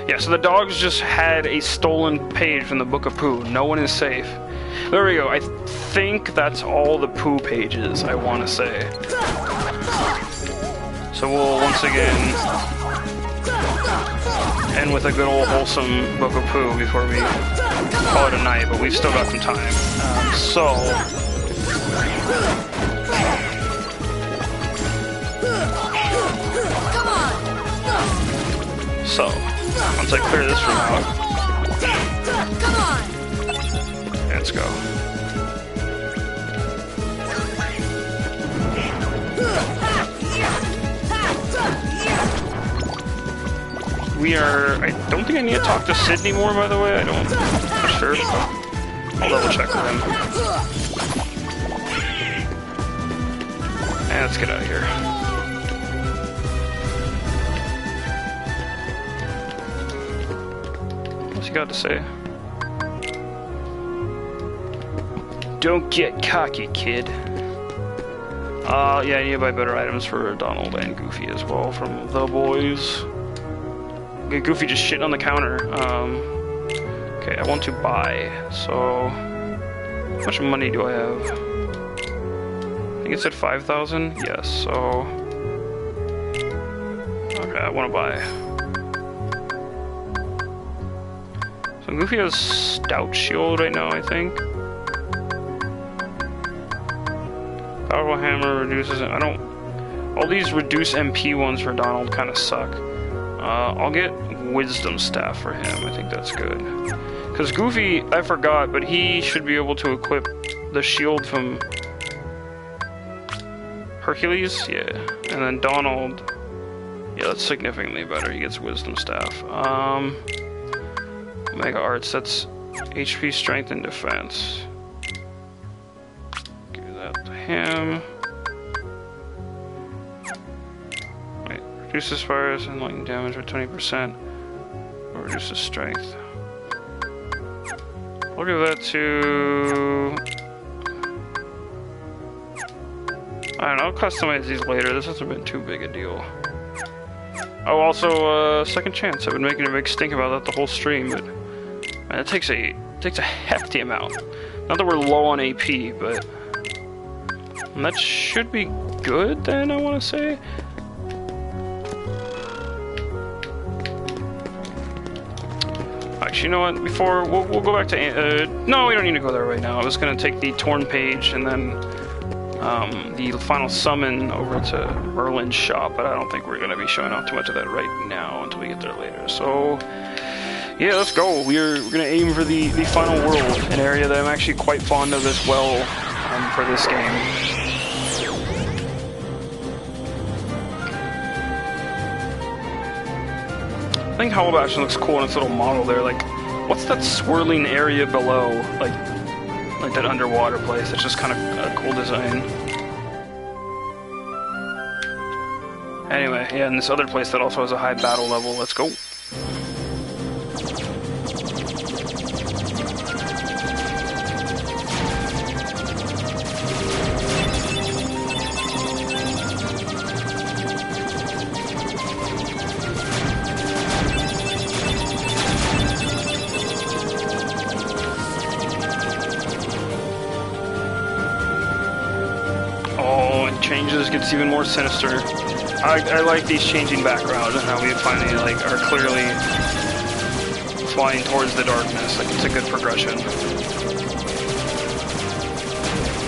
Yeah, so the dogs just had a stolen page from the Book of Pooh. No one is safe. There we go. I think that's all the Pooh pages, I want to say. So we'll once again end with a good old wholesome Book of Pooh before we call it a night, but we've still got some time. So, once I clear this room out, let's go. we are... I don't think I need to talk to Sid anymore, by the way. I'm not sure. I'll double check with him. And let's get out of here. What's he got to say? Don't get cocky, kid. Yeah, I need to buy better items for Donald and Goofy as well from the boys. Okay, Goofy just shitting on the counter. Okay, I want to buy, so... How much money do I have? I think it said 5,000? Yes, so... Okay, I want to buy. So Goofy has Stout Shield right now, I think. Powerful Hammer reduces... I don't... All these reduce MP ones for Donald kind of suck. I'll get Wisdom Staff for him. I think that's good. Because Goofy, I forgot, but he should be able to equip the shield from Hercules? Yeah. And then Donald... Yeah, that's significantly better. He gets Wisdom Staff. Mega Arts, that's HP, Strength, and Defense. Give that to him. Wait, reduces fires and lightning damage by 20%. Or reduces strength. I'll give that to... I don't know, I'll customize these later. This hasn't been too big a deal. Oh, also, second chance. I've been making a big stink about that the whole stream, but man, it takes a hefty amount. Not that we're low on AP, but that should be good then, I want to say. Actually, you know what? Before we'll go back to no, we don't need to go there right now. I was gonna take the Torn Page and then the final summon over to Merlin's shop, but I don't think we're going to be showing off too much of that right now until we get there later. So, yeah, let's go. We're going to aim for the final world, an area that I'm actually quite fond of as well for this game. I think Halabash looks cool in its little model there. Like, what's that swirling area below? Like that underwater place. It's just kind of a cool design. Anyway, yeah, and this other place that also has a high battle level. Let's go. Gets even more sinister. I like these changing backgrounds and how we finally are clearly flying towards the darkness. Like, it's a good progression.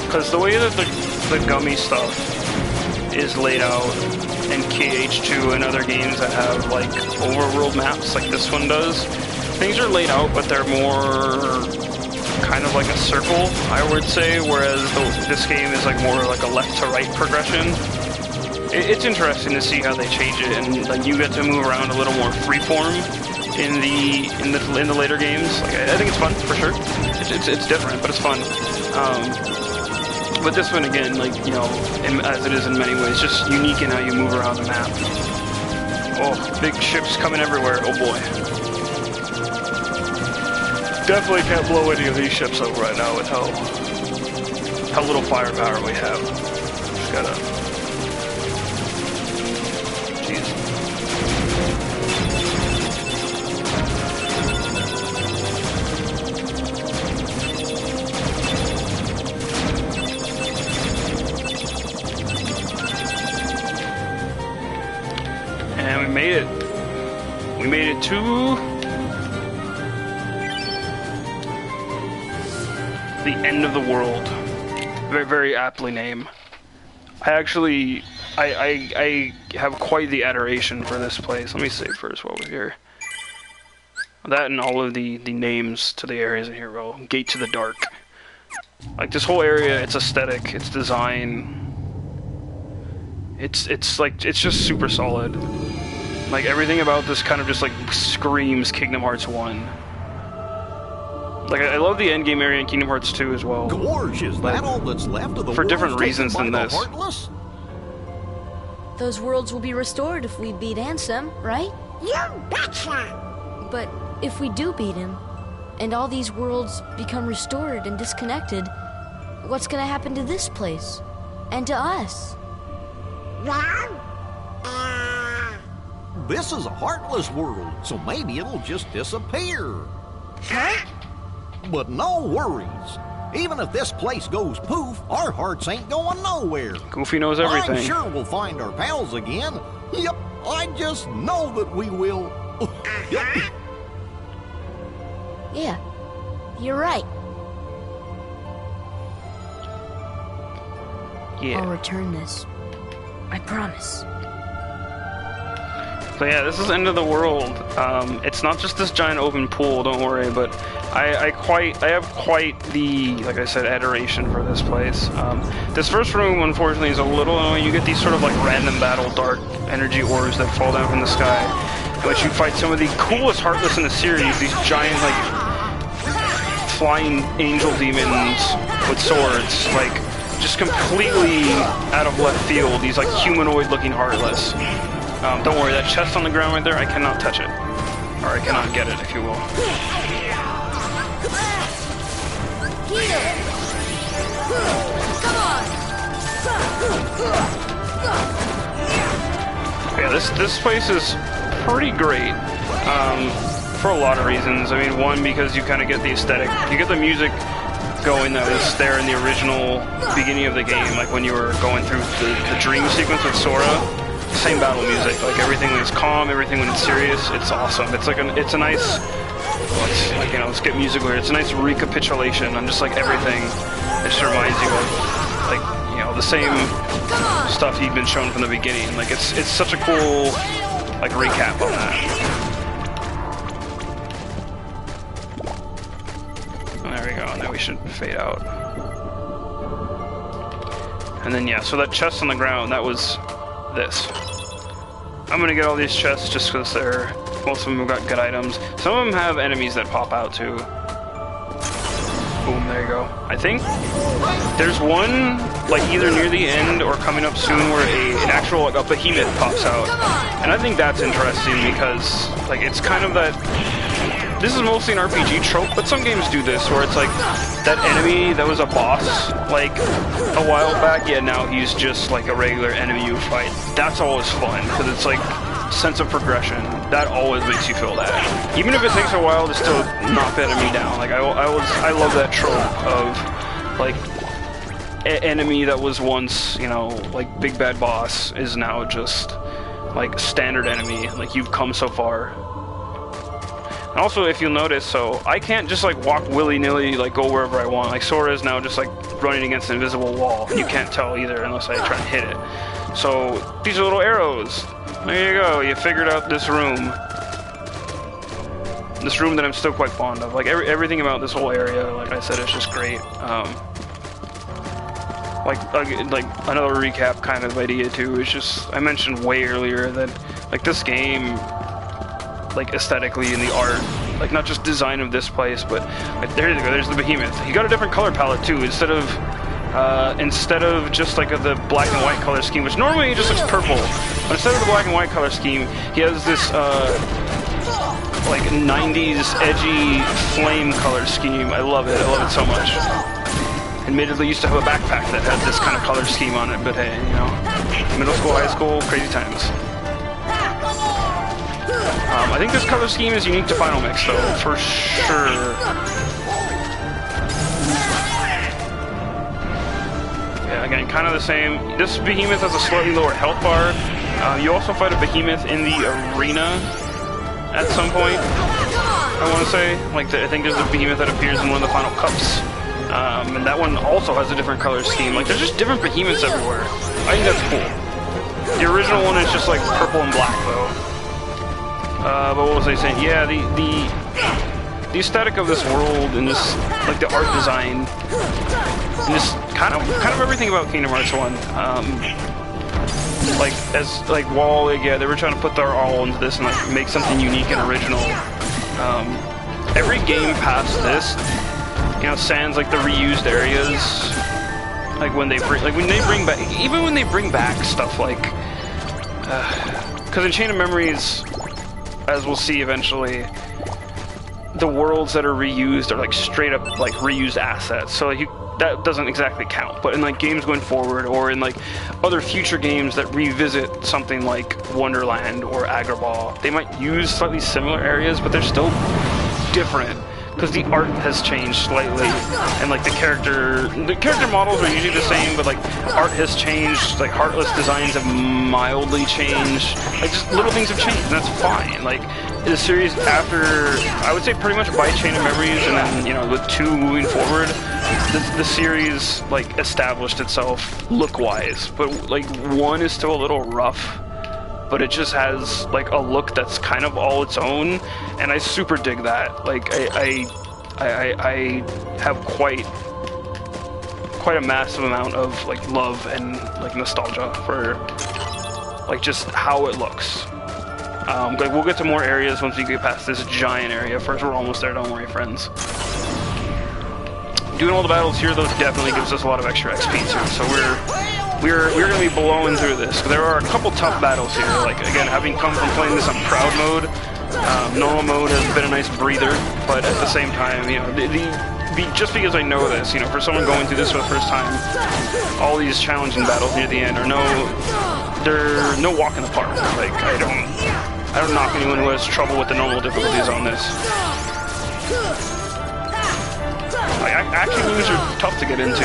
Because the way that the gummy stuff is laid out in KH2 and other games that have overworld maps like this one does, things are laid out, but they're more kind of like a circle, I would say, whereas this game is more like a left to right progression. It's interesting to see how they change it, and you get to move around a little more freeform in the later games. I think it's fun for sure. It's different, but it's fun. But this one again, as it is in many ways, just unique in how you move around the map. Oh, big ships coming everywhere. Oh boy. Definitely can't blow any of these ships up right now with how little firepower we have. Just gotta... Jeez. And we made it. We made it to... the end of the world. Very, very aptly named. I have quite the adoration for this place. Let me save first while we're here. That and all of the names to the areas in here, bro. Gate to the Dark. This whole area, its aesthetic, its design. It's just super solid. Like, everything about this kind of just, like, screams Kingdom Hearts 1. Like, I love the endgame area in Kingdom Hearts 2 as well. Gorge, is that all that's left of the for different worlds reasons taken than by the this. Heartless? Those worlds will be restored if we beat Ansem, right? You betcha! But if we do beat him, and all these worlds become restored and disconnected, what's gonna happen to this place? And to us? Well, This is a Heartless world, so maybe it'll just disappear. huh? But no worries. Even if this place goes poof, our hearts ain't going nowhere. Goofy knows everything. I'm sure we'll find our pals again. Yep, I just know that we will. Yep. Yeah, you're right. Yeah. I'll return this. I promise. So yeah, this is End of the World. It's not just this giant open pool, don't worry, but I have quite the, like I said, adoration for this place. This first room, unfortunately, is a little annoying. You get these sort of like random battle dark energy orbs that fall down from the sky, in which you fight some of the coolest Heartless in the series, these giant, like, flying angel demons with swords, like, just completely out of left field, these like humanoid-looking Heartless. Don't worry, that chest on the ground right there, I cannot touch it. Or I cannot get it, if you will. Yeah, this place is pretty great. For a lot of reasons. I mean, one, because you kind of get the aesthetic. You get the music going that was there in the original beginning of the game, like when you were going through the dream sequence with Sora. Same battle music, like everything when it's calm, everything when it's serious, it's awesome. It's like it's a nice, let's get musical here. It's a nice recapitulation on just like everything. It just reminds you of, like, the same stuff you've been shown from the beginning. Like it's such a cool, like, recap on that. There we go, and then we should fade out. And then yeah, so that chest on the ground, that was this. I'm gonna get all these chests just because most of them have got good items. Some of them have enemies that pop out too. Boom, there you go. I think there's one, like, either near the end or coming up soon where an actual, like, a behemoth pops out. And I think that's interesting because, like, it's kind of that, this is mostly an RPG trope, but some games do this where it's like that enemy that was a boss, like, a while back, yeah, now he's just like a regular enemy you fight. That's always fun because it's like sense of progression. That always makes you feel that. Even if it takes a while to still knock the enemy down. Like, I love that trope of, like, enemy that was once, like, big bad boss is now just, like, standard enemy. Like, you've come so far. And also, if you'll notice, so I can't just like walk willy-nilly, like go wherever I want. Like Sora is now just like running against an invisible wall. You can't tell either unless I try and hit it. So these are little arrows. There you go. You figured out this room. This room that I'm still quite fond of. Like everything about this whole area, like I said, is just great. Like another recap kind of idea too is just, I mentioned way earlier that like this game, like aesthetically and the art, like not just design of this place, but like, there you go, there's the behemoth. He got a different color palette too. Instead of just like the black and white color scheme, which normally it just looks purple, but instead of the black and white color scheme, he has this like 90s edgy flame color scheme. I love it so much. Admittedly, used to have a backpack that had this kind of color scheme on it, but hey, middle school, high school, crazy times. I think this color scheme is unique to Final Mix, though, for sure. Yeah, again, kind of the same. This behemoth has a slightly lower health bar. You also fight a behemoth in the arena at some point, I want to say. Like, I think there's a behemoth that appears in one of the final cups. And that one also has a different color scheme. Like, there's just different behemoths everywhere. I think that's cool. The original one is just, like, purple and black, though. But what was I saying? Yeah, the aesthetic of this world and this, like, the art design and this kind of everything about Kingdom Hearts 1. like while they were trying to put their all into this and like make something unique and original. Every game past this, you know, sans like the reused areas, like when they bring back, even when they bring back stuff like, because in Chain of Memories, as we'll see eventually, the worlds that are reused are like straight up like reused assets. So like that doesn't exactly count. But in like games going forward, or in like other future games that revisit something like Wonderland or Agrabah, they might use slightly similar areas, but they're still different because the art has changed slightly, and like the character models are usually the same, but like art has changed. Like Heartless designs have mildly changed. Like just little things have changed, and that's fine. Like the series after, I would say pretty much by Chain of Memories, and then, you know, with 2 moving forward, the series like established itself look-wise, but like 1 is still a little rough, but it just has like a look that's kind of all its own, and I super dig that. Like I have quite a massive amount of like love and like nostalgia for like just how it looks. Like we'll get to more areas once we get past this giant area. First, we're almost there, don't worry, friends. Doing all the battles here, though, definitely gives us a lot of extra XP too. So we're gonna be blowing through this. There are a couple tough battles here. Like again, having come from playing this on Proud mode, normal mode has been a nice breather. But at the same time, you know, just because I know this, you know, for someone going through this for the first time, all these challenging battles near the end are they're no walk in the park. Like I don't knock anyone who has trouble with the normal difficulties on this. Like, action moves are tough to get into.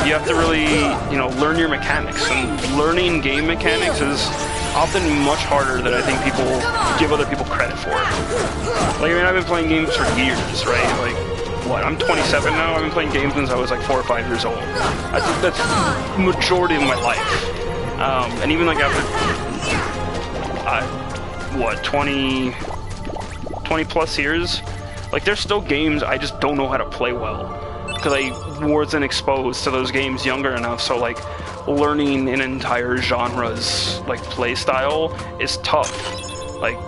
You have to really, you know, learn your mechanics, and learning game mechanics is often much harder than I think people give other people credit for. Like, I mean, I've been playing games for years, right? Like, what, I'm 27 now? I've been playing games since I was like 4 or 5 years old. I think that's the majority of my life. And even like after, 20 plus years, like there's still games I just don't know how to play well, because I wasn't exposed to those games younger enough. So like learning an entire genre's like play style is tough. Like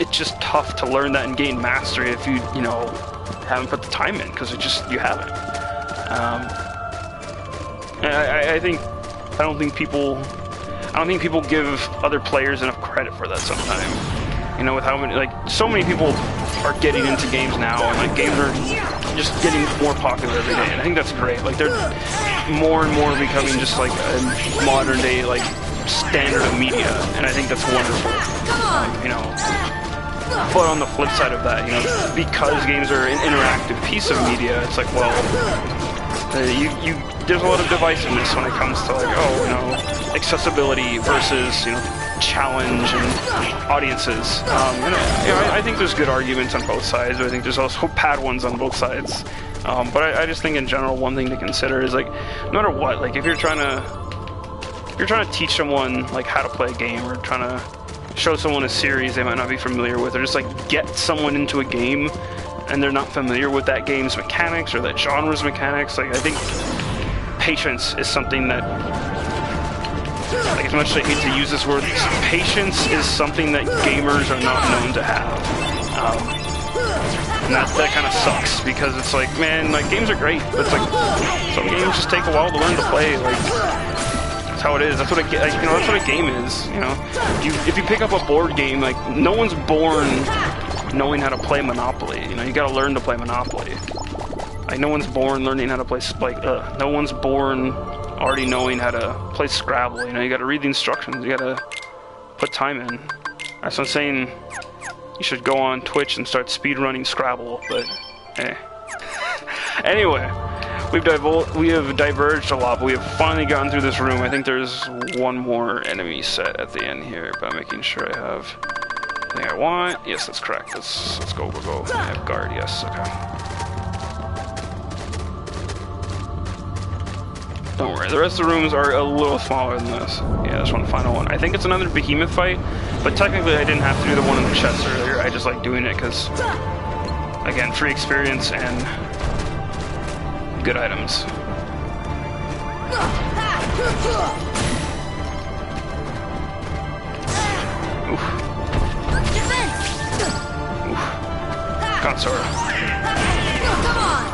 it's just tough to learn that and gain mastery if you know, haven't put the time in, because you haven't. And I don't think people give other players enough credit for that sometimes. You know, with how many, like, so many people are getting into games now, and like games are just getting more popular every day, and I think that's great. Like, they're more and more becoming just like a modern day like standard of media, and I think that's wonderful. You know, but on the flip side of that, you know, because games are an interactive piece of media, it's like, well, there's a lot of divisiveness when it comes to like, oh, you know, accessibility versus, you know, challenge and audiences. And you know, I think there's good arguments on both sides, but I think there's also bad ones on both sides. But I just think in general, one thing to consider is like, no matter what, like if you're trying to teach someone like how to play a game, or trying to show someone a series they might not be familiar with, or just like get someone into a game and they're not familiar with that game's mechanics or that genre's mechanics, like I think patience is something that, like, as much as I hate to use this word, patience is something that gamers are not known to have. And that kind of sucks, because it's like, man, like games are great, but it's like some games just take a while to learn to play. Like, that's how it is. That's what that's what a game is. You know, if you pick up a board game, like no one's born knowing how to play Monopoly. You know, you got to learn to play Monopoly. Like no one's born learning how to play no one's born already knowing how to play Scrabble. You know, you got to read the instructions. You got to put time in. That's what I'm saying. You should go on Twitch and start speedrunning Scrabble. But anyway, we have diverged a lot, but we have finally gotten through this room. I think there's one more enemy set at the end here, but I'm making sure I have everything I want. Yes, that's correct. Let's go. I have guard. Yes. Okay. Don't worry, the rest of the rooms are a little smaller than this. Yeah, this one, final one. I think it's another behemoth fight, but technically I didn't have to do the one in the chest earlier. I just like doing it because, again, free experience and good items. on, Sora. Come on!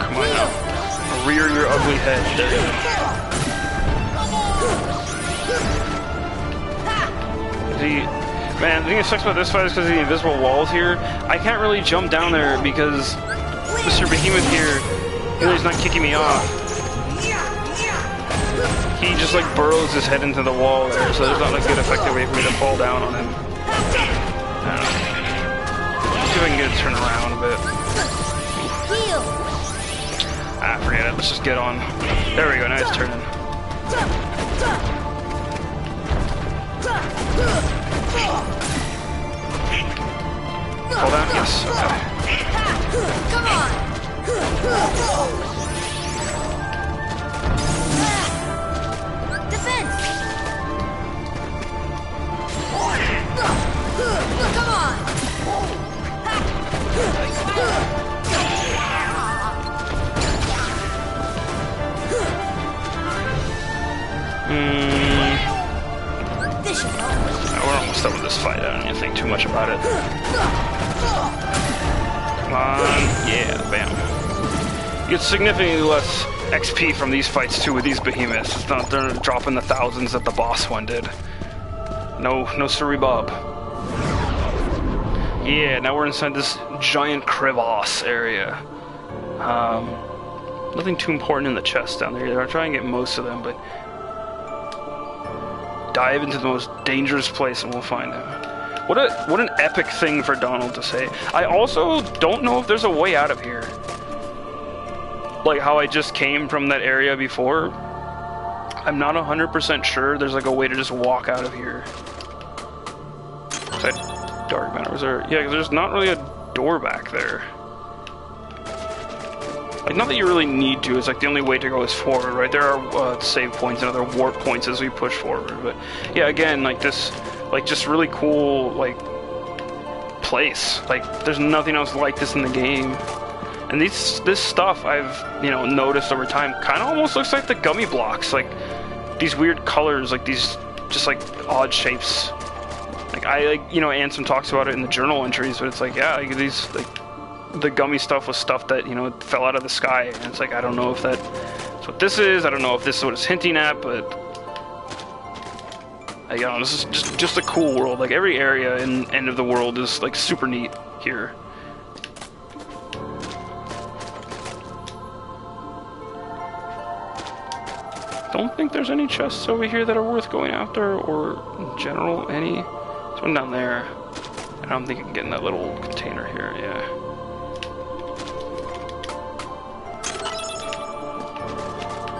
Come on now. Rear your ugly head. There you go. Man, the thing that sucks about this fight is because of the invisible walls here. I can't really jump down there because Mr. Behemoth here, he's not kicking me off. He just like burrows his head into the wall there, so there's not a good effective way for me to fall down on him. I don't know. See if I can get it turned around a bit. Ah, forget it. Let's just get on. There we go. Now it's turning. Fall down? Yes. Okay. Come on! Defense! Come on! This should help. We're almost done with this fight. I don't even think too much about it. Come on. Yeah, bam. You get significantly less XP from these fights too with these behemoths. It's not they're dropping the thousands that the boss one did. No sorry Bob. Yeah, now we're inside this giant crevasse area. Nothing too important in the chest down there. I'll try and get most of them, but dive into the most dangerous place and we'll find him. What an epic thing for Donald to say. I also don't know if there's a way out of here. Like how I just came from that area before. I'm not 100% sure there's like a way to just walk out of here. Is that dark matter? Was there? Yeah, 'cause there's not really a door back there. Like, not that you really need to, it's like the only way to go is forward, right? There are save points and other warp points as we push forward, but yeah, again, like this, like just really cool, like, place. Like, there's nothing else like this in the game. And this stuff I've, you know, noticed over time kind of almost looks like the gummy blocks, like these weird colors, like these just like odd shapes. Like, you know, Ansem talks about it in the journal entries, but it's like, yeah, like these, like, the gummy stuff was stuff that, you know, fell out of the sky, and it's like, I don't know if that's what this is, I don't know if this is what it's hinting at, but you know, this is just a cool world. Like, every area in End of the World is like super neat here. Don't think there's any chests over here that are worth going after, or in general any. There's one down there. I don't think you can get in that little container here. Yeah.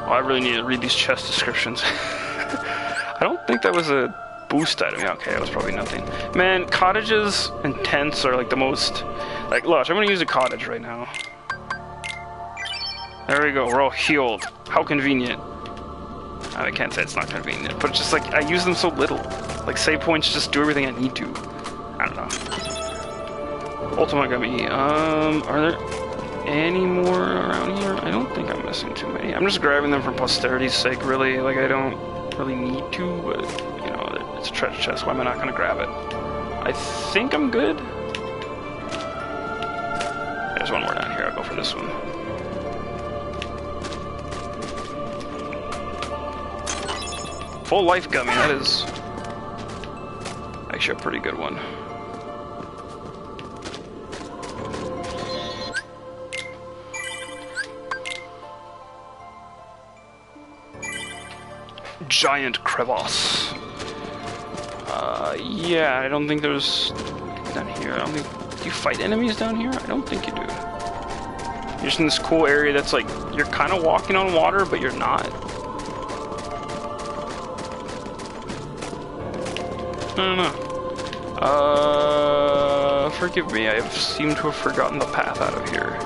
Oh, I really need to read these chest descriptions. I don't think that was a boost item. Yeah, okay, that was probably nothing. Man, cottages and tents are like the most... Like, look, I'm gonna use a cottage right now. There we go, we're all healed. How convenient. I can't say it's not convenient, but it's just like, I use them so little. Like, save points just do everything I need to. I don't know. Ultima Gummy. Are there any more around here? I don't think I'm missing too many. I'm just grabbing them for posterity's sake, really. Like, I don't really need to, but, you know, it's a treasure chest. Why am I not going to grab it? I think I'm good. There's one more down here. I'll go for this one. Full life gummy. That is actually a pretty good one. Giant crevasse. Yeah, I don't think there's down here. I don't think. Do you fight enemies down here? I don't think you do. You're just in this cool area that's like you're kind of walking on water, but you're not. I don't know. Forgive me. I seem to have forgotten the path out of here.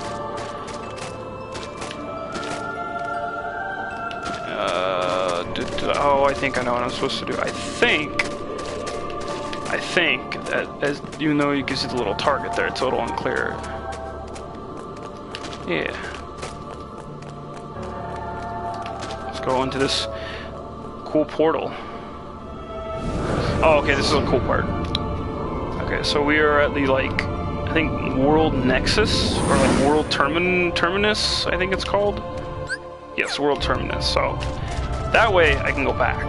Oh, I think I know what I'm supposed to do. I think that even though you can see the little target there, it's a little unclear. Yeah. go into this cool portal. Oh, okay, this is a cool part. Okay, so we are at the, like, I think World Nexus, or like World Terminus, I think it's called. Yes, World Terminus, so that way I can go back.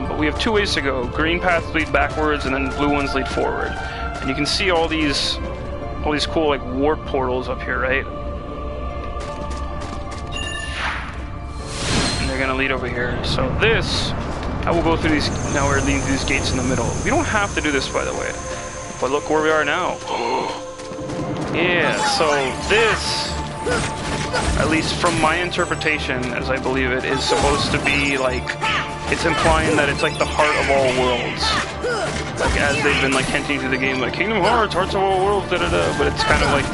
But we have two ways to go. Green paths lead backwards, and then blue ones lead forward. And you can see all these cool, like, warp portals up here, right? And they're gonna lead over here. So this, I will go through these, now we're leading through these gates in the middle. We don't have to do this, by the way. But look where we are now. Yeah, so this, at least from my interpretation, as I believe it, is supposed to be like, it's implying that it's like the heart of all worlds. Like, as they've been like hinting through the game, like Kingdom Hearts, hearts of all worlds, da-da-da. But it's kind of like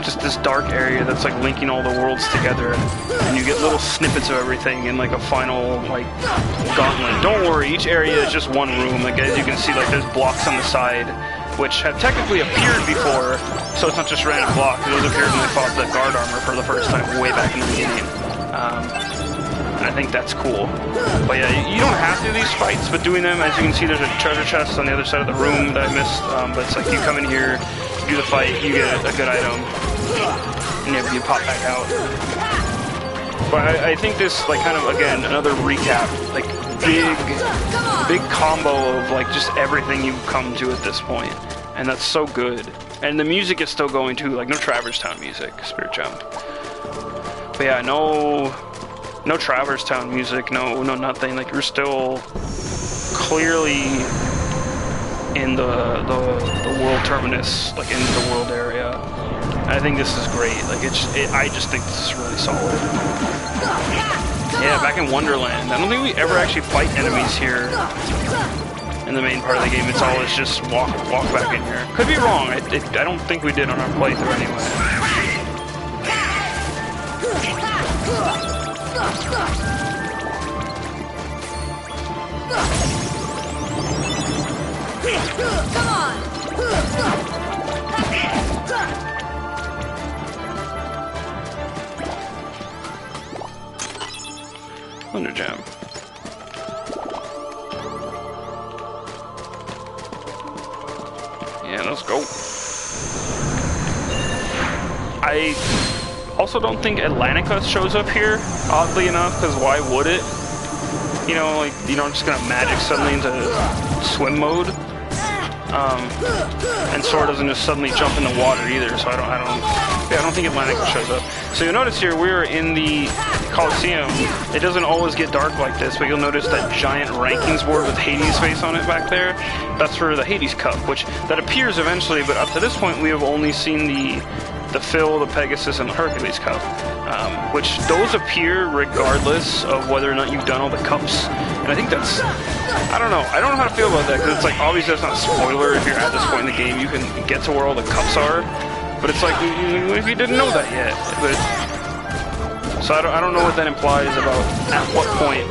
just this dark area that's like linking all the worlds together, and you get little snippets of everything in like a final like gauntlet. Don't worry, each area is just one room. Like, as you can see, like, there's blocks on the side, which have technically appeared before, so it's not just random blocks. Those appeared when they fought the guard armor for the first time way back in the beginning. I think that's cool. But yeah, you don't have to do these fights, but doing them, as you can see, there's a treasure chest on the other side of the room that I missed. But it's like you come in here, do the fight, you get a good item, and you pop back out. But I think this, like, kind of, again, another recap, like, big combo of, like, just everything you've come to at this point. And that's so good. And the music is still going too, like, no Traverse Town music, Spirit Gem. But yeah, no Traverse Town music, no nothing. Like, you're still clearly in the world terminus, like, in the world area. And I think this is great. Like, I just think this is really solid. Yeah, back in Wonderland. I don't think we ever actually fight enemies here in the main part of the game. It's always just walk back in here. Could be wrong. I don't think we did on our playthrough anyway. Come on! Thunder Gem. Yeah, let's go. I also don't think Atlantica shows up here, oddly enough, because why would it? You know, like, you're not just gonna magic suddenly into swim mode. And Sora doesn't just suddenly jump in the water either, so I don't think Atlantica shows up. So you'll notice here we're in the Coliseum. It doesn't always get dark like this, but you'll notice that giant rankings board with Hades' face on it back there. That's for the Hades Cup, that appears eventually, but up to this point we have only seen the Phil, the Pegasus, and the Hercules Cup, which those appear regardless of whether or not you've done all the cups. And I think that's, I don't know how to feel about that, because it's like, obviously that's not a spoiler. If you're at this point in the game, you can get to where all the cups are, but it's like, if you didn't know that yet. But so I don't know what that implies about at what point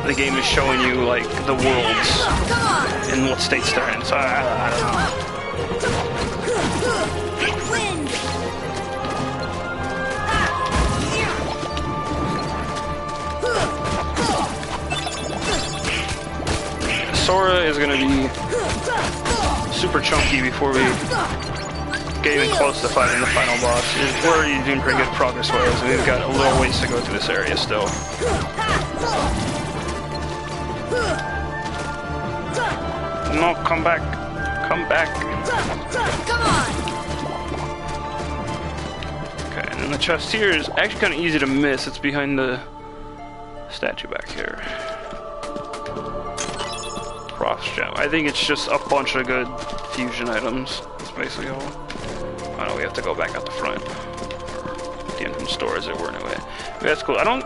the game is showing you, like, the worlds and what states they're in. So I don't know. Sora is going to be super chunky before we get even close to fighting the final boss. We're already doing pretty good progress-wise, and we've got a little ways to go through this area still. No, come back. Come back. Come on! Okay, and then the chest here is actually kind of easy to miss. It's behind the statue back here. Frost Gem. I think it's just a bunch of good fusion items. That's basically all. Oh no, we have to go back out the front. The entrance door as it were anyway. But that's cool. I don't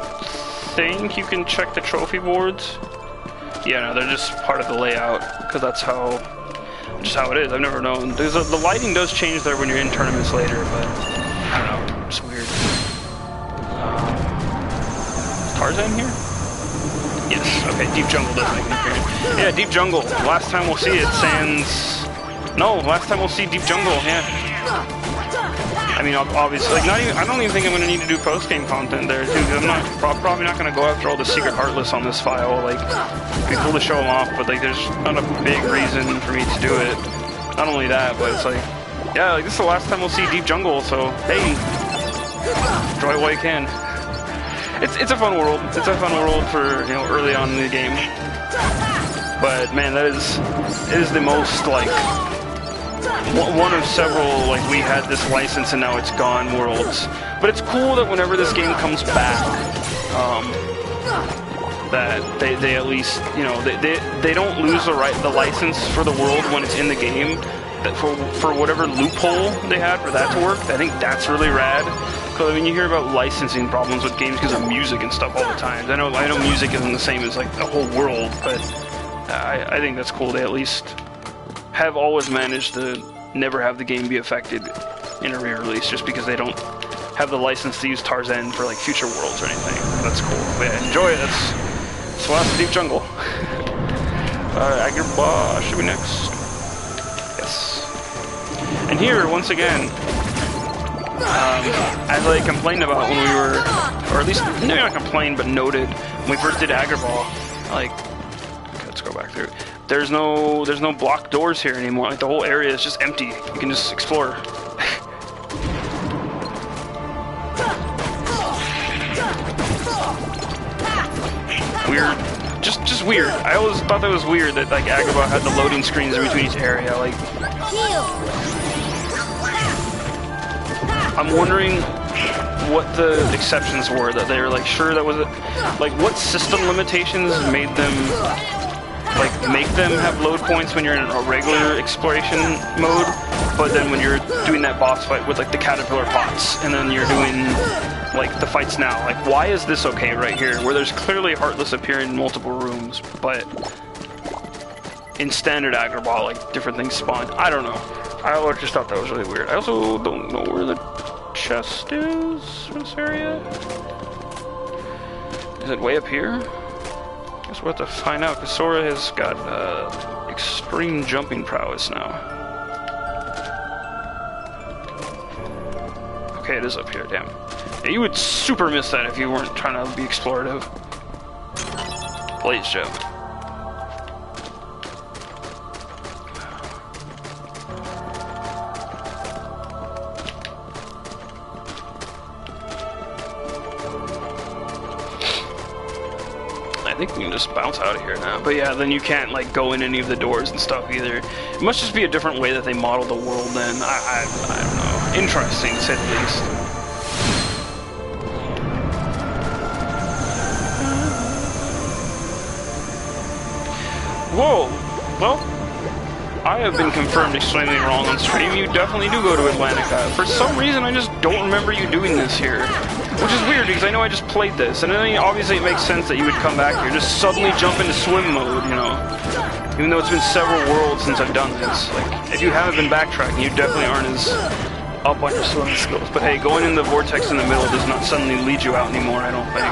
think you can check the trophy boards. Yeah, no, they're just part of the layout, because that's just how it is. I've never known. The lighting does change there when you're in tournaments later, but I don't know. It's weird. Is Tarzan here? Yes, okay, Deep Jungle does make an appearance. Yeah, Deep Jungle. Last time we'll see it, Sans... No, last time we'll see Deep Jungle, yeah. I mean, obviously, like, not even. I don't even think I'm gonna need to do post-game content there, too. Cause I'm not probably not gonna go after all the secret Heartless on this file. Like, it'd be cool to show them off, but like, there's not a big reason for me to do it. Not only that, but it's like, yeah, like this is the last time we'll see Deep Jungle. So hey, enjoy it while you can. It's a fun world. It's a fun world for, you know, early on in the game. But man, it is the most like one of several, like, we had this license and now it's gone worlds. But it's cool that whenever this game comes back, that they at least, you know, they don't lose the license for the world when it's in the game. That for whatever loophole they had for that to work, I think that's really rad. Because I mean, you hear about licensing problems with games because of music and stuff all the time. I know music isn't the same as like the whole world, but I think that's cool. They at least have always managed to never have the game be affected in a re-release just because they don't have the license to use Tarzan for like future worlds or anything. That's cool. But yeah, enjoy it. That's the last Deep Jungle. Agrabah should be next. Yes. And here, once again, as I complained about when we were, or at least, maybe not complained, but noted, when we first did Agrabah, like, okay, let's go back through. There's no blocked doors here anymore. Like, the whole area is just empty. You can just explore. Weird. Just weird. I always thought that was weird that like Agrabah had the loading screens in between each area. Like, I'm wondering what the exceptions were that they were like sure that was it. Like, what system limitations made them like make them have load points when you're in a regular exploration mode, but then when you're doing that boss fight with like the caterpillar pots, and then you're doing like the fights now, like why is this okay right here where there's clearly Heartless appearing in multiple rooms, but in standard Agrabah like different things spawn? I don't know. I just thought that was really weird. I also don't know where the chest is in this area. Is it way up here? Guess we'll have to find out, because Sora has got extreme jumping prowess now. Okay, it is up here, damn. Yeah, you would super miss that if you weren't trying to be explorative. Blaze jump. I think we can just bounce out of here now. But yeah, then you can't like go in any of the doors and stuff either. It must just be a different way that they model the world then. I don't know. Interesting to say the least. Whoa! Well, I have been confirmed extremely wrong on stream. You definitely do go to Atlantica. For some reason, I just don't remember you doing this here. Which is weird, because I know I just played this. And then obviously it makes sense that you would come back here, just suddenly jump into swim mode, you know. Even though it's been several worlds since I've done this. Like, if you haven't been backtracking, you definitely aren't as up on your swimming skills. But hey, going in the vortex in the middle does not suddenly lead you out anymore, I don't think.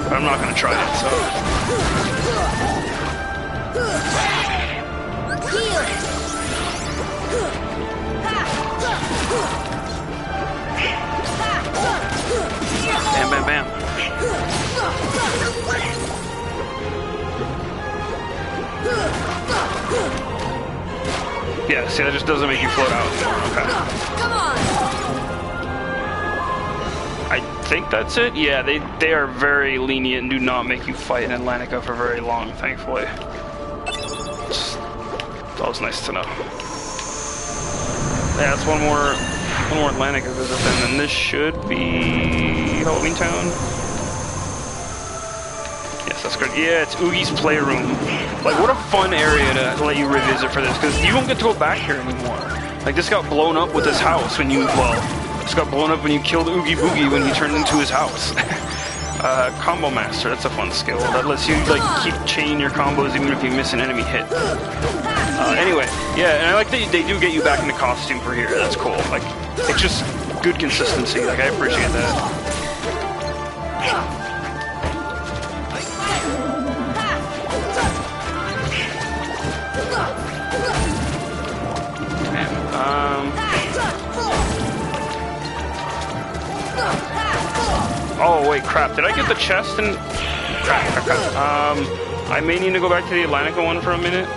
But I'm not going to try it, so... Bam, bam, bam. Yeah, see, that just doesn't make you float out. Okay. Come on. I think that's it. Yeah, they are very lenient and do not make you fight in Atlantica for very long, thankfully. That was nice to know. Yeah, that's one more Atlantica visit, and then this should be Halloween Town. Yes, that's good. Yeah, it's Oogie's Playroom. Like, what a fun area to let you revisit for this, because you won't get to go back here anymore. Like, this got blown up with this house when you, well, this got blown up when you killed Oogie Boogie when you turned into his house. Combo Master, that's a fun skill. That lets you, like, keep chaining your combos even if you miss an enemy hit. Anyway, yeah, and I like that they do get you back into costume for here. That's cool. Like, it's just good consistency. Like, I appreciate that. wait, crap. Did I get the chest and... Crap. I may need to go back to the Atlantica one for a minute.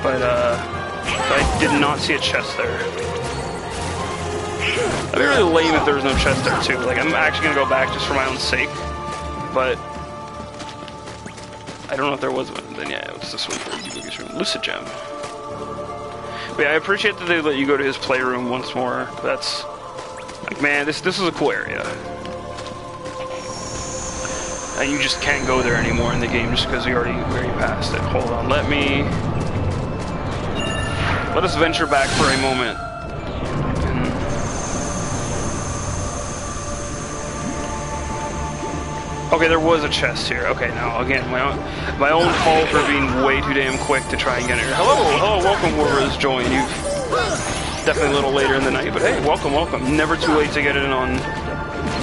But, I did not see a chest there. That'd be really lame if there was no chest there, too. Like, I'm actually gonna go back just for my own sake. But... I don't know if there was one. Then yeah, it's this one for you. Lucid Gem. But yeah, I appreciate that they let you go to his playroom once more. That's... Like, man, this is a cool area. And you just can't go there anymore in the game just because you already passed it. Hold on, let us venture back for a moment. Okay, there was a chest here. Okay, now again, my own fault for being way too damn quick to try and get it. Hello, welcome whoever has joined. You've definitely a little later in the night, but hey, welcome. Never too late to get in on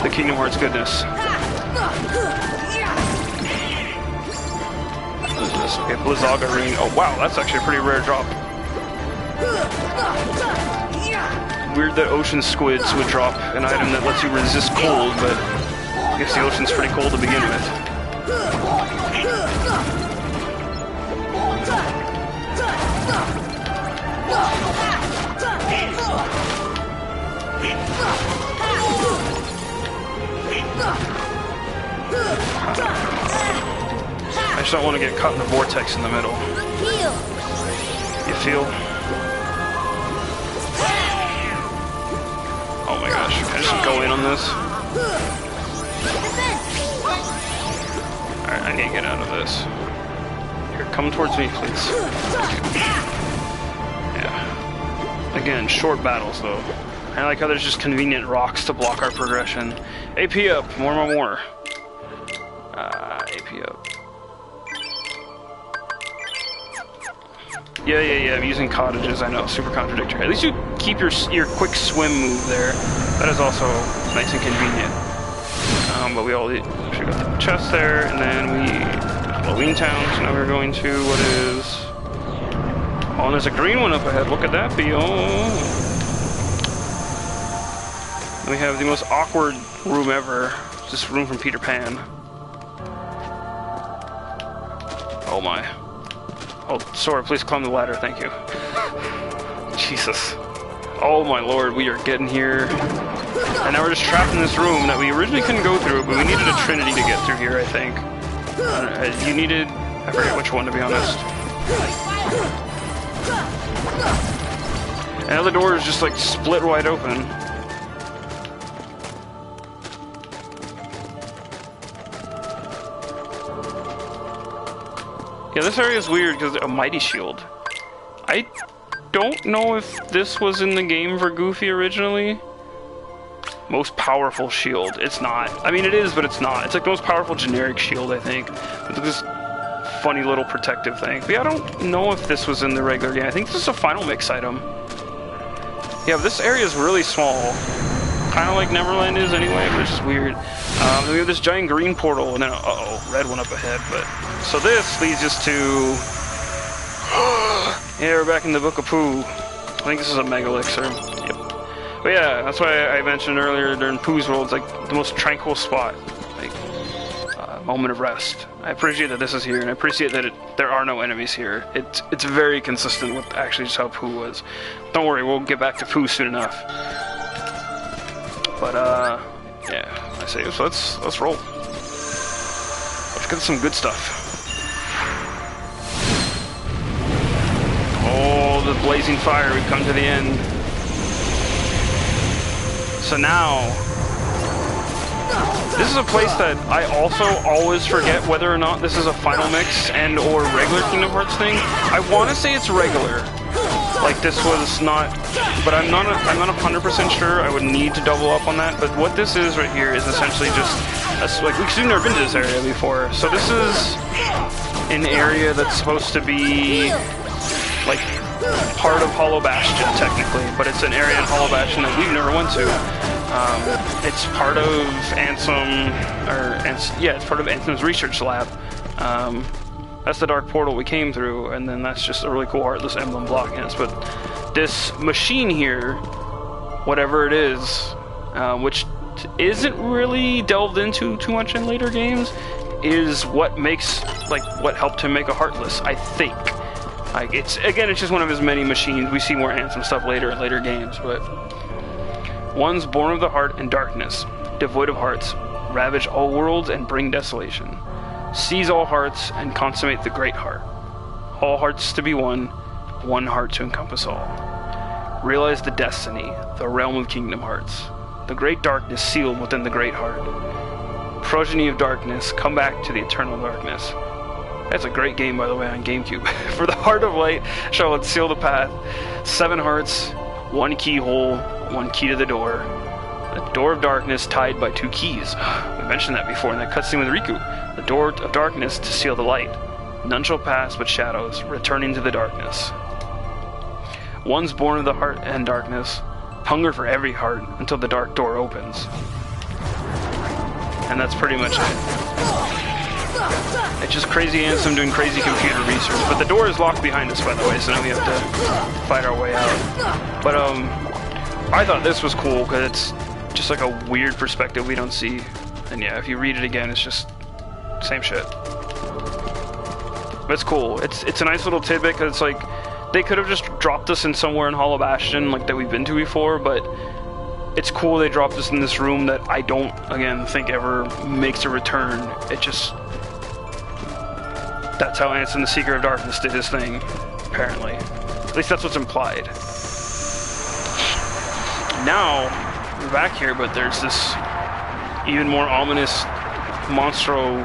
the Kingdom Hearts goodness. What is this? Okay, Blizzaga ring. Oh wow, that's actually a pretty rare drop. Weird that ocean squids would drop an item that lets you resist cold, but I guess the ocean's pretty cold to begin with. I just don't want to get caught in the vortex in the middle. You feel? Oh my gosh, can I just go in on this? Alright, I need to get out of this. Here, come towards me, please. Yeah. Again, short battles, though. I like how there's just convenient rocks to block our progression. AP up! More. AP up. Yeah, I'm using cottages, I know, super contradictory. At least you keep your quick swim move there. That is also nice and convenient. But we all should go to the chest there, and then we Halloween Town, so now we're going to what is... Oh, and there's a green one up ahead, what could that be? Oh! And we have the most awkward room ever. This room from Peter Pan. Oh my. Oh, Sora, please climb the ladder, thank you. Jesus. Oh my lord, we are getting here. And now we're just trapped in this room that we originally couldn't go through, but we needed a Trinity to get through here, I think. You needed... I forget which one, to be honest. And now the door is just like split wide open. Yeah, this area is weird because a Mighty Shield. I don't know if this was in the game for Goofy originally. Most powerful shield. It's not. I mean, it is, but it's not. It's like the most powerful generic shield, I think. With this funny little protective thing. But yeah, I don't know if this was in the regular game. I think this is a final mix item. Yeah, but this area is really small. Kind of like Neverland is anyway, but it's just weird. Then we have this giant green portal, and then, uh-oh, red one up ahead. But so this leads us to... yeah, we're back in the Book of Pooh. I think this is a Mega Elixir. Yep. But yeah, that's why I mentioned earlier during Pooh's World, it's like the most tranquil spot. Like, moment of rest. I appreciate that this is here, and I appreciate that there are no enemies here. It's very consistent with actually just how Pooh was. Don't worry, we'll get back to Pooh soon enough. But yeah, I say so. Let's roll. Let's get some good stuff. Oh, the blazing fire! We've come to the end. So now, this is a place that I also always forget whether or not this is a final mix and or regular Kingdom Hearts thing. I want to say it's regular. Like this was not, but I'm not 100% sure. I would need to double up on that. But what this is right here is essentially just like we've never been to this area before. So this is an area that's supposed to be like part of Hollow Bastion technically, but it's an area in Hollow Bastion that we've never went to. It's part of Ansem, it's part of Ansem's research lab. That's the dark portal we came through, and then that's just a really cool Heartless emblem blocking us. But this machine here, whatever it is, which that isn't really delved into too much in later games is what makes, like, what helped him make a Heartless, I think. Like, it's just one of his many machines. We see more Ansem stuff later in later games, but one's born of the heart and darkness, devoid of hearts, ravage all worlds and bring desolation, seize all hearts and consummate the great heart. All hearts to be one, one heart to encompass all. Realize the destiny, the realm of Kingdom Hearts, the great darkness sealed within the great heart. Progeny of darkness, come back to the eternal darkness. That's a great game, by the way, on GameCube. For the heart of light shall unseal the path. 7 hearts, 1 keyhole, 1 key to the door. The door of darkness tied by 2 keys. We mentioned that before in that cutscene with Riku. The door of darkness to seal the light. None shall pass but shadows, returning to the darkness. One's born of the heart and darkness. Hunger for every heart until the dark door opens. And that's pretty much it. It's just crazy Ansem doing crazy computer research. But the door is locked behind us, by the way, so now we have to fight our way out. But, I thought this was cool, because it's just like a weird perspective we don't see. And yeah, if you read it again, it's just same shit. But it's cool. It's a nice little tidbit, because it's like, they could have just dropped us in somewhere in Hollow Bastion, like that we've been to before, but it's cool they dropped us in this room that I don't, again, think ever makes a return. It just... That's how Ansem the Seeker of Darkness did his thing, apparently. At least that's what's implied. Now, we're back here, but there's this even more ominous monstro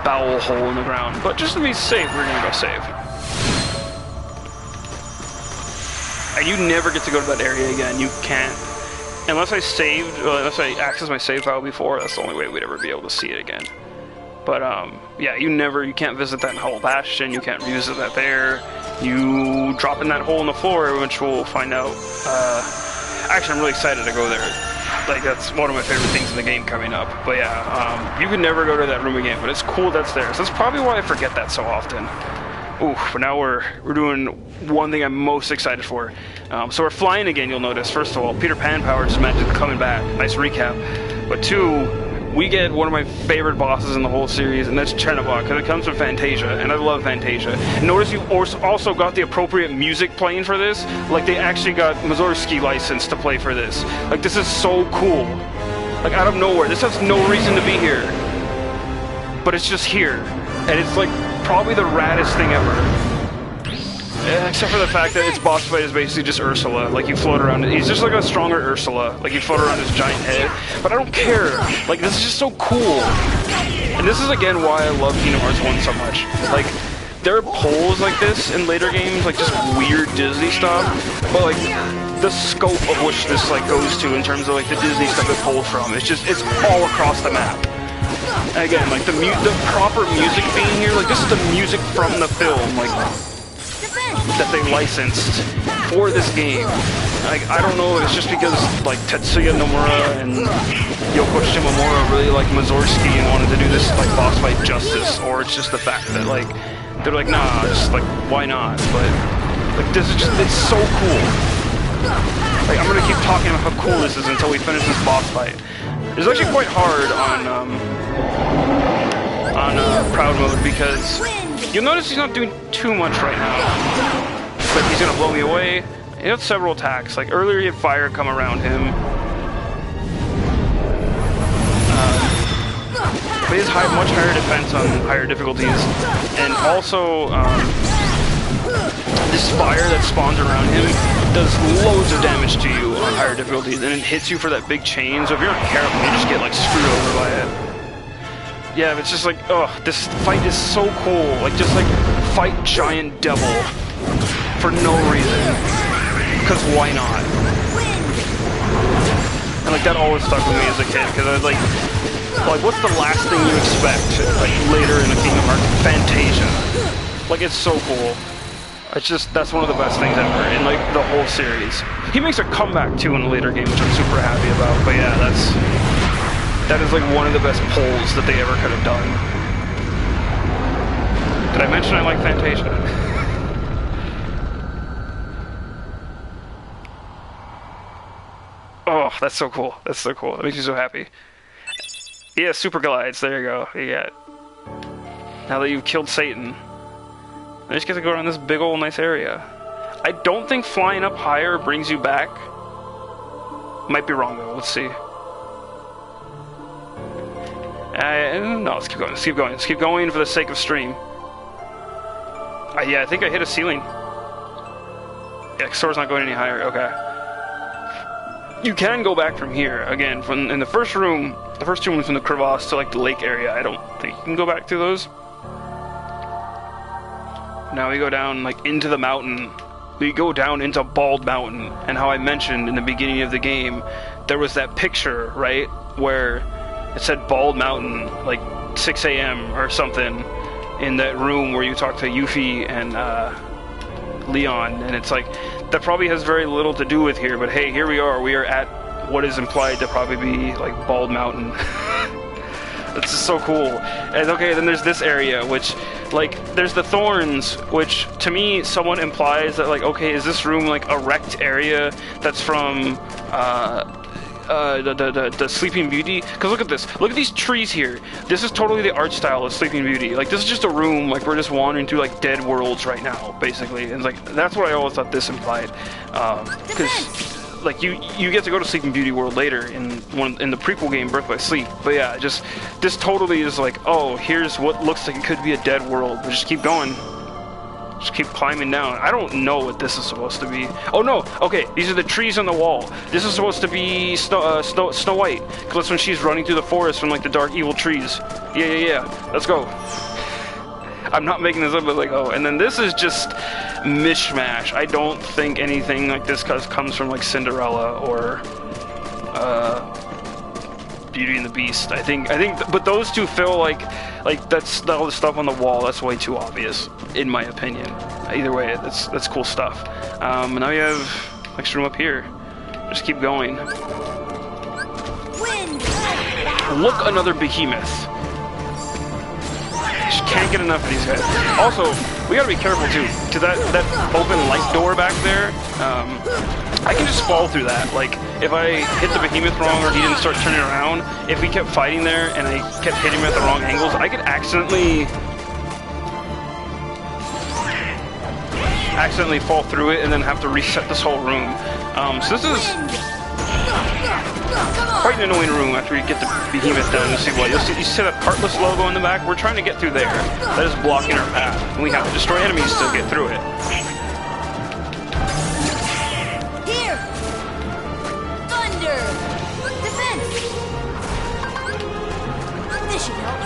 bowel hole in the ground. But just to be safe, we're gonna go save. And you never get to go to that area again. You can't. Unless I saved, unless I accessed my save file before, that's the only way we'd ever be able to see it again. But, yeah, you can't visit that in Hollow Bastion, you can't revisit that there. You drop in that hole in the floor, which we'll find out. Actually, I'm really excited to go there. Like, that's one of my favorite things in the game coming up. But yeah, you can never go to that room again, but it's cool that's there. So that's probably why I forget that so often. Ooh, but now we're doing one thing I'm most excited for. So we're flying again, you'll notice. First of all, Peter Pan power just magically coming back. Nice recap. But 2, we get one of my favorite bosses in the whole series, and that's Chernobog, because it comes from Fantasia, and I love Fantasia. Notice you also got the appropriate music playing for this. Like, they actually got Mussorgsky license to play for this. Like, this is so cool. Like, out of nowhere. This has no reason to be here. But it's just here. And it's, like, probably the raddest thing ever. Except for the fact that its boss fight is basically just Ursula. Like, you float around it. He's just like a stronger Ursula. Like, you float around his giant head. But I don't care. Like, this is just so cool. And this is, again, why I love Kingdom Hearts 1 so much. Like, there are polls like this in later games, like, just weird Disney stuff. But, like, the scope of which this, like, goes to in terms of, like, the Disney stuff it pulled from. It's just, it's all across the map. And again, like, the proper music being here, like, this is the music from the film, like... that they licensed for this game. Like, I don't know if it's just because, like, Tetsuya Nomura and Yoko Shimomura really like Mussorgsky and wanted to do this, like, boss fight justice, or it's just the fact that, like, they're like, nah, just, like, why not? But, like, this is just, it's so cool. Like, I'm gonna keep talking about how cool this is until we finish this boss fight. It's actually quite hard on Proud Mode, because you'll notice he's not doing too much right now. But he's gonna blow me away. He had several attacks. Like, earlier he had fire come around him. But he has much higher defense on higher difficulties. And also, this fire that spawns around him does loads of damage to you on higher difficulties. And it hits you for that big chain. So if you're not careful, you just get, like, screwed over by it. Yeah, it's just like, ugh, this fight is so cool. Like, just, like, fight giant devil for no reason. Because why not? And, like, that always stuck with me as a kid, because I was like, what's the last thing you expect, like, later in the Kingdom Hearts? Fantasia. Like, it's so cool. It's just, that's one of the best things ever in, like, the whole series. He makes a comeback, too, in a later game, which I'm super happy about, but yeah, that is, like, one of the best pulls that they ever could have done. Did I mention I like Fantasia? Oh, that's so cool. That's so cool. That makes me so happy. Yeah, super glides. There you go. Yeah. Now that you've killed Satan, I just get to go around this big old nice area. I don't think flying up higher brings you back. Might be wrong though. Let's see. No, let's keep going. Let's keep going. Let's keep going for the sake of stream. Yeah, I think I hit a ceiling. Yeah, Sora's not going any higher. Okay. You can go back from here again. From in the first room, the first 2 rooms from the crevasse to like the lake area. I don't think you can go back to those. Now we go down like into the mountain. We go down into Bald Mountain, and how I mentioned in the beginning of the game, there was that picture, right, where it said Bald Mountain, like 6 a.m. or something, in that room where you talk to Yuffie and Leon, and it's like, that probably has very little to do with here, but hey, here we are. We are at what is implied to probably be like Bald Mountain. That's just so cool. And okay, then there's this area, which, like, there's the thorns, which to me somewhat implies that, like, okay, is this room like a wrecked area that's from the Sleeping Beauty? Because look at this. Look at these trees here. This is totally the art style of Sleeping Beauty. Like, this is just a room, like, we're just wandering through, like, dead worlds right now, basically. And, like, that's what I always thought this implied. Because, like, you get to go to Sleeping Beauty World later in the prequel game, Birth by Sleep. But yeah, just, this totally is like, oh, here's what looks like it could be a dead world. But just keep going. Just keep climbing down. I don't know what this is supposed to be. Oh no, okay, these are the trees on the wall. This is supposed to be Snow White, because that's when she's running through the forest from like the dark evil trees. Yeah. Let's go. I'm not making this up, but like, oh, and then this is just mishmash. I don't think anything like this comes from like Cinderella or Beauty and the Beast. I think, but those two feel like that's all the stuff on the wall. That's way too obvious, in my opinion. Either way, that's cool stuff. Now we have next room up here. Just keep going. Look, another behemoth. Just can't get enough of these guys. Also, we gotta be careful too, because that open light door back there, I can just fall through that. Like, if I hit the behemoth wrong or he didn't start turning around, if we kept fighting there and I kept hitting him at the wrong angles, I could accidentally fall through it and then have to reset this whole room. So this is quite an annoying room after you get the behemoth down. You see what? You see that Heartless logo in the back? We're trying to get through there. That is blocking our path. And we have to destroy enemies to get through it. Here! Thunder! Defense! This should help.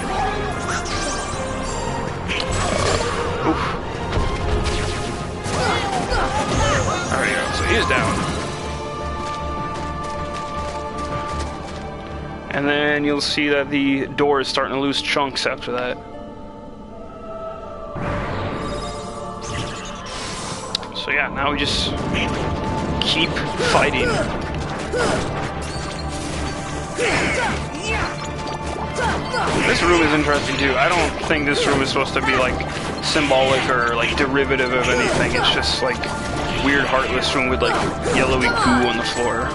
Oof. There we go. So he's down. And then you'll see that the door is starting to lose chunks after that. So yeah, now we just keep fighting. This room is interesting too. I don't think this room is supposed to be like symbolic or like derivative of anything. It's just like weird Heartless room with like yellowy goo on the floor.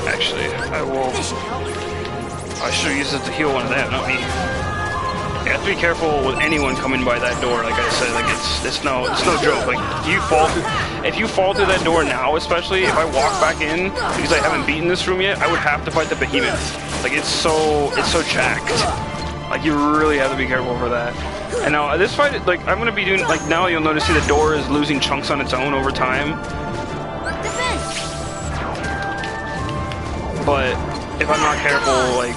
Actually, I should use it to heal one of them, not me. You have to be careful with anyone coming by that door. Like I said, like it's no joke. Like if you fall through that door now, especially if I walk back in because I haven't beaten this room yet, I would have to fight the behemoth. Like it's so jacked. Like you really have to be careful for that. And now this fight, like I'm gonna be doing, like now you'll notice the door is losing chunks on its own over time. But if I'm not careful, like,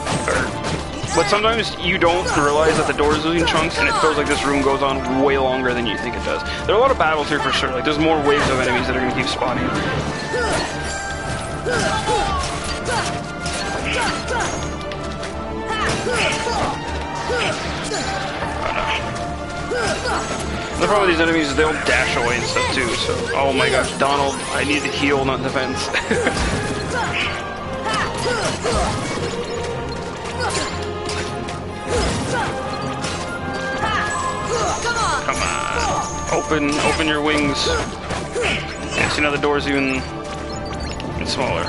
but sometimes you don't realize that the door is losing chunks, and it feels like this room goes on way longer than you think it does. There are a lot of battles here for sure. Like, there's more waves of enemies that are gonna keep spawning. The problem with these enemies is they'll dash away and stuff too, so... Oh my gosh, Donald, I need to heal, not defense. Come on. Open your wings. Yeah, see now the door's even smaller.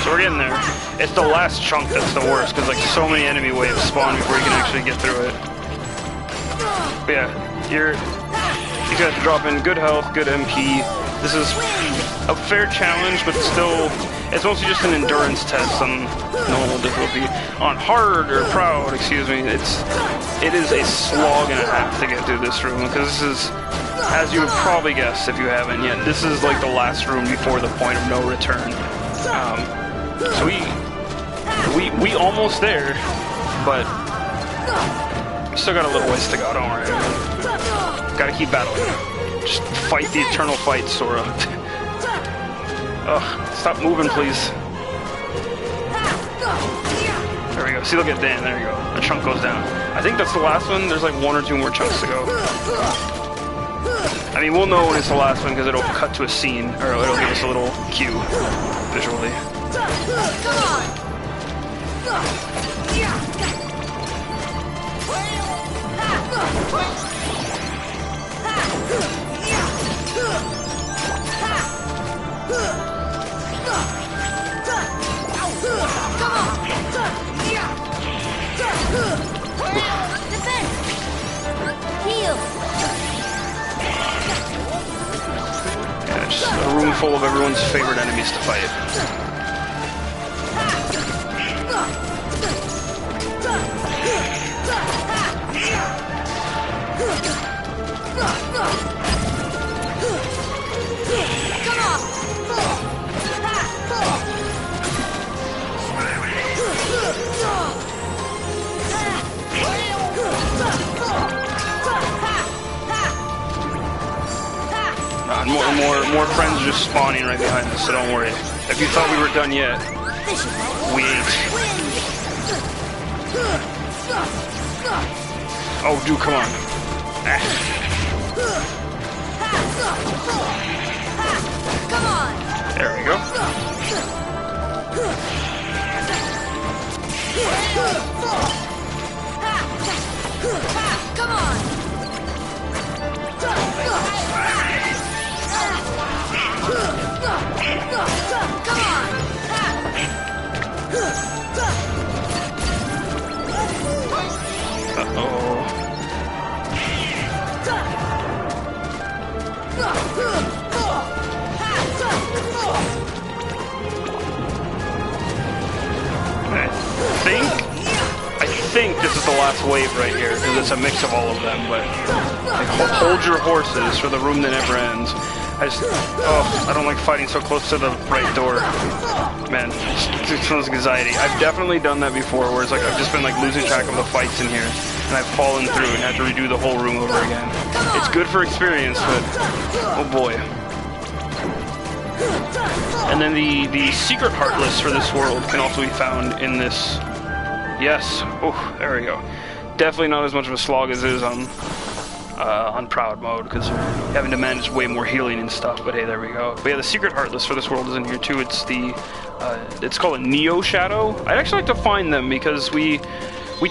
So we're getting there. It's the last chunk that's the worst, because like so many enemy waves spawn before you can actually get through it. But yeah, you guys drop in good health, good MP. This is a fair challenge, but still, it's mostly just an endurance test on normal difficulty. On hard or proud, excuse me, it is a slog and a half to get through this room, because this is, as you would probably guess if you haven't yet, this is like the last room before the point of no return. So we almost there, but still got a little ways to go, don't worry. Gotta keep battling. Just fight the eternal fight, Sora. Ugh, stop moving, please. There we go. See, look at Dan. There you go. The chunk goes down. I think that's the last one. There's like 1 or 2 more chunks to go. I mean, we'll know when it's the last one because it'll cut to a scene, or it'll give us a little cue visually. Come on! Defense! Heal! Yeah, just a room full of everyone's favorite enemies to fight. More friends just spawning right behind us, so don't worry. If you thought we were done yet, we ain't. Oh, dude, come on. Come on! There we go. Come on! Come on! Uh-oh. I think this is the last wave right here, because it's a mix of all of them, but like, hold your horses for the room that never ends. I don't like fighting so close to the right door. Man, it feels anxiety. I've definitely done that before, where it's like I've just been like losing track of the fights in here, and I've fallen through and had to redo the whole room over again. It's good for experience, but oh boy. And then the secret Heartless for this world can also be found in this. Yes. Oh, there we go. Definitely not as much of a slog as it is on Proud mode, because having to manage way more healing and stuff, but hey, there we go. But yeah, the secret Heartless for this world is in here too. It's it's called a Neo Shadow. I'd actually like to find them, because we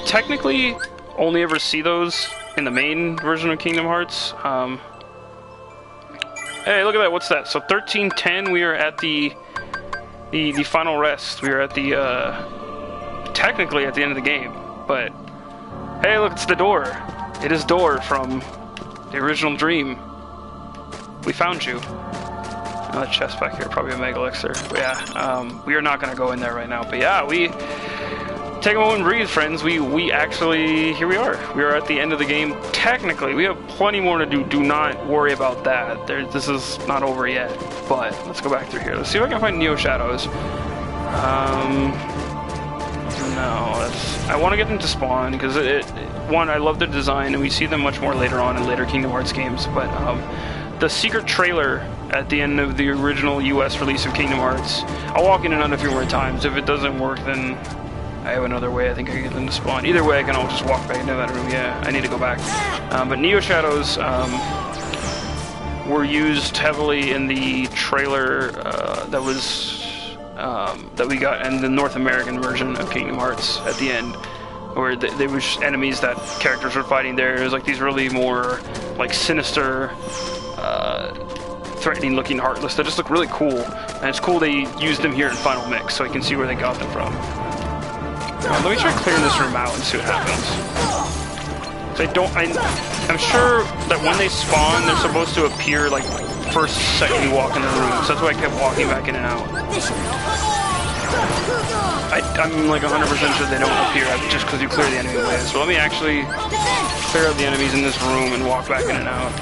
technically only ever see those in the main version of Kingdom Hearts. Hey, look at that, what's that? So 1310, we are at the final rest. We are at the technically at the end of the game, but hey, look, it's the door. It is Door from the original Dream. We found you. Another chest back here, probably a Mega Elixir. But yeah, we are not going to go in there right now. But yeah, we take a moment and breathe, friends. We actually, here we are. We are at the end of the game. Technically, we have plenty more to do. Do not worry about that. This is not over yet. But let's go back through here. Let's see if I can find Neo Shadows. No, I want to get them to spawn, because one, I love their design, and we see them much more later on in later Kingdom Hearts games, but the secret trailer at the end of the original US release of Kingdom Hearts. I'll walk in and out a few more times. If it doesn't work, then I have another way I think I can get them to spawn. Either way, I can always just walk back into that room. Yeah, I need to go back. But Neo Shadows were used heavily in the trailer that we got in the North American version of Kingdom Hearts at the end, where they were just enemies that characters were fighting there. It was like these really more like sinister, threatening looking Heartless that just look really cool. And it's cool they used them here in Final Mix, so you can see where they got them from. Let me try clearing this room out and see what happens. So I'm sure that when they spawn, they're supposed to appear like first second you walk in the room. So that's why I kept walking back in and out. I'm like 100% sure they don't appear just because you clear the enemy away. So let me actually clear out the enemies in this room and walk back in and out.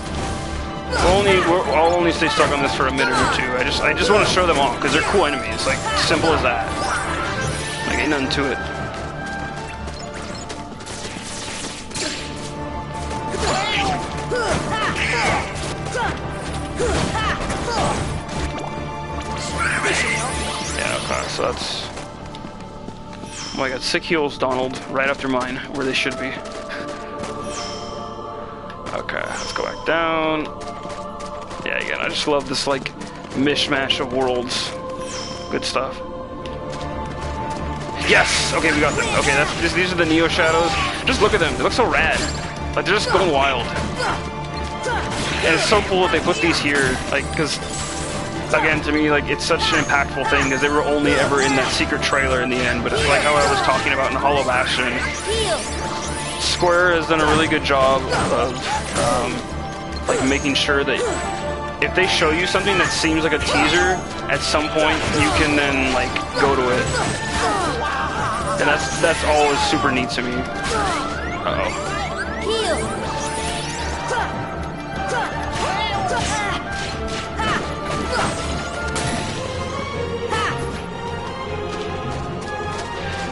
I'll only stay stuck on this for a minute or two. I just want to show them all because they're cool enemies. Like simple as that. Like ain't nothing to it. Yeah, okay, so that's... Oh my god, sick heals, Donald, right after mine, where they should be. Okay, let's go back down. Yeah, again, I just love this, like, mishmash of worlds. Good stuff. Yes! Okay, we got them. Okay, these are the Neo Shadows. Just look at them, they look so rad. Like, they're just going wild. And it's so cool that they put these here, like, because... Again, to me, like, it's such an impactful thing because they were only ever in that secret trailer in the end, but it's like how I was talking about in Hollow Bastion. Square has done a really good job of, like, making sure that if they show you something that seems like a teaser, at some point you can then, like, go to it. And that's always super neat to me. Uh-oh.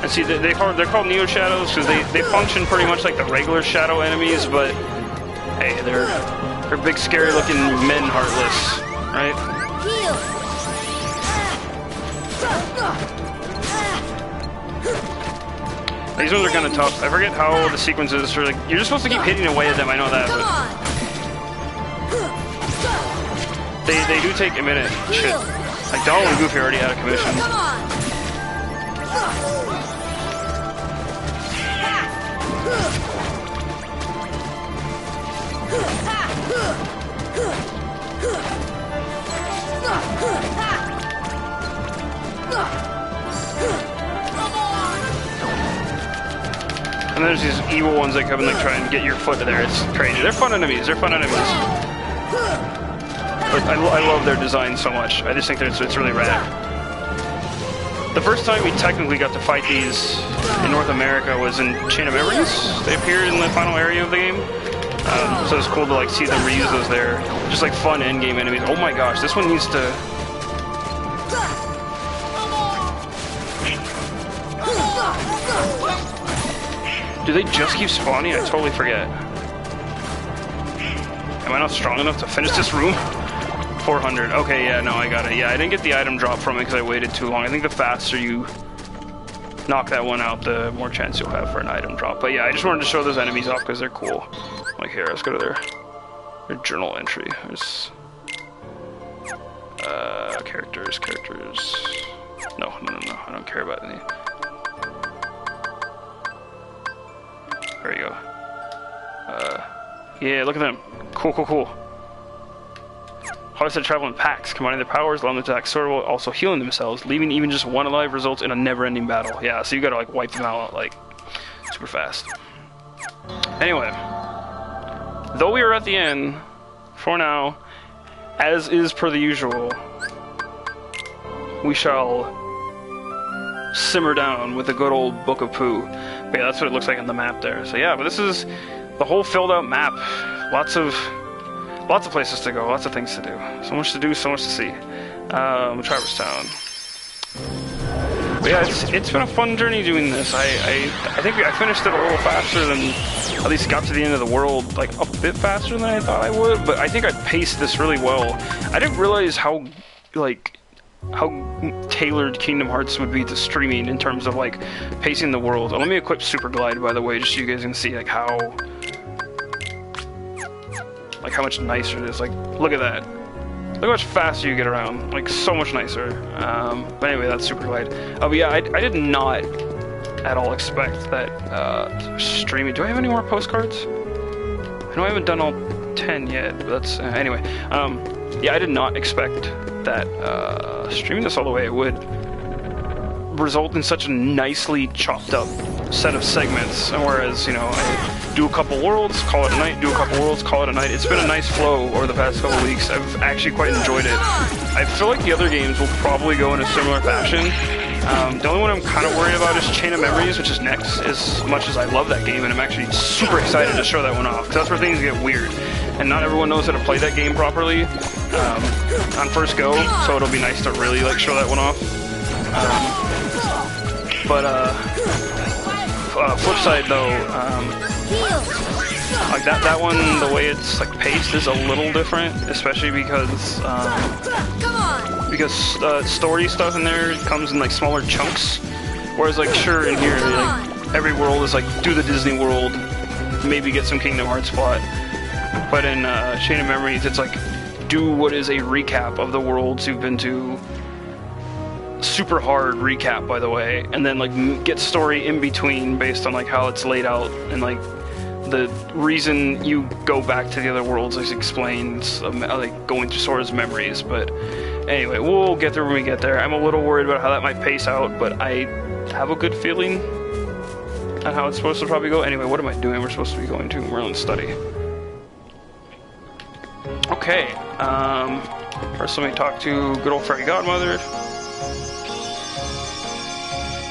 And see, they're called Neo Shadows because they function pretty much like the regular Shadow enemies, but hey, they're big, scary-looking men Heartless, right? These ones are kind of tough. I forget how the sequence is. Like, you're just supposed to keep hitting away at them. I know that, but they do take a minute. Shit, like Donald and Goofy are already out of commission. And there's these evil ones that come and like try and get your foot to there. It's crazy. They're fun enemies. They're fun enemies. But I love their design so much. I just think it's really rad. The first time we technically got to fight these in North America was in Chain of Memories. They appeared in the final area of the game. So it's cool to like see them reuse those there. Just like fun endgame enemies. Oh my gosh, this one needs to... Do they just keep spawning? I totally forget. Am I not strong enough to finish this room? 400. Okay, yeah, no, I got it. Yeah, I didn't get the item drop from it because I waited too long. I think the faster you knock that one out, the more chance you'll have for an item drop. But yeah, I just wanted to show those enemies off because they're cool. Like here, let's go to their journal entry. There's characters. No, I don't care about any. There you go. Yeah, look at them. Cool. Hearts that travel in packs, combining their powers, allowing them to attack sort while also healing themselves, leaving even just one alive results in a never-ending battle. Yeah, so you gotta like wipe them out like super fast. Anyway, though we are at the end, for now, as is per the usual, we shall simmer down with the good old Book of Pooh. But yeah, that's what it looks like on the map there. So yeah, but this is the whole filled out map. Lots of places to go, lots of things to do. So much to do, so much to see. Traverse Town. But yeah, it's been a fun journey doing this. I think I finished it a little faster than, at least got to the end of the world, like a bit faster than I thought I would, but I think I paced this really well. I didn't realize how tailored Kingdom Hearts would be to streaming in terms of like pacing the world. Let me equip Super Glide, by the way, just so you guys can see like how much nicer it is. Like, look at that. Look how much faster you get around. Like, so much nicer. But anyway, that's Super Glide. Oh, but yeah, I did not at all expect that streaming. Do I have any more postcards? I know I haven't done all 10 yet, but that's anyway. Yeah, I did not expect that streaming this all the way it would result in such a nicely chopped up set of segments. And whereas, you know, I do a couple worlds, call it a night, do a couple worlds, call it a night. It's been a nice flow over the past couple weeks. I've actually quite enjoyed it. I feel like the other games will probably go in a similar fashion. The only one I'm kind of worried about is Chain of Memories, which is next, as much as I love that game, and I'm actually super excited to show that one off, because that's where things get weird. And not everyone knows how to play that game properly on first go, so it'll be nice to really like show that one off. Flip side though, like that one, the way it's like paced is a little different, especially because story stuff in there comes in like smaller chunks, whereas like sure in here like every world is like do the Disney World, maybe get some Kingdom Hearts plot, but in Chain of Memories it's like do what is a recap of the worlds you've been to. Super hard recap, by the way, and then like get story in between based on like how it's laid out, and like the reason you go back to the other worlds is explained, like going through Sora's memories. But anyway, we'll get there when we get there. I'm a little worried about how that might pace out, but I have a good feeling on how it's supposed to probably go. Anyway, what am I doing? We're supposed to be going to Merlin's study. Okay, first let me talk to good old Fairy Godmother.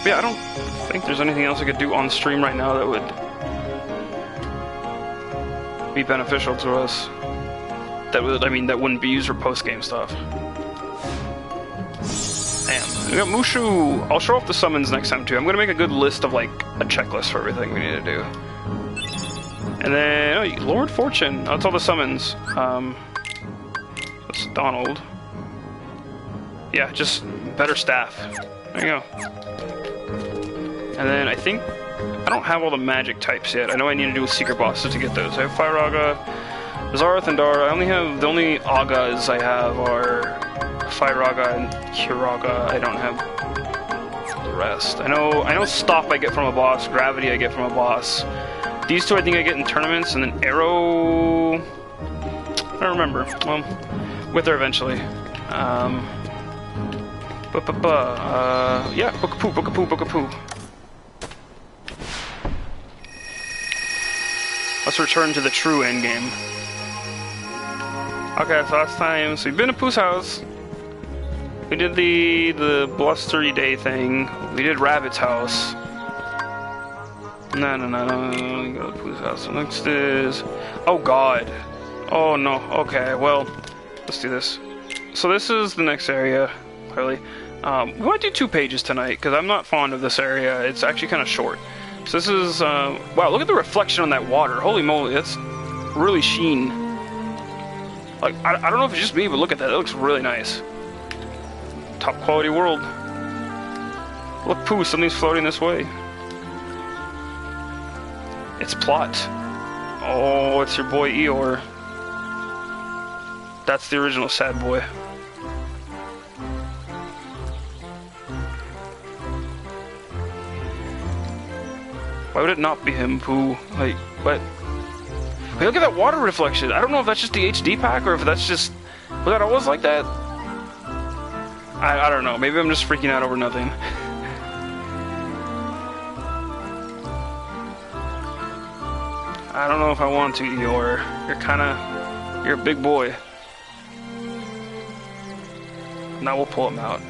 But yeah, I don't think there's anything else I could do on stream right now that would be beneficial to us. That wouldn't be used for post-game stuff. Damn. We got Mushu. I'll show off the summons next time too. I'm gonna make a good list of like a checklist for everything we need to do. And then Lord Fortune. That's all the summons. That's Donald. Yeah, just better staff. There you go. And then I think I don't have all the magic types yet. I know I need to do secret bosses to get those. I have Fire Aga, Zareth, and Dara. The only Agas I have are Fire Aga and Kiraga. I don't have the rest. I know Stop I get from a boss, Gravity I get from a boss. These two I think I get in tournaments, and then Arrow I don't remember. Well, with her eventually. Yeah, Bookapoo. Let's return to the true endgame. Okay, so last time, so we've been to Pooh's house. We did the blustery day thing. We did Rabbit's house. No. We go to Pooh's house. So next is, oh God. Oh no. Okay, well, let's do this. So this is the next area. Clearly, we want to do 2 pages tonight because I'm not fond of this area. It's actually kind of short. So this is, wow, look at the reflection on that water. Holy moly, that's really sheen. Like, I don't know if it's just me, but look at that. It looks really nice. Top quality world. Look, Pooh, something's floating this way. It's Plot. Oh, it's your boy Eeyore. That's the original sad boy. Why would it not be him, Pooh? Like, what? Wait, look at that water reflection. I don't know if that's just the HD pack or if that's just... Was that always like that? I don't know. Maybe I'm just freaking out over nothing. I don't know if I want to, Eeyore. You're a big boy. Now we'll pull him out.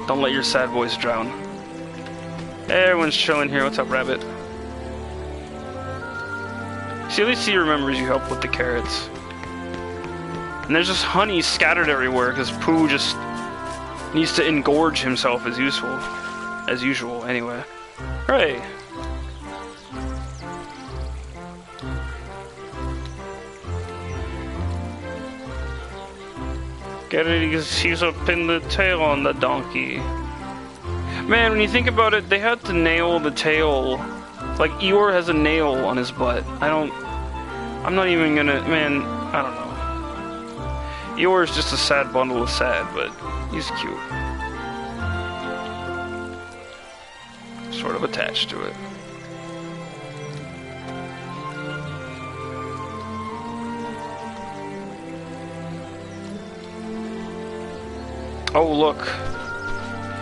Don't let your sad boys drown. Everyone's chilling here. What's up, Rabbit? See, at least he remembers you help with the carrots. And there's just honey scattered everywhere because Pooh just Needs to engorge himself as usual. As usual, anyway. Hooray! Get it? He's up in the tail on the donkey. Man, when you think about it, they had to nail the tail. Like, Eeyore has a nail on his butt. I'm not even gonna... Man, I don't know. Eeyore is just a sad bundle of sad, but he's cute. Sort of attached to it. Oh, look.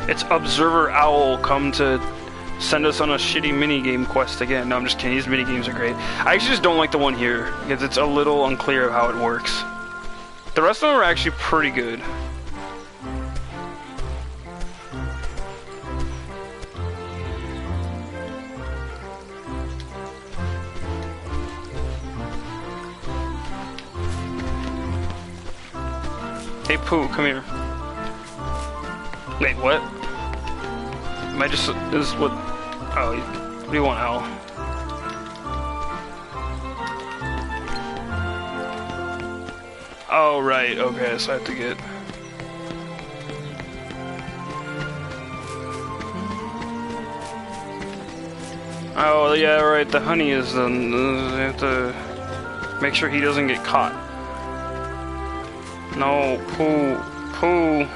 It's Observer Owl come to send us on a shitty minigame quest again. No, I'm just kidding. These minigames are great. I actually just don't like the one here, because it's a little unclear of how it works. The rest of them are actually pretty good. Hey, Pooh, come here. Wait, what? Am I just... Is what... Oh, what do you want, Owl? Oh, right, okay, so I have to get... Oh, yeah, right, the honey is... I have to make sure he doesn't get caught. No, Pooh.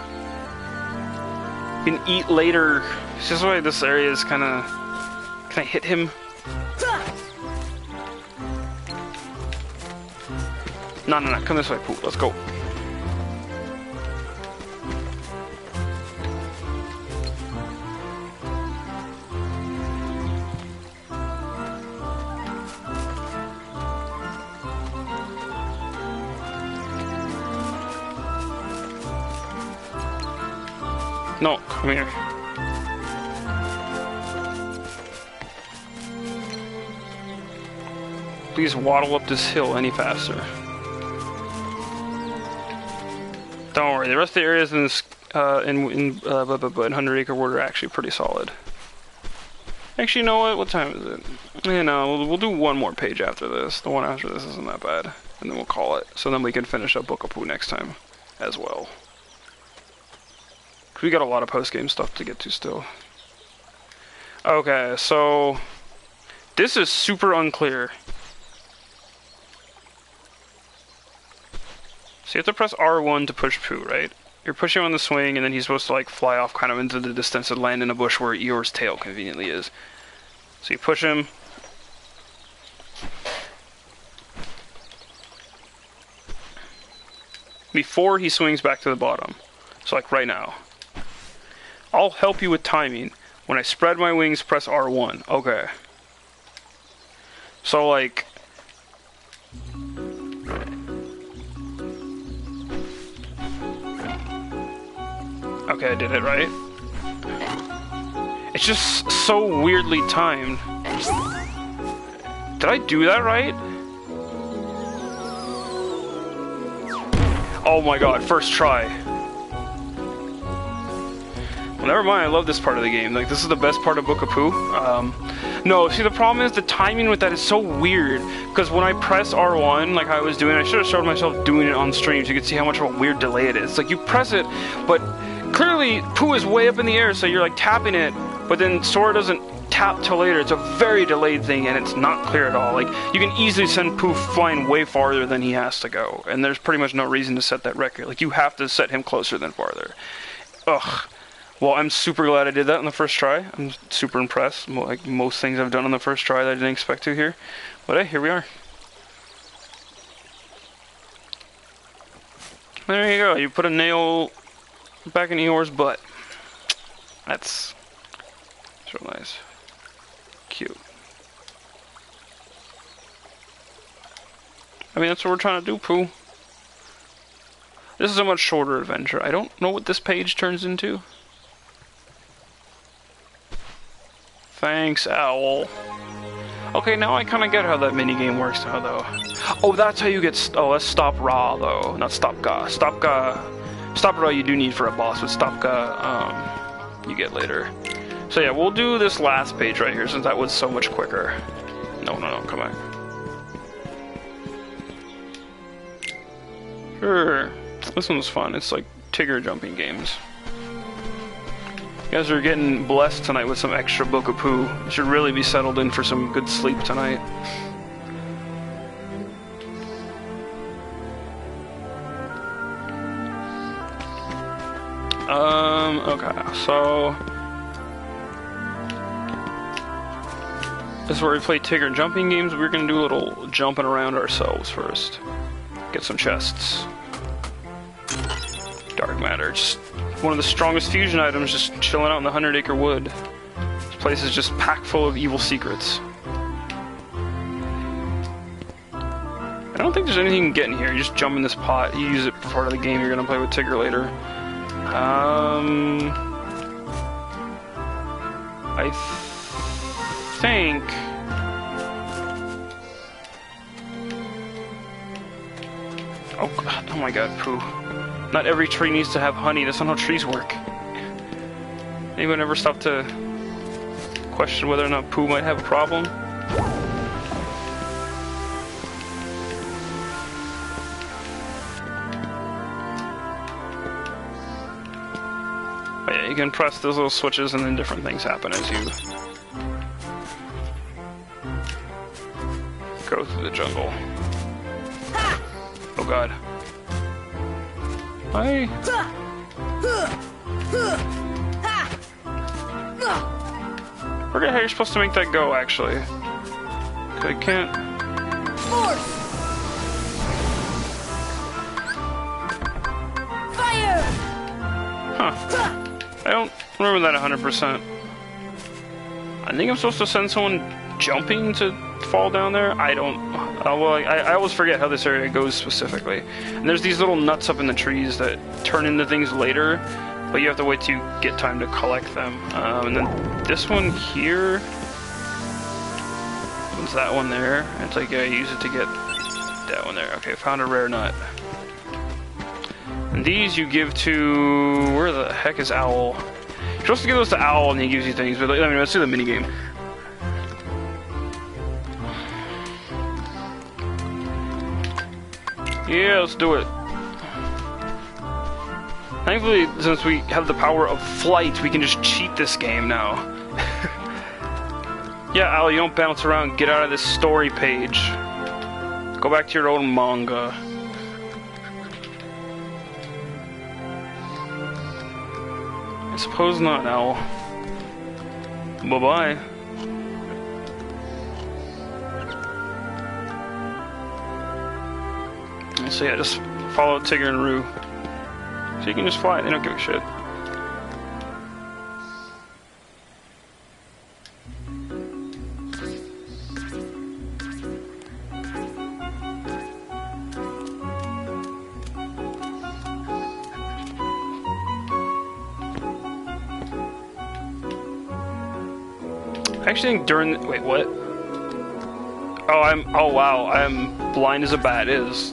You can eat later. It's just why this area is kind of... Can I hit him? No, come this way, Pooh. Let's go. No, come here. Please waddle up this hill any faster. Don't worry, the rest of the areas in this, in 100 Acre Wood are actually pretty solid. Actually, you know what? What time is it? You know, we'll do one more page after this. The one after this isn't that bad. And then we'll call it. So then we can finish up Book of Pooh next time as well. We got a lot of post-game stuff to get to still. Okay, so... This is super unclear. So you have to press R1 to push Pooh, right? You're pushing on the swing, and then he's supposed to like fly off kind of into the distance and land in a bush where Eeyore's tail conveniently is. So you push him. Before he swings back to the bottom. So like right now. I'll help you with timing. When I spread my wings, press R1. Okay. So like... Okay, I did it right. It's just so weirdly timed. Did I do that right? Oh my god, first try. Well, never mind, I love this part of the game. Like, this is the best part of Book of Pooh. No, see, the problem is the timing with that is so weird. Because when I press R1, like I was doing, I should have showed myself doing it on stream so you could see how much of a weird delay it is. It's like, you press it, but clearly Pooh is way up in the air, so you're like tapping it, but then Sora doesn't tap till later. It's a very delayed thing, and it's not clear at all. Like, you can easily send Pooh flying way farther than he has to go, and there's pretty much no reason to set that record. Like, you have to set him closer than farther. Ugh. Well, I'm super glad I did that on the first try. I'm super impressed. Like most things I've done on the first try that I didn't expect to here. But hey, here we are. There you go. You put a nail back in Eeyore's butt. That's real nice. Cute. I mean, that's what we're trying to do, Pooh. This is a much shorter adventure. I don't know what this page turns into. Thanks, Owl. Okay, now I kind of get how that minigame works now, though. Oh, that's how you get... Oh, that's Stop Ra, though. Not Stop Ga. Stop Ga Stopper you do need for a boss, but Stopka you get later. So yeah, we'll do this last page right here since that was so much quicker. No, come back. Sure, this one's fun. It's like Tigger jumping games. You guys are getting blessed tonight with some extra Book of Pooh. You should really be settled in for some good sleep tonight. Okay, so this is where we play Tigger jumping games. We're gonna do a little jumping around ourselves first. Get some chests. Dark matter, just one of the strongest fusion items, just chilling out in the 100-acre wood. This place is just packed full of evil secrets. I don't think there's anything you can get in here. You just jump in this pot. You use it for part of the game. You're gonna play with Tigger later. I think. Oh my God, Pooh. Not every tree needs to have honey. That's not how trees work. Anyone ever stop to question whether or not Pooh might have a problem? But yeah, you can press those little switches and then different things happen as you go through the jungle. Oh God. I forget how you're supposed to make that go, actually. I can't. Force! Fire! Huh. I don't remember that 100%. I think I'm supposed to send someone jumping to fall down there. I don't. Well, I always forget how this area goes specifically. And there's these little nuts up in the trees that turn into things later, but you have to wait till you get time to collect them. And then this one here, what's that one there? It's like I use it to get that one there. Okay, found a rare nut. And these you give to, where the heck is Owl? You're supposed to give those to Owl and he gives you things, but I mean, let's do the minigame. Yeah, let's do it. Thankfully, since we have the power of flight, we can just cheat this game now. Yeah, Al, you don't bounce around. Get out of this story page. Go back to your own manga. I suppose not, Al. Bye-bye. So yeah, just follow Tigger and Roo. So you can just fly, they don't give a shit. I actually think during, wait, what? Oh wow, I'm blind as a bat. It is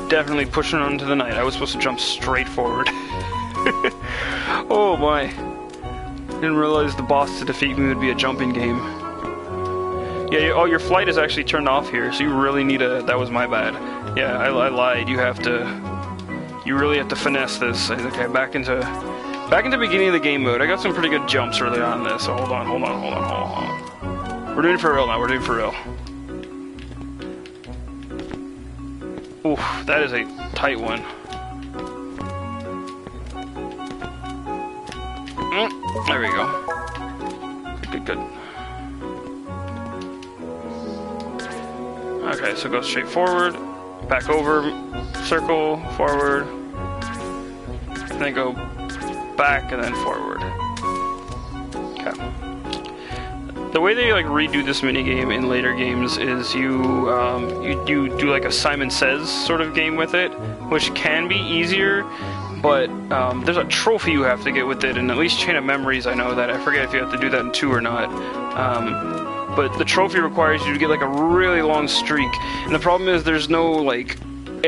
definitely pushing on to the night. I was supposed to jump straight forward. Oh my. Didn't realize the boss to defeat me would be a jumping game. Yeah, oh, your flight is actually turned off here, so you really need a, that was my bad. Yeah, I lied. You really have to finesse this. Okay, back into beginning of the game mode. I got some pretty good jumps early on in this, so hold on. We're doing it for real now, we're doing it for real. Oof, that is a tight one. There we go. Good. Okay, so go straight forward, back over, circle, forward, and then go back and then forward. Okay. The way they like redo this minigame in later games is you do like a Simon Says sort of game with it, which can be easier, but there's a trophy you have to get with it, and at least Chain of Memories I know that. I forget if you have to do that in 2 or not. But the trophy requires you to get like a really long streak, and the problem is there's no like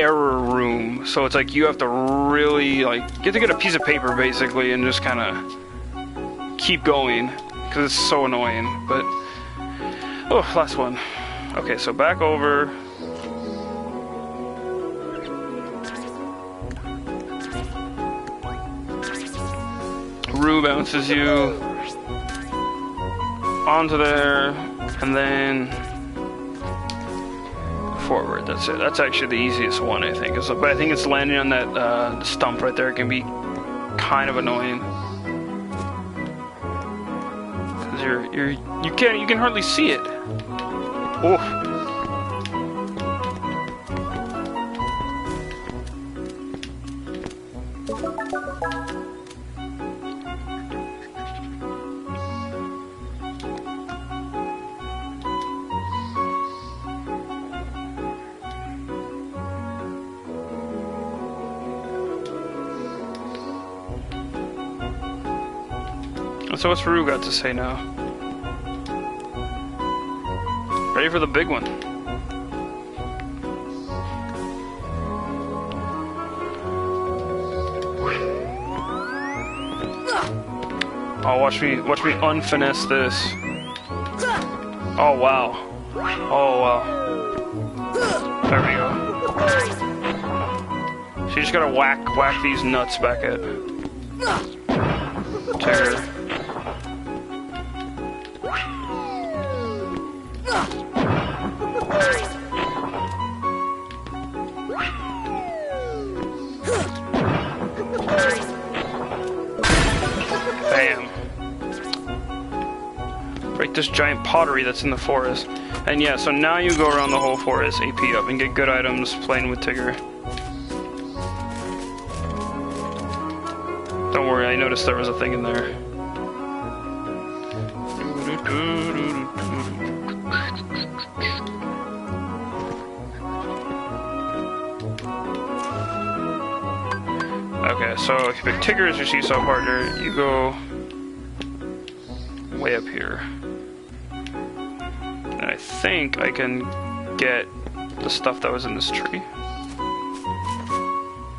error room. So it's like you have to really, like, you have to get a piece of paper basically and just kind of keep going because it's so annoying. But, oh, last one. Okay, so back over. Rue bounces you onto there, and then forward. That's it. That's actually the easiest one, I think. But I think it's landing on that stump right there can be kind of annoying because you can hardly see it. Oh. So what's Rue got to say now? Ready for the big one. Oh, watch me unfinesse this. Oh wow. Oh wow. There we go. So you just gotta whack these nuts back at Terror. Bam. Break this giant pottery that's in the forest. And yeah, so now you go around the whole forest, AP up, and get good items playing with Tigger. Don't worry, I noticed there was a thing in there. Okay, so if you pick Tigger as your seesaw partner, you go way up here. And I think I can get the stuff that was in this tree.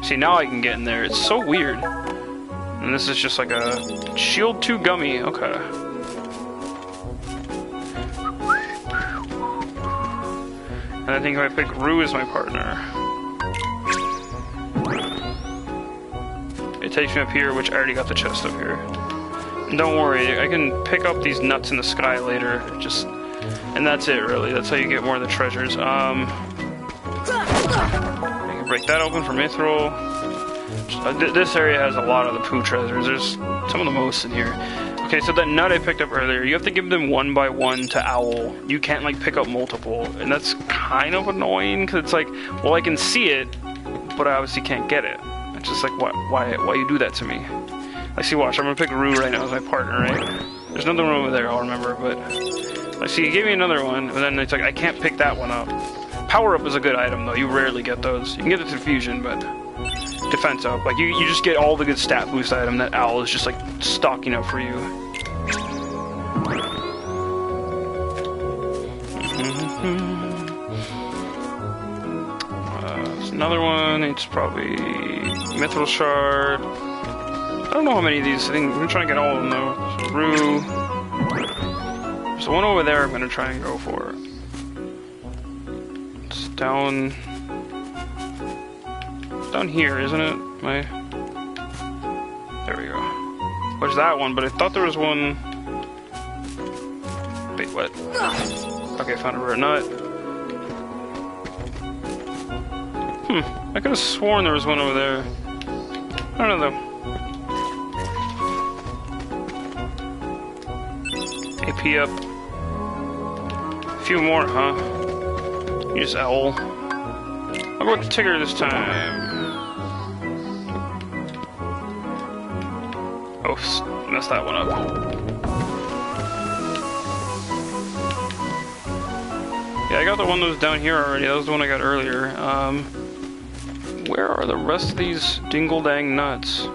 See, now I can get in there. It's so weird. And this is just like a Shield 2 gummy. Okay. And I think if I pick Rue as my partner, it takes me up here, which I already got the chest up here. And don't worry, I can pick up these nuts in the sky later. And that's it, really. That's how you get more of the treasures. I can break that open for Mithril. This area has a lot of the poo treasures. There's some of the most in here. Okay, so that nut I picked up earlier, you have to give them one by one to Owl. You can't, like, pick up multiple. And that's kind of annoying, because it's like, well, I can see it, but I obviously can't get it. It's just like, why you do that to me? I see, watch, I'm gonna pick Rue right now as my partner, right? There's another one over there, I'll remember, but... I see, you gave me another one, and then it's like, I can't pick that one up. Power Up is a good item, though. You rarely get those. You can get it through Fusion, but... Defense Up. Like, you just get all the good stat boost item that Owl is just, like, stocking up for you. There's another one. It's probably... Mithril Shard. I don't know how many of these. I think we're trying to get all of them, though. So, Rue. There's one over there I'm going to try and go for. It's down here, isn't it? There we go. There's that one, but I thought there was one... Wait, what? Okay, found a rare nut. I could have sworn there was one over there. I don't know, though. AP up. A few more, huh? Use Owl. I'll go with the Tigger this time. Oh, messed that one up. Yeah, I got the one that was down here already. That was the one I got earlier. Where are the rest of these dingle-dang nuts?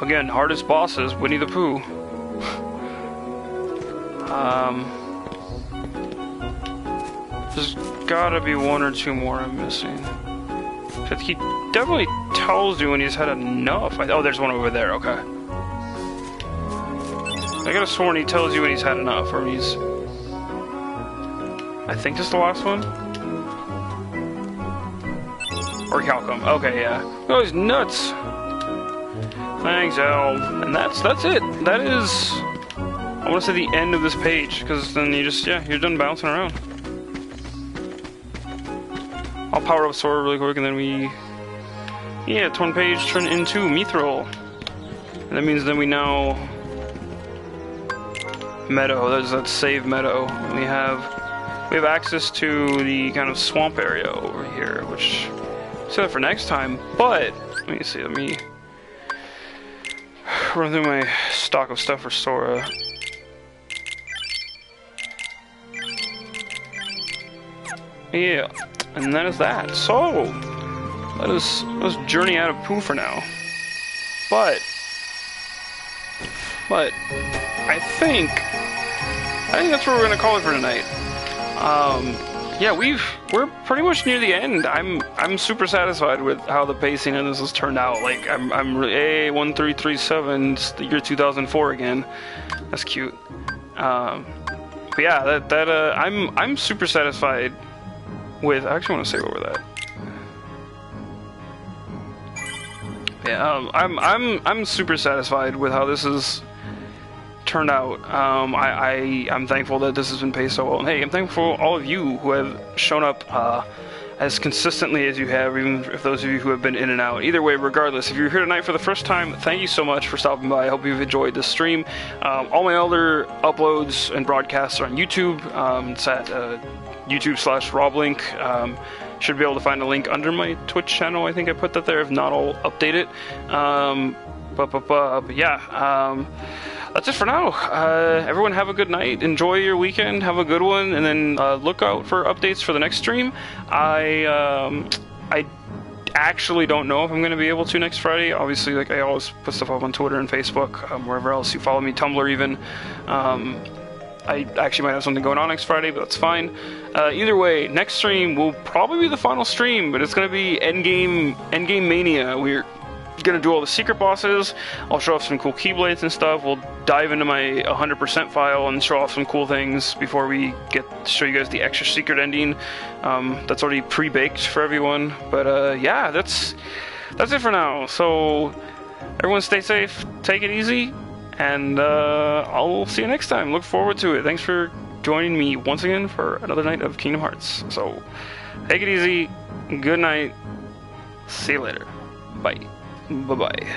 Again, hardest boss is Winnie the Pooh. There's gotta be one or two more I'm missing. He definitely tells you when he's had enough. Oh, there's one over there, okay. I could have sworn he tells you when he's had enough, or he's... I think this is the last one? Or Calcum. Okay, yeah. Oh, he's nuts! Thanks, Elv. And that's it. That is... I want to say the end of this page, because then you just, yeah, you're done bouncing around. I'll power up Sora really quick, and then we... Yeah, torn page turn into Mithril. And that means then we now... Meadow, that's save Meadow. And we have access to the kind of swamp area over here, which... Save that for next time, but... Let me see, let me... Run through my stock of stuff for Sora. Yeah, and that is that. So, let's journey out of Pooh for now. But I think that's where we're gonna call it for tonight. Yeah, we're pretty much near the end. I'm super satisfied with how the pacing of this has turned out. Like I'm really 1337. It's the year 2004 again. That's cute. But yeah, I'm super satisfied with. I actually want to save over that. Yeah, I'm super satisfied with how this has turned out. I'm thankful that this has been paced so well. And hey, I'm thankful for all of you who have shown up as consistently as you have, even if those of you who have been in and out. Either way, regardless, if you're here tonight for the first time, thank you so much for stopping by. I hope you've enjoyed this stream. All my other uploads and broadcasts are on YouTube. It's at YouTube/RobLink. Should be able to find a link under my Twitch channel. I think I put that there. If not, I'll update it. But yeah, that's it for now. Everyone have a good night. Enjoy your weekend. Have a good one. And then look out for updates for the next stream. I actually don't know if I'm going to be able to next Friday. Obviously, like I always put stuff up on Twitter and Facebook, wherever else you follow me, Tumblr even. I actually might have something going on next Friday, but that's fine. Either way, next stream will probably be the final stream, but it's going to be Endgame Mania. We're going to do all the secret bosses. I'll show off some cool Keyblades and stuff. We'll dive into my 100% file and show off some cool things before we get to show you guys the extra secret ending. That's already pre-baked for everyone. But yeah, that's it for now. So everyone stay safe, take it easy, and I'll see you next time. Look forward to it. Thanks for joining me once again for another night of Kingdom Hearts. So take it easy. Good night. See you later. Bye. Bye-bye.